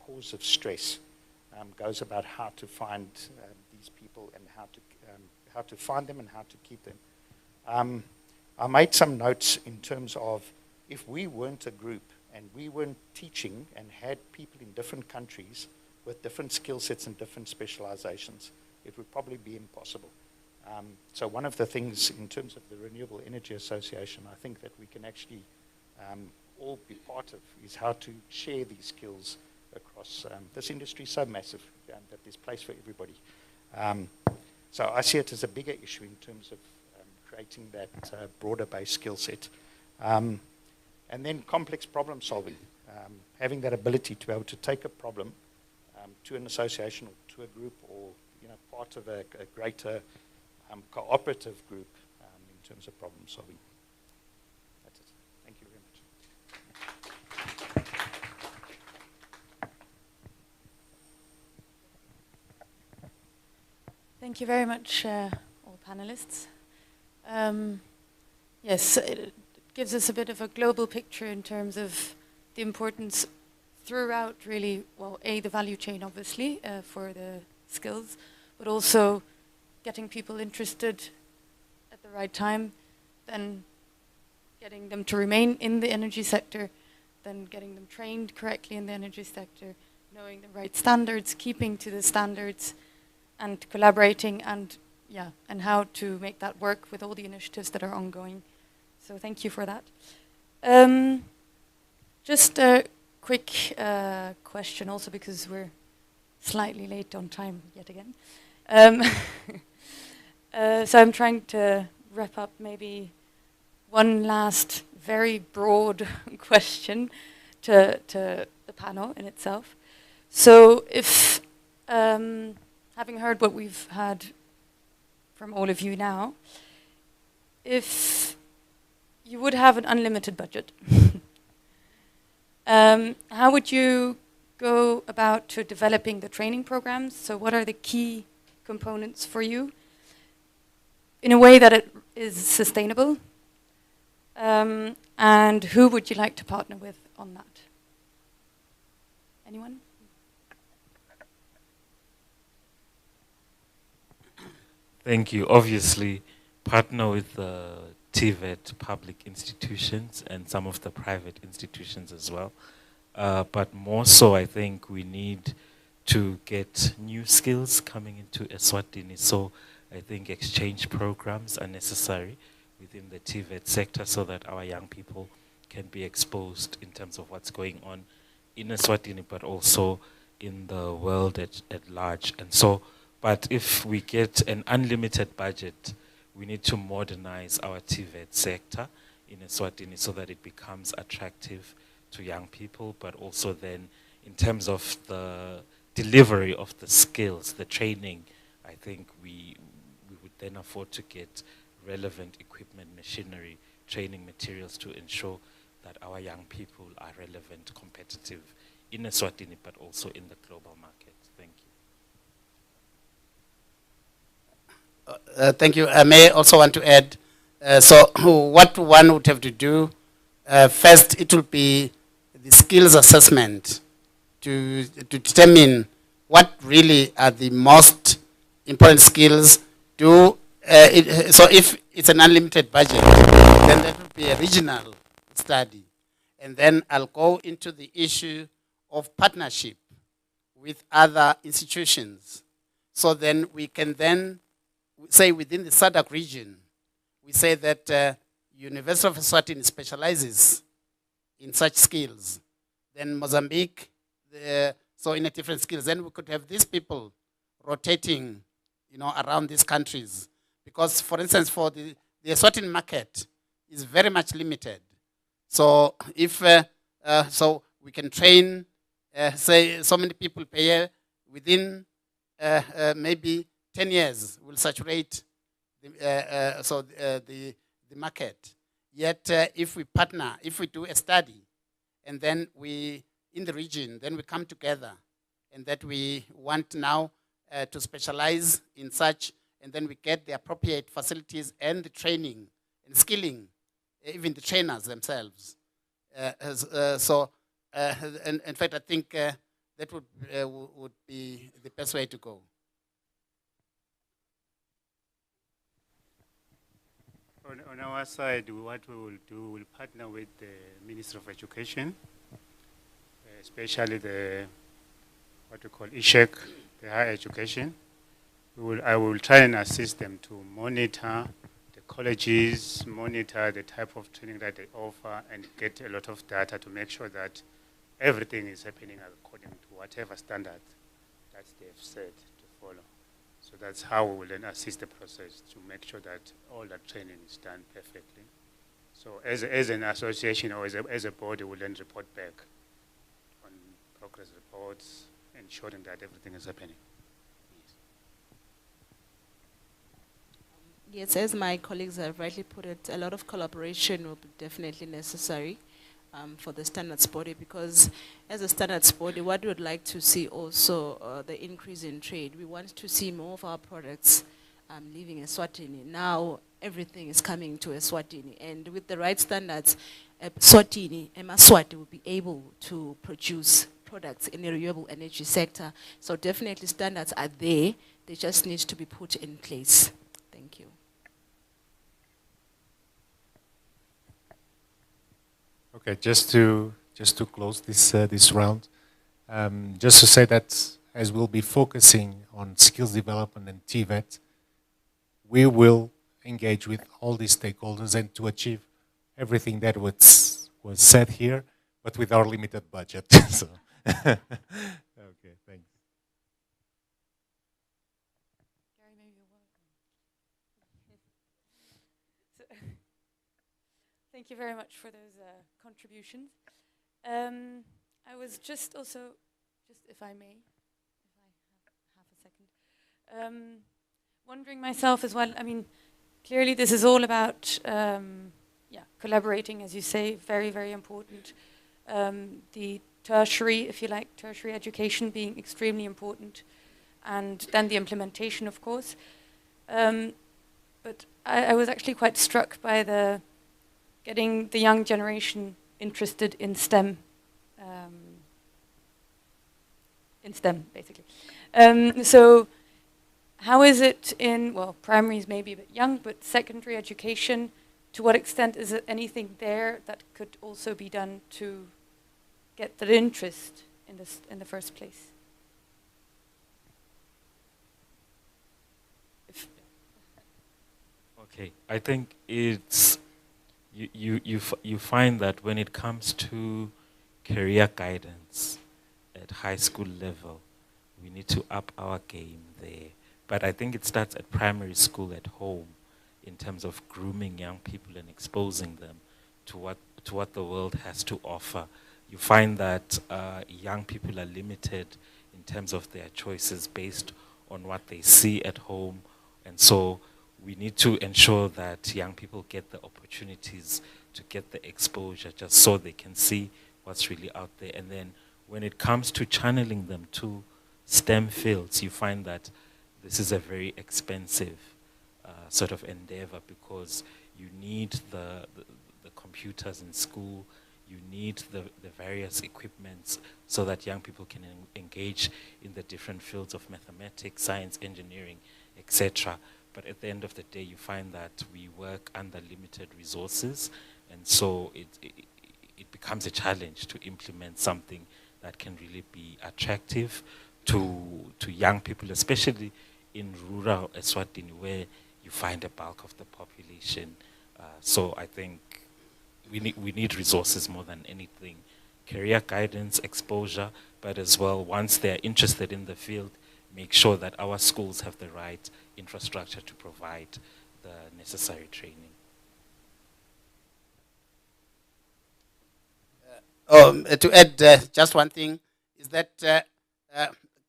cause of stress goes about how to find these people and how to find them and how to keep them. I made some notes in terms of if we weren't a group and we weren't teaching and had people in different countries with different skill sets and different specializations, it would probably be impossible. So one of the things in terms of the Renewable Energy Association, I think that we can actually all be part of is how to share these skills across this industry is so massive that there's place for everybody. So I see it as a bigger issue in terms of creating that broader based skill set. And then complex problem solving, having that ability to be able to take a problem to an association or to a group or part of a greater cooperative group in terms of problem solving. That's it. Thank you very much. Thank you very much, all panelists. Yes, it gives us a bit of a global picture in terms of the importance throughout really, well, A, the value chain, obviously, for the skills, but also getting people interested at the right time, then getting them to remain in the energy sector, then getting them trained correctly in the energy sector, knowing the right standards, keeping to the standards, and collaborating and how to make that work with all the initiatives that are ongoing. So thank you for that. Just a quick question also because we're slightly late on time yet again. So I'm trying to wrap up maybe one last very broad question to the panel in itself. So if, having heard what we've had from all of you now, if you would have an unlimited budget, how would you go about to developing the training programs? So what are the key components for you in a way that it is sustainable? And who would you like to partner with on that? Anyone? Thank you. Obviously, partner with the TVET public institutions and some of the private institutions as well. But more so, I think we need to get new skills coming into Eswatini. So I think exchange programs are necessary within the TVET sector so that our young people can be exposed in terms of what's going on in Eswatini, but also in the world at large. And so, but if we get an unlimited budget, we need to modernize our TVET sector in Eswatini so that it becomes attractive to young people, but also then in terms of the delivery of the skills, the training, I think we would then afford to get relevant equipment, machinery, training materials to ensure that our young people are relevant, competitive in Eswatini, but also in the global market. Thank you. Thank you. I may also want to add, so what one would have to do, first it will be the skills assessment to determine what really are the most important skills. So if it's an unlimited budget, then that would be a regional study. And then I'll go into the issue of partnership with other institutions. So then we can then say within the SADC region, we say that University of Eswatini specializes in such skills. Then Mozambique, so in a different skills. Then we could have these people rotating, around these countries. Because, for instance, for the Eswatini market is very much limited. So if so we can train, say, so many people per year within maybe 10 years will saturate the market. Yet if we partner, if we do a study, and then we, in the region, then we come together, and that we want now to specialize in such, and then we get the appropriate facilities and the training and skilling, even the trainers themselves. And in fact, I think that would be the best way to go. On our side, what we will do, we'll partner with the Ministry of Education, especially the, what we call ISHEC, the higher education. I will try and assist them to monitor the colleges, monitor the type of training that they offer, and get a lot of data to make sure that everything is happening according to whatever standard that they've said to follow. So that's how we will then assist the process to make sure that all that training is done perfectly. So as an association or as a body, we'll then report back on progress reports, ensuring that everything is happening. Yes, as my colleagues have rightly put it, a lot of collaboration will be definitely necessary for the standards body, because as a standards body, what we would like to see also the increase in trade. We want to see more of our products leaving Eswatini. Now everything is coming to Eswatini, and with the right standards, Eswatini will be able to produce products in the renewable energy sector. So definitely standards are there, they just need to be put in place. Thank you. Okay, just to close this round, just to say that as we'll be focusing on skills development and TVET, we will engage with all these stakeholders and to achieve everything that was said here, but with our limited budget. So, okay, thanks. Thank you very much for those contributions. I was just also, if I may, if I have a second, wondering myself as well, I mean, clearly this is all about collaborating, as you say, very, very important. The tertiary, if you like, tertiary education being extremely important, and then the implementation, of course. But I was actually quite struck by getting the young generation interested in STEM, basically. So how is it in, well, primary is maybe a bit young, but secondary education, to what extent is it anything there that could also be done to get that interest in the first place? Okay, I think it's you find that when it comes to career guidance at high school level, we need to up our game there. But I think it starts at primary school at home, in terms of grooming young people and exposing them to what the world has to offer. You find that young people are limited in terms of their choices based on what they see at home, and so we need to ensure that young people get the opportunities to get the exposure just so they can see what's really out there. And then when it comes to channeling them to STEM fields, you find that this is a very expensive sort of endeavor, because you need the computers in school, you need the various equipments so that young people can engage in the different fields of mathematics, science, engineering, etc. But at the end of the day, you find that we work under limited resources, and so it becomes a challenge to implement something that can really be attractive to young people, especially in rural Eswatini, where you find a bulk of the population. So I think we need resources more than anything. Career guidance, exposure, but as well, once they're interested in the field, make sure that our schools have the right infrastructure to provide the necessary training. To add just one thing, is that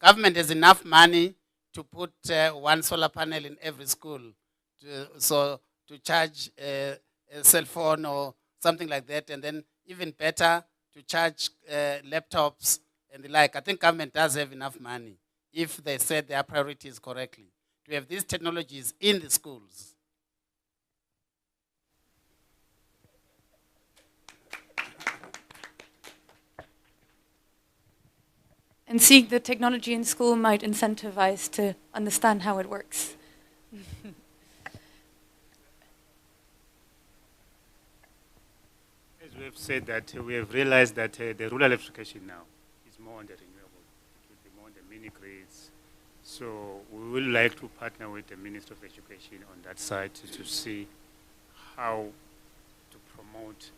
government has enough money to put one solar panel in every school. So to charge a cell phone or something like that, and then even better to charge laptops and the like. I think government does have enough money if they set their priorities correctly to have these technologies in the schools. And seeing the technology in school might incentivize to understand how it works. As we have said that we have realized that the rural electrification now is more on the renewable. It will be more on the mini grids. So we would like to partner with the Minister of Education on that side to see how to promote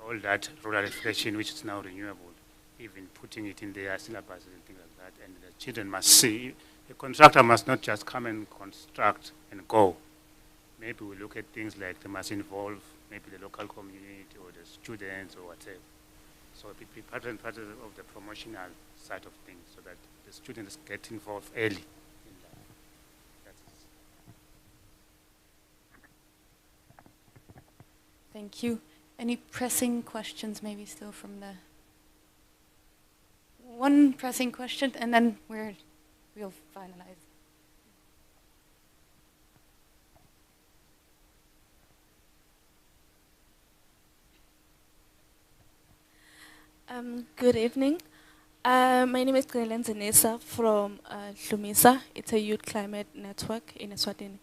all that rural electrification, which is now renewable, even putting it in their syllabus and things like that. And the children must see, the contractor must not just come and construct and go. Maybe we look at things like they must involve maybe the local community or the students or whatever. So it be part of the promotional side of things so that the students get involved early in life. That's it. Thank you. Any pressing questions maybe still from the... One pressing question, and then we'll finalize. Good evening. My name is Glelenze Nesa from Hlumisa. It's a youth climate network in Eswatini.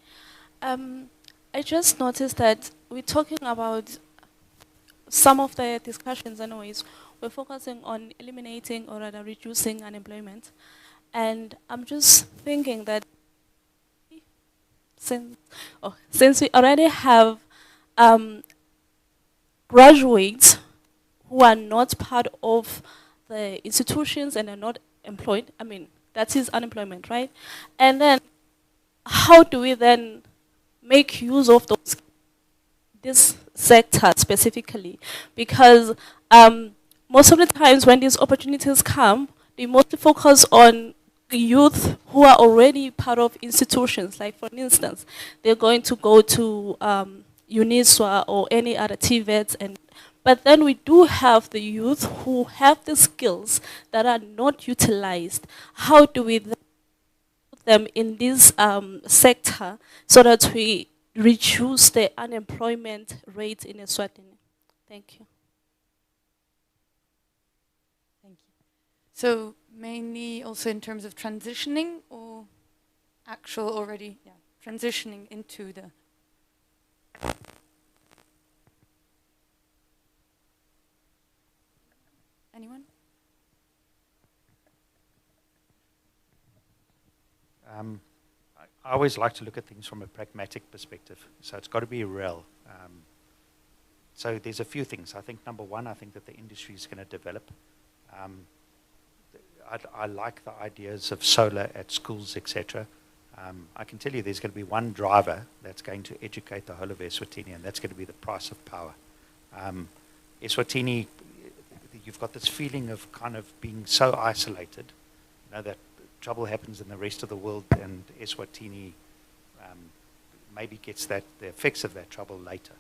I just noticed that we're talking about some of the discussions anyways. We're focusing on eliminating or rather reducing unemployment. And I'm just thinking that since we already have graduates who are not part of the institutions and are not employed, I mean, that is unemployment, right? And then how do we then make use of this sector specifically? Because most of the times when these opportunities come, they mostly focus on youth who are already part of institutions. Like for instance, they're going to go to UNISWA or any other TVETs, but then we do have the youth who have the skills that are not utilized. How do we then put them in this sector so that we reduce the unemployment rate in Eswatini? Thank you. Thank you. So mainly also in terms of transitioning or actual already, transitioning into the... Anyone? I always like to look at things from a pragmatic perspective. So it's got to be real. So there's a few things. I think number one, I think that the industry is going to develop. I like the ideas of solar at schools, etc. I can tell you there's going to be one driver that's going to educate the whole of Eswatini, and that's going to be the price of power. Eswatini, you've got this feeling of kind of being so isolated, you know, that trouble happens in the rest of the world, and Eswatini maybe gets the effects of that trouble later.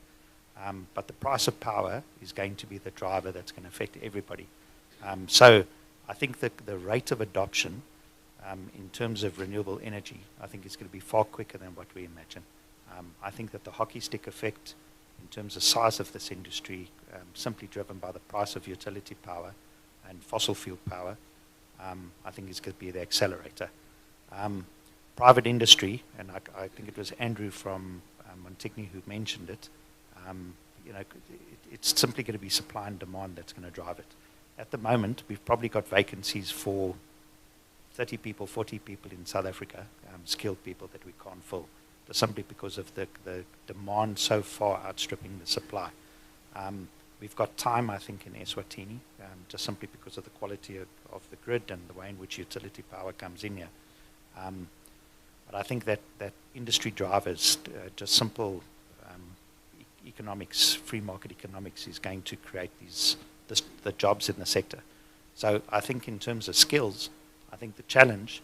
But the price of power is going to be the driver that's going to affect everybody. So I think that the rate of adoption in terms of renewable energy, I think it's going to be far quicker than what we imagine. I think that the hockey stick effect in terms of size of this industry, simply driven by the price of utility power and fossil fuel power, I think is going to be the accelerator. Private industry, and I think it was Andrew from Montigny who mentioned it, you know, it's simply going to be supply and demand that's going to drive it. At the moment, we've probably got vacancies for 30 people, 40 people in South Africa, skilled people that we can't fill, just simply because of the demand so far outstripping the supply. We've got time, I think, in Eswatini, just simply because of the quality of the grid and the way in which utility power comes in here. But I think that industry drivers, just simple economics, free market economics, is going to create the jobs in the sector. So I think in terms of skills, I think the challenge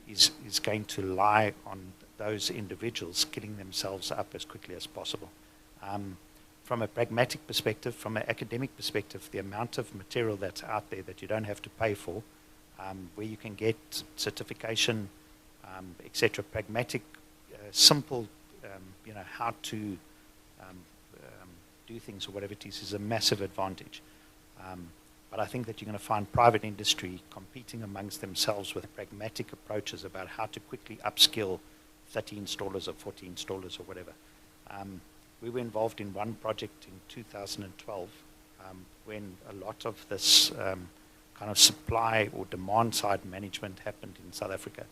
is going to lie on those individuals skilling themselves up as quickly as possible. From a pragmatic perspective, from an academic perspective, the amount of material that's out there that you don't have to pay for, where you can get certification, etc., pragmatic, simple, you know, how to do things or whatever it is a massive advantage. But I think that you're going to find private industry competing amongst themselves with pragmatic approaches about how to quickly upskill 30 installers or 40 installers or whatever. We were involved in one project in 2012 when a lot of this kind of supply or demand side management happened in South Africa,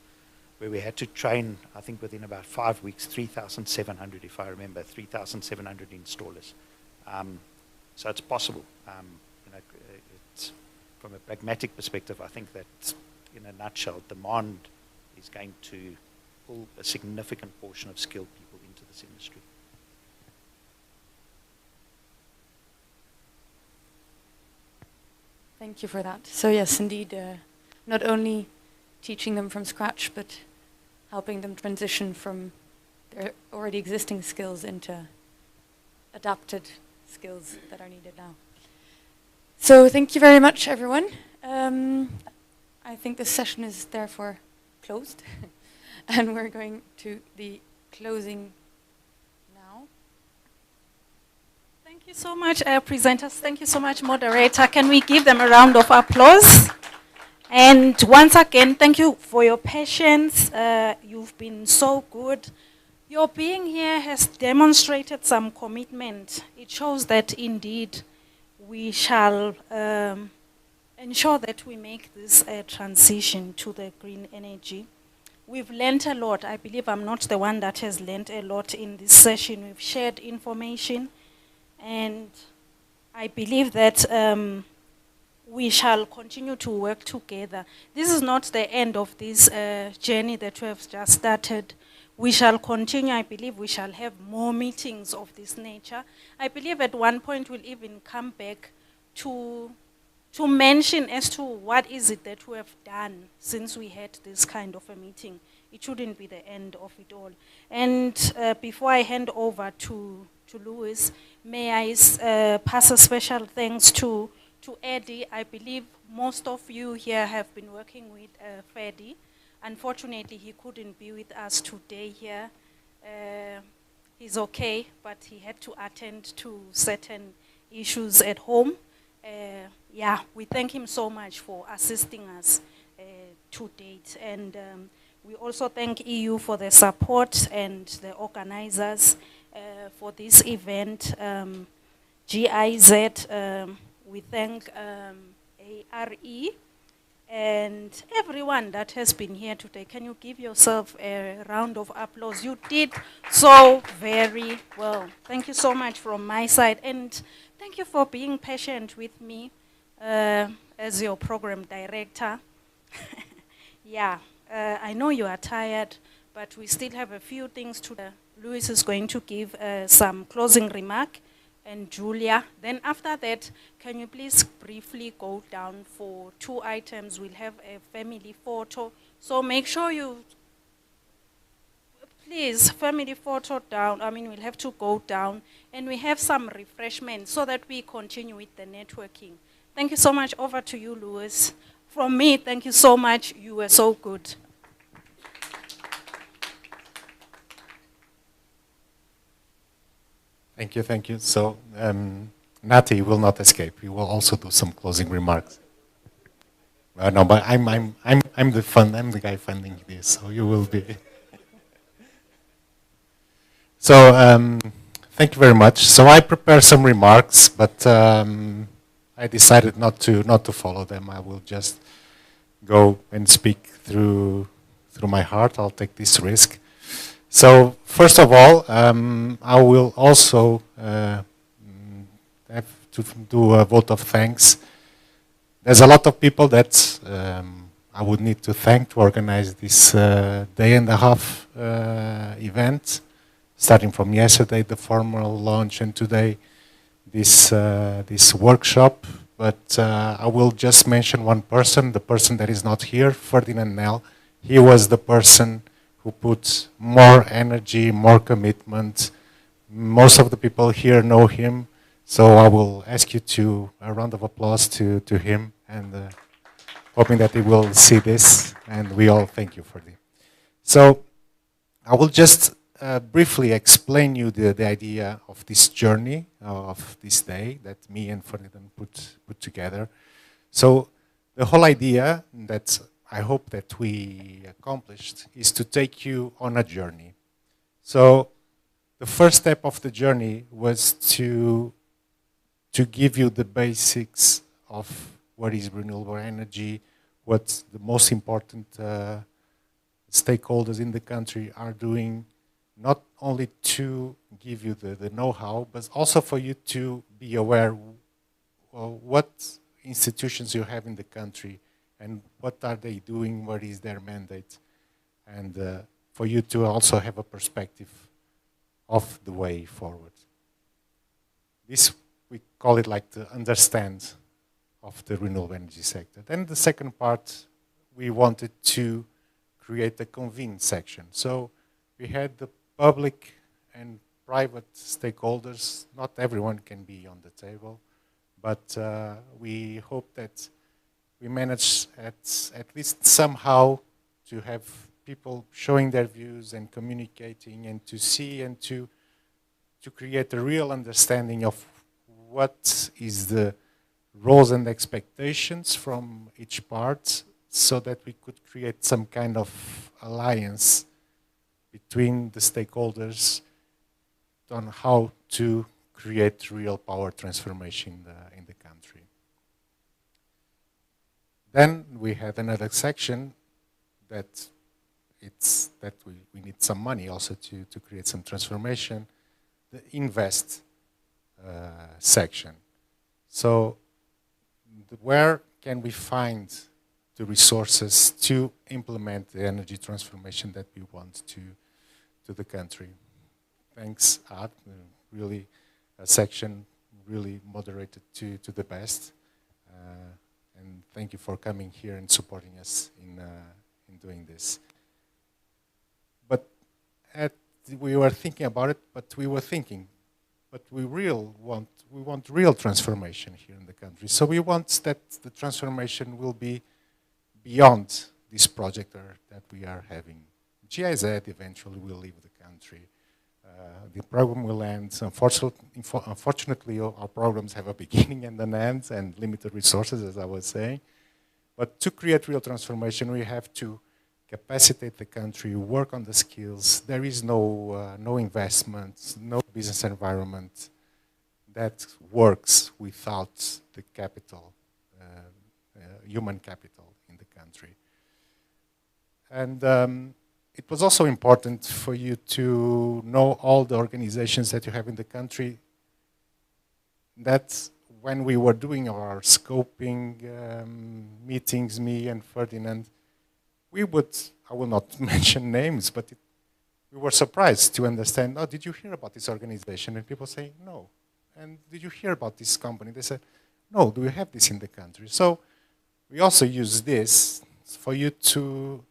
where we had to train, I think within about 5 weeks, 3,700, if I remember, 3,700 installers. So it's possible. You know, it's, from a pragmatic perspective, I think that, in a nutshell, demand is going to pull a significant portion of skilled people into this industry. Thank you for that. So yes, indeed, not only teaching them from scratch, but helping them transition from their already existing skills into adapted skills that are needed now. So thank you very much, everyone. I think this session is therefore closed, and we're going to the closing now. Thank you so much, presenters. Thank you so much, moderator. Can we give them a round of applause? And once again, thank you for your patience. You've been so good. Your being here has demonstrated some commitment. It shows that indeed we shall ensure that we make this transition to the green energy. We've learned a lot. I believe I'm not the one that has learned a lot in this session. We've shared information, and I believe that we shall continue to work together. This is not the end of this journey that we have just started. We shall continue. I believe we shall have more meetings of this nature. I believe at one point we'll even come back to mention as to what is it that we have done since we had this kind of a meeting. It shouldn't be the end of it all. And before I hand over to Louis, may I pass a special thanks to Eddie. I believe most of you here have been working with Freddy. Unfortunately, he couldn't be with us today here. He's okay, but he had to attend to certain issues at home. Yeah, we thank him so much for assisting us to date. And we also thank EU for the support and the organizers for this event. GIZ, we thank ARE and everyone that has been here today. Can you give yourself a round of applause? You did so very well. Thank you so much from my side, and thank you for being patient with me as your program director. Yeah, I know you are tired, but we still have a few things to do. Louis is going to give some closing remark, and Julia. Then after that, can you please briefly go down for 2 items? We'll have a family photo. So make sure you, please, family photo down. I mean, we'll have to go down. And we have some refreshments so that we continue with the networking. Thank you so much. Over to you, Louis. From me, thank you so much. You were so good. Thank you, thank you. So, Nati will not escape. He will also do some closing remarks. No, but I'm the guy funding this, so you will be. So, thank you very much. So I prepared some remarks, but I decided not to follow them. I will just go and speak through my heart. I'll take this risk. So first of all, I will also have to do a vote of thanks. There's a lot of people that I would need to thank to organize this day and a half event, starting from yesterday, the formal launch, and today, this workshop. But I will just mention one person, the person that is not here, Ferdinand Nel. He was the person who put more energy, more commitment. Most of the people here know him, so I will ask you to a round of applause to him, and hoping that he will see this, and we all thank you for this. So I will just briefly explain you the idea of this journey, of this day that me and Ferdinand put together. So the whole idea that I hope that we accomplished is to take you on a journey. So the first step of the journey was to give you the basics of what is renewable energy, what the most important stakeholders in the country are doing, not only to give you the know-how, but also for you to be aware of what institutions you have in the country and what are they doing, what is their mandate, and for you to also have a perspective of the way forward. This, we call it like the understand of the renewable energy sector. Then the second part, we wanted to create a convened section. So we had the public and private stakeholders. Not everyone can be on the table, but we hope that we manage at least somehow to have people showing their views and communicating, and to see and to create a real understanding of what is the roles and expectations from each part, so that we could create some kind of alliance between the stakeholders on how to create real power transformation in the country. Then we had another section that we need some money also to create some transformation, the invest section. So where can we find the resources to implement the energy transformation that we want to the country? Thanks, Art, really a section really moderated to the best. And thank you for coming here and supporting us in doing this. But we were thinking about it, but we want real transformation here in the country. So we want that the transformation will be beyond this project that we are having. GIZ eventually will leave the country. The program will end. Unfortunately, our programs have a beginning and an end, and limited resources, as I was saying. But to create real transformation, we have to capacitate the country, work on the skills. There is no investment, no business environment that works without the capital, human capital in the country. And it was also important for you to know all the organizations that you have in the country. That when we were doing our scoping meetings, me and Ferdinand, we would I will not mention names, but we were surprised to understand, oh, did you hear about this organization? And people say, no. And did you hear about this company? They said, no, do we have this in the country? So we also use this for you to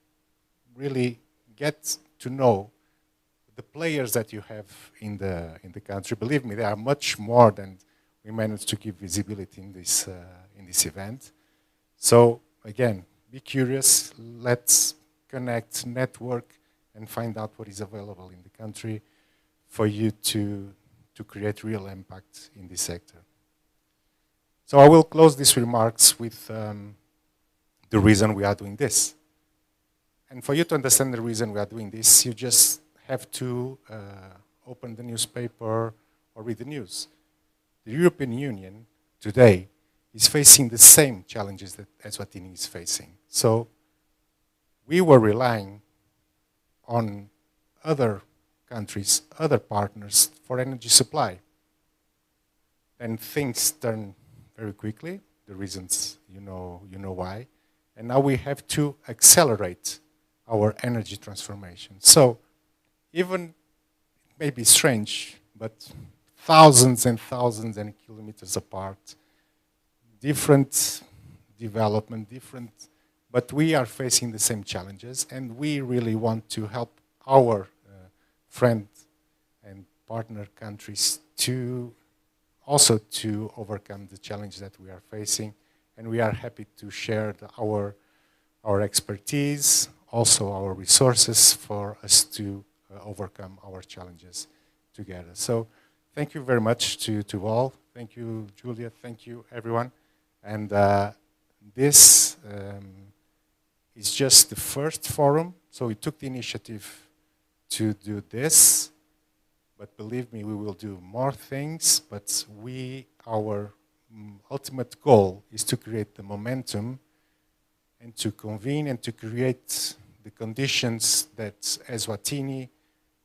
really get to know the players that you have in the country. Believe me, there are much more than we managed to give visibility in this event. So again, be curious, let's connect, network, and find out what is available in the country for you to create real impact in this sector. So I will close these remarks with the reason we are doing this. And for you to understand the reason we are doing this, you just have to open the newspaper or read the news. The European Union today is facing the same challenges that Eswatini is facing. So we were relying on other countries, other partners for energy supply. And things turn very quickly, the reasons you know why. And now we have to accelerate our energy transformation. So even, it may be strange, but thousands and thousands and kilometers apart, different development, but we are facing the same challenges, and we really want to help our friend and partner countries to also to overcome the challenge that we are facing, and we are happy to share our expertise, also our resources for us to overcome our challenges together. So thank you very much to all. Thank you, Julia. Thank you, everyone. And this is just the first forum. So we took the initiative to do this. But believe me, we will do more things. But our ultimate goal is to create the momentum and to convene and to create the conditions that Eswatini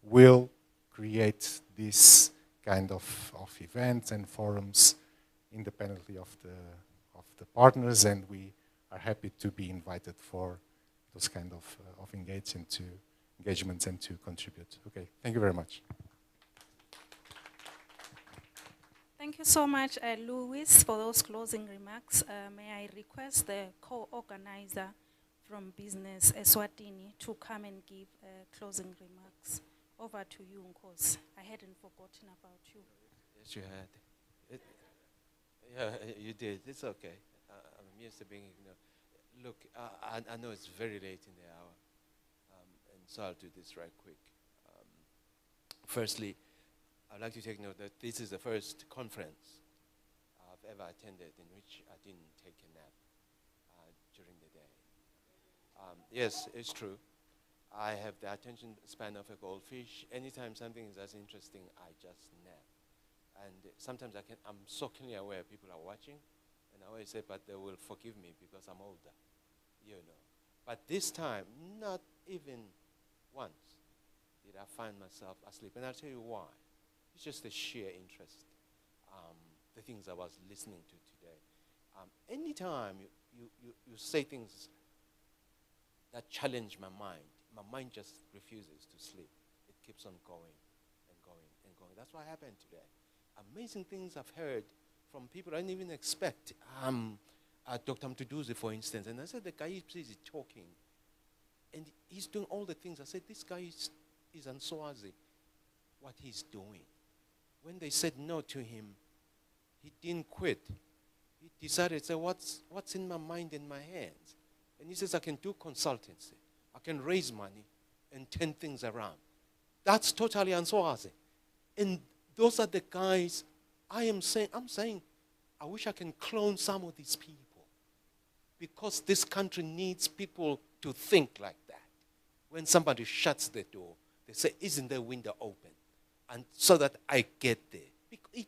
will create this kind of events and forums independently of the partners, and we are happy to be invited for those kind of engagements and to contribute. Okay, thank you very much. Thank you so much, Louis, for those closing remarks. May I request the co-organizer from Business Eswatini to come and give closing remarks. Over to you, Nkosi. I hadn't forgotten about you. Yes, you had. Yeah, you did. It's okay. I'm used to being ignored. Look, I know it's very late in the hour, and so I'll do this right quick. Firstly, I'd like to take note that this is the first conference I've ever attended in which I didn't take a nap during the day. Yes, it's true. I have the attention span of a goldfish. Anytime something is as interesting, I just nap. And sometimes I'm so keenly aware people are watching, and I always say, but they will forgive me because I'm older, you know. But this time, not even once did I find myself asleep. And I'll tell you why. It's just the sheer interest, the things I was listening to today. Anytime you say things that challenge my mind just refuses to sleep. It keeps on going and going and going. That's what happened today. Amazing things I've heard from people I didn't even expect. Dr. Mtuduzi, for instance, and I said, the guy is busy talking, and he's doing all the things. I said, this guy is Answazi, what he's doing. When they said no to him, he didn't quit. He decided to say, what's in my mind and my hands? And he says, I can do consultancy. I can raise money and turn things around. That's totally Answazi. And those are the guys I'm saying, I wish I can clone some of these people, because this country needs people to think like that. When somebody shuts the door, they say, isn't the window open? And so that I get there.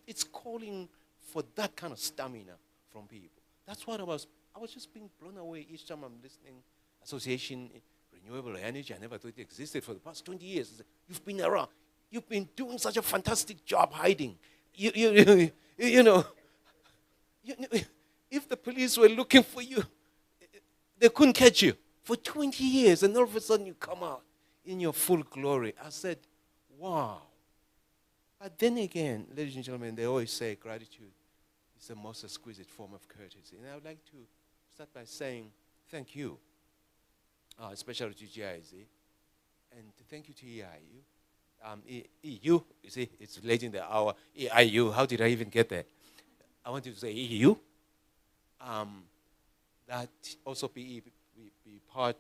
It's calling for that kind of stamina from people. That's what I was just being blown away each time I'm listening. Association, Renewable Energy, I never thought it existed for the past 20 years. You've been around. You've been doing such a fantastic job hiding. You know, if the police were looking for you, they couldn't catch you. for 20 years, and all of a sudden you come out in your full glory. I said, wow. But then again, ladies and gentlemen, they always say gratitude is the most exquisite form of courtesy. And I would like to start by saying thank you, especially to GIZ, and thank you to EIU. EU, you see, it's late in the hour. EIU, how did I even get there? I wanted to say EU. That also be part,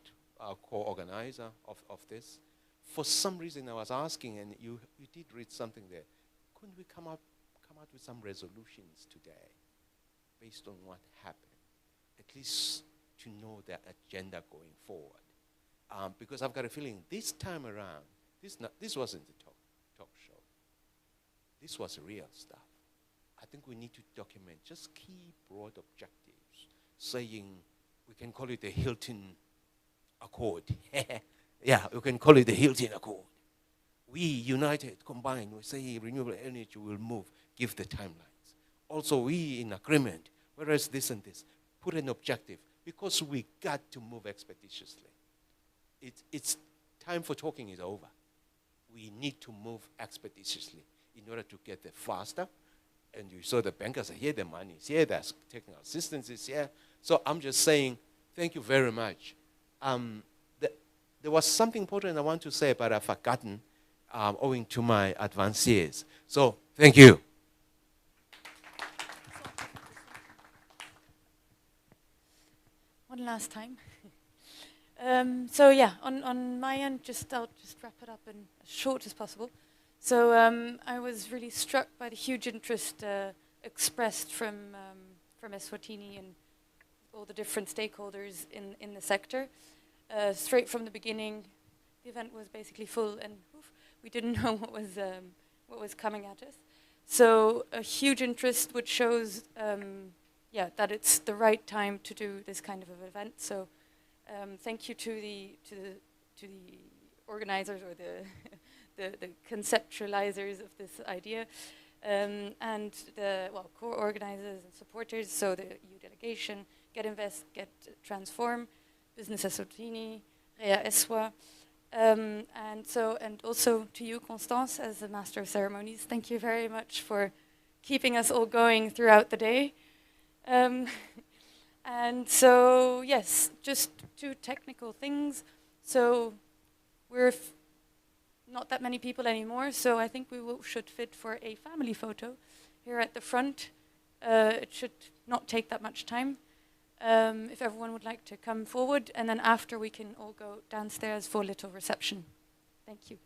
co-organizer of this. For some reason, I was asking, and you did read something there. Couldn't we come out with some resolutions today based on what happened? At least to know the agenda going forward. Because I've got a feeling this time around, this wasn't a talk show. This was real stuff. I think we need to document just key broad objectives, saying we can call it the Hilton Accord. Yeah, we can call it the Hilton Accord. We united, combined, we say renewable energy will move, give the timelines. Also, we in agreement, whereas this and this, put an objective, because we got to move expeditiously. It's time for talking is over. We need to move expeditiously in order to get there faster. And you saw the bankers are here, the money is here, there's technical assistance is here. So I'm just saying, thank you very much. There was something important I want to say, but I've forgotten, owing to my advanced years. So, thank you. One last time. So yeah, on my end, I'll just wrap it up in as short as possible. So I was really struck by the huge interest expressed from Eswatini and all the different stakeholders in the sector. Straight from the beginning, the event was basically full, and we didn't know what was coming at us. So a huge interest, which shows, that it's the right time to do this kind of an event. So thank you to the organizers or the conceptualizers of this idea, and the co-organizers and supporters. So the EU Delegation, GET.invest, GET.transform, Business Eswatini, Rea Eswa, and also to you, Constance, as the Master of Ceremonies. Thank you very much for keeping us all going throughout the day. And so, yes, just 2 technical things. So we're not that many people anymore, so I think we should fit for a family photo here at the front. It should not take that much time. If everyone would like to come forward, and then after we can all go downstairs for a little reception. Thank you.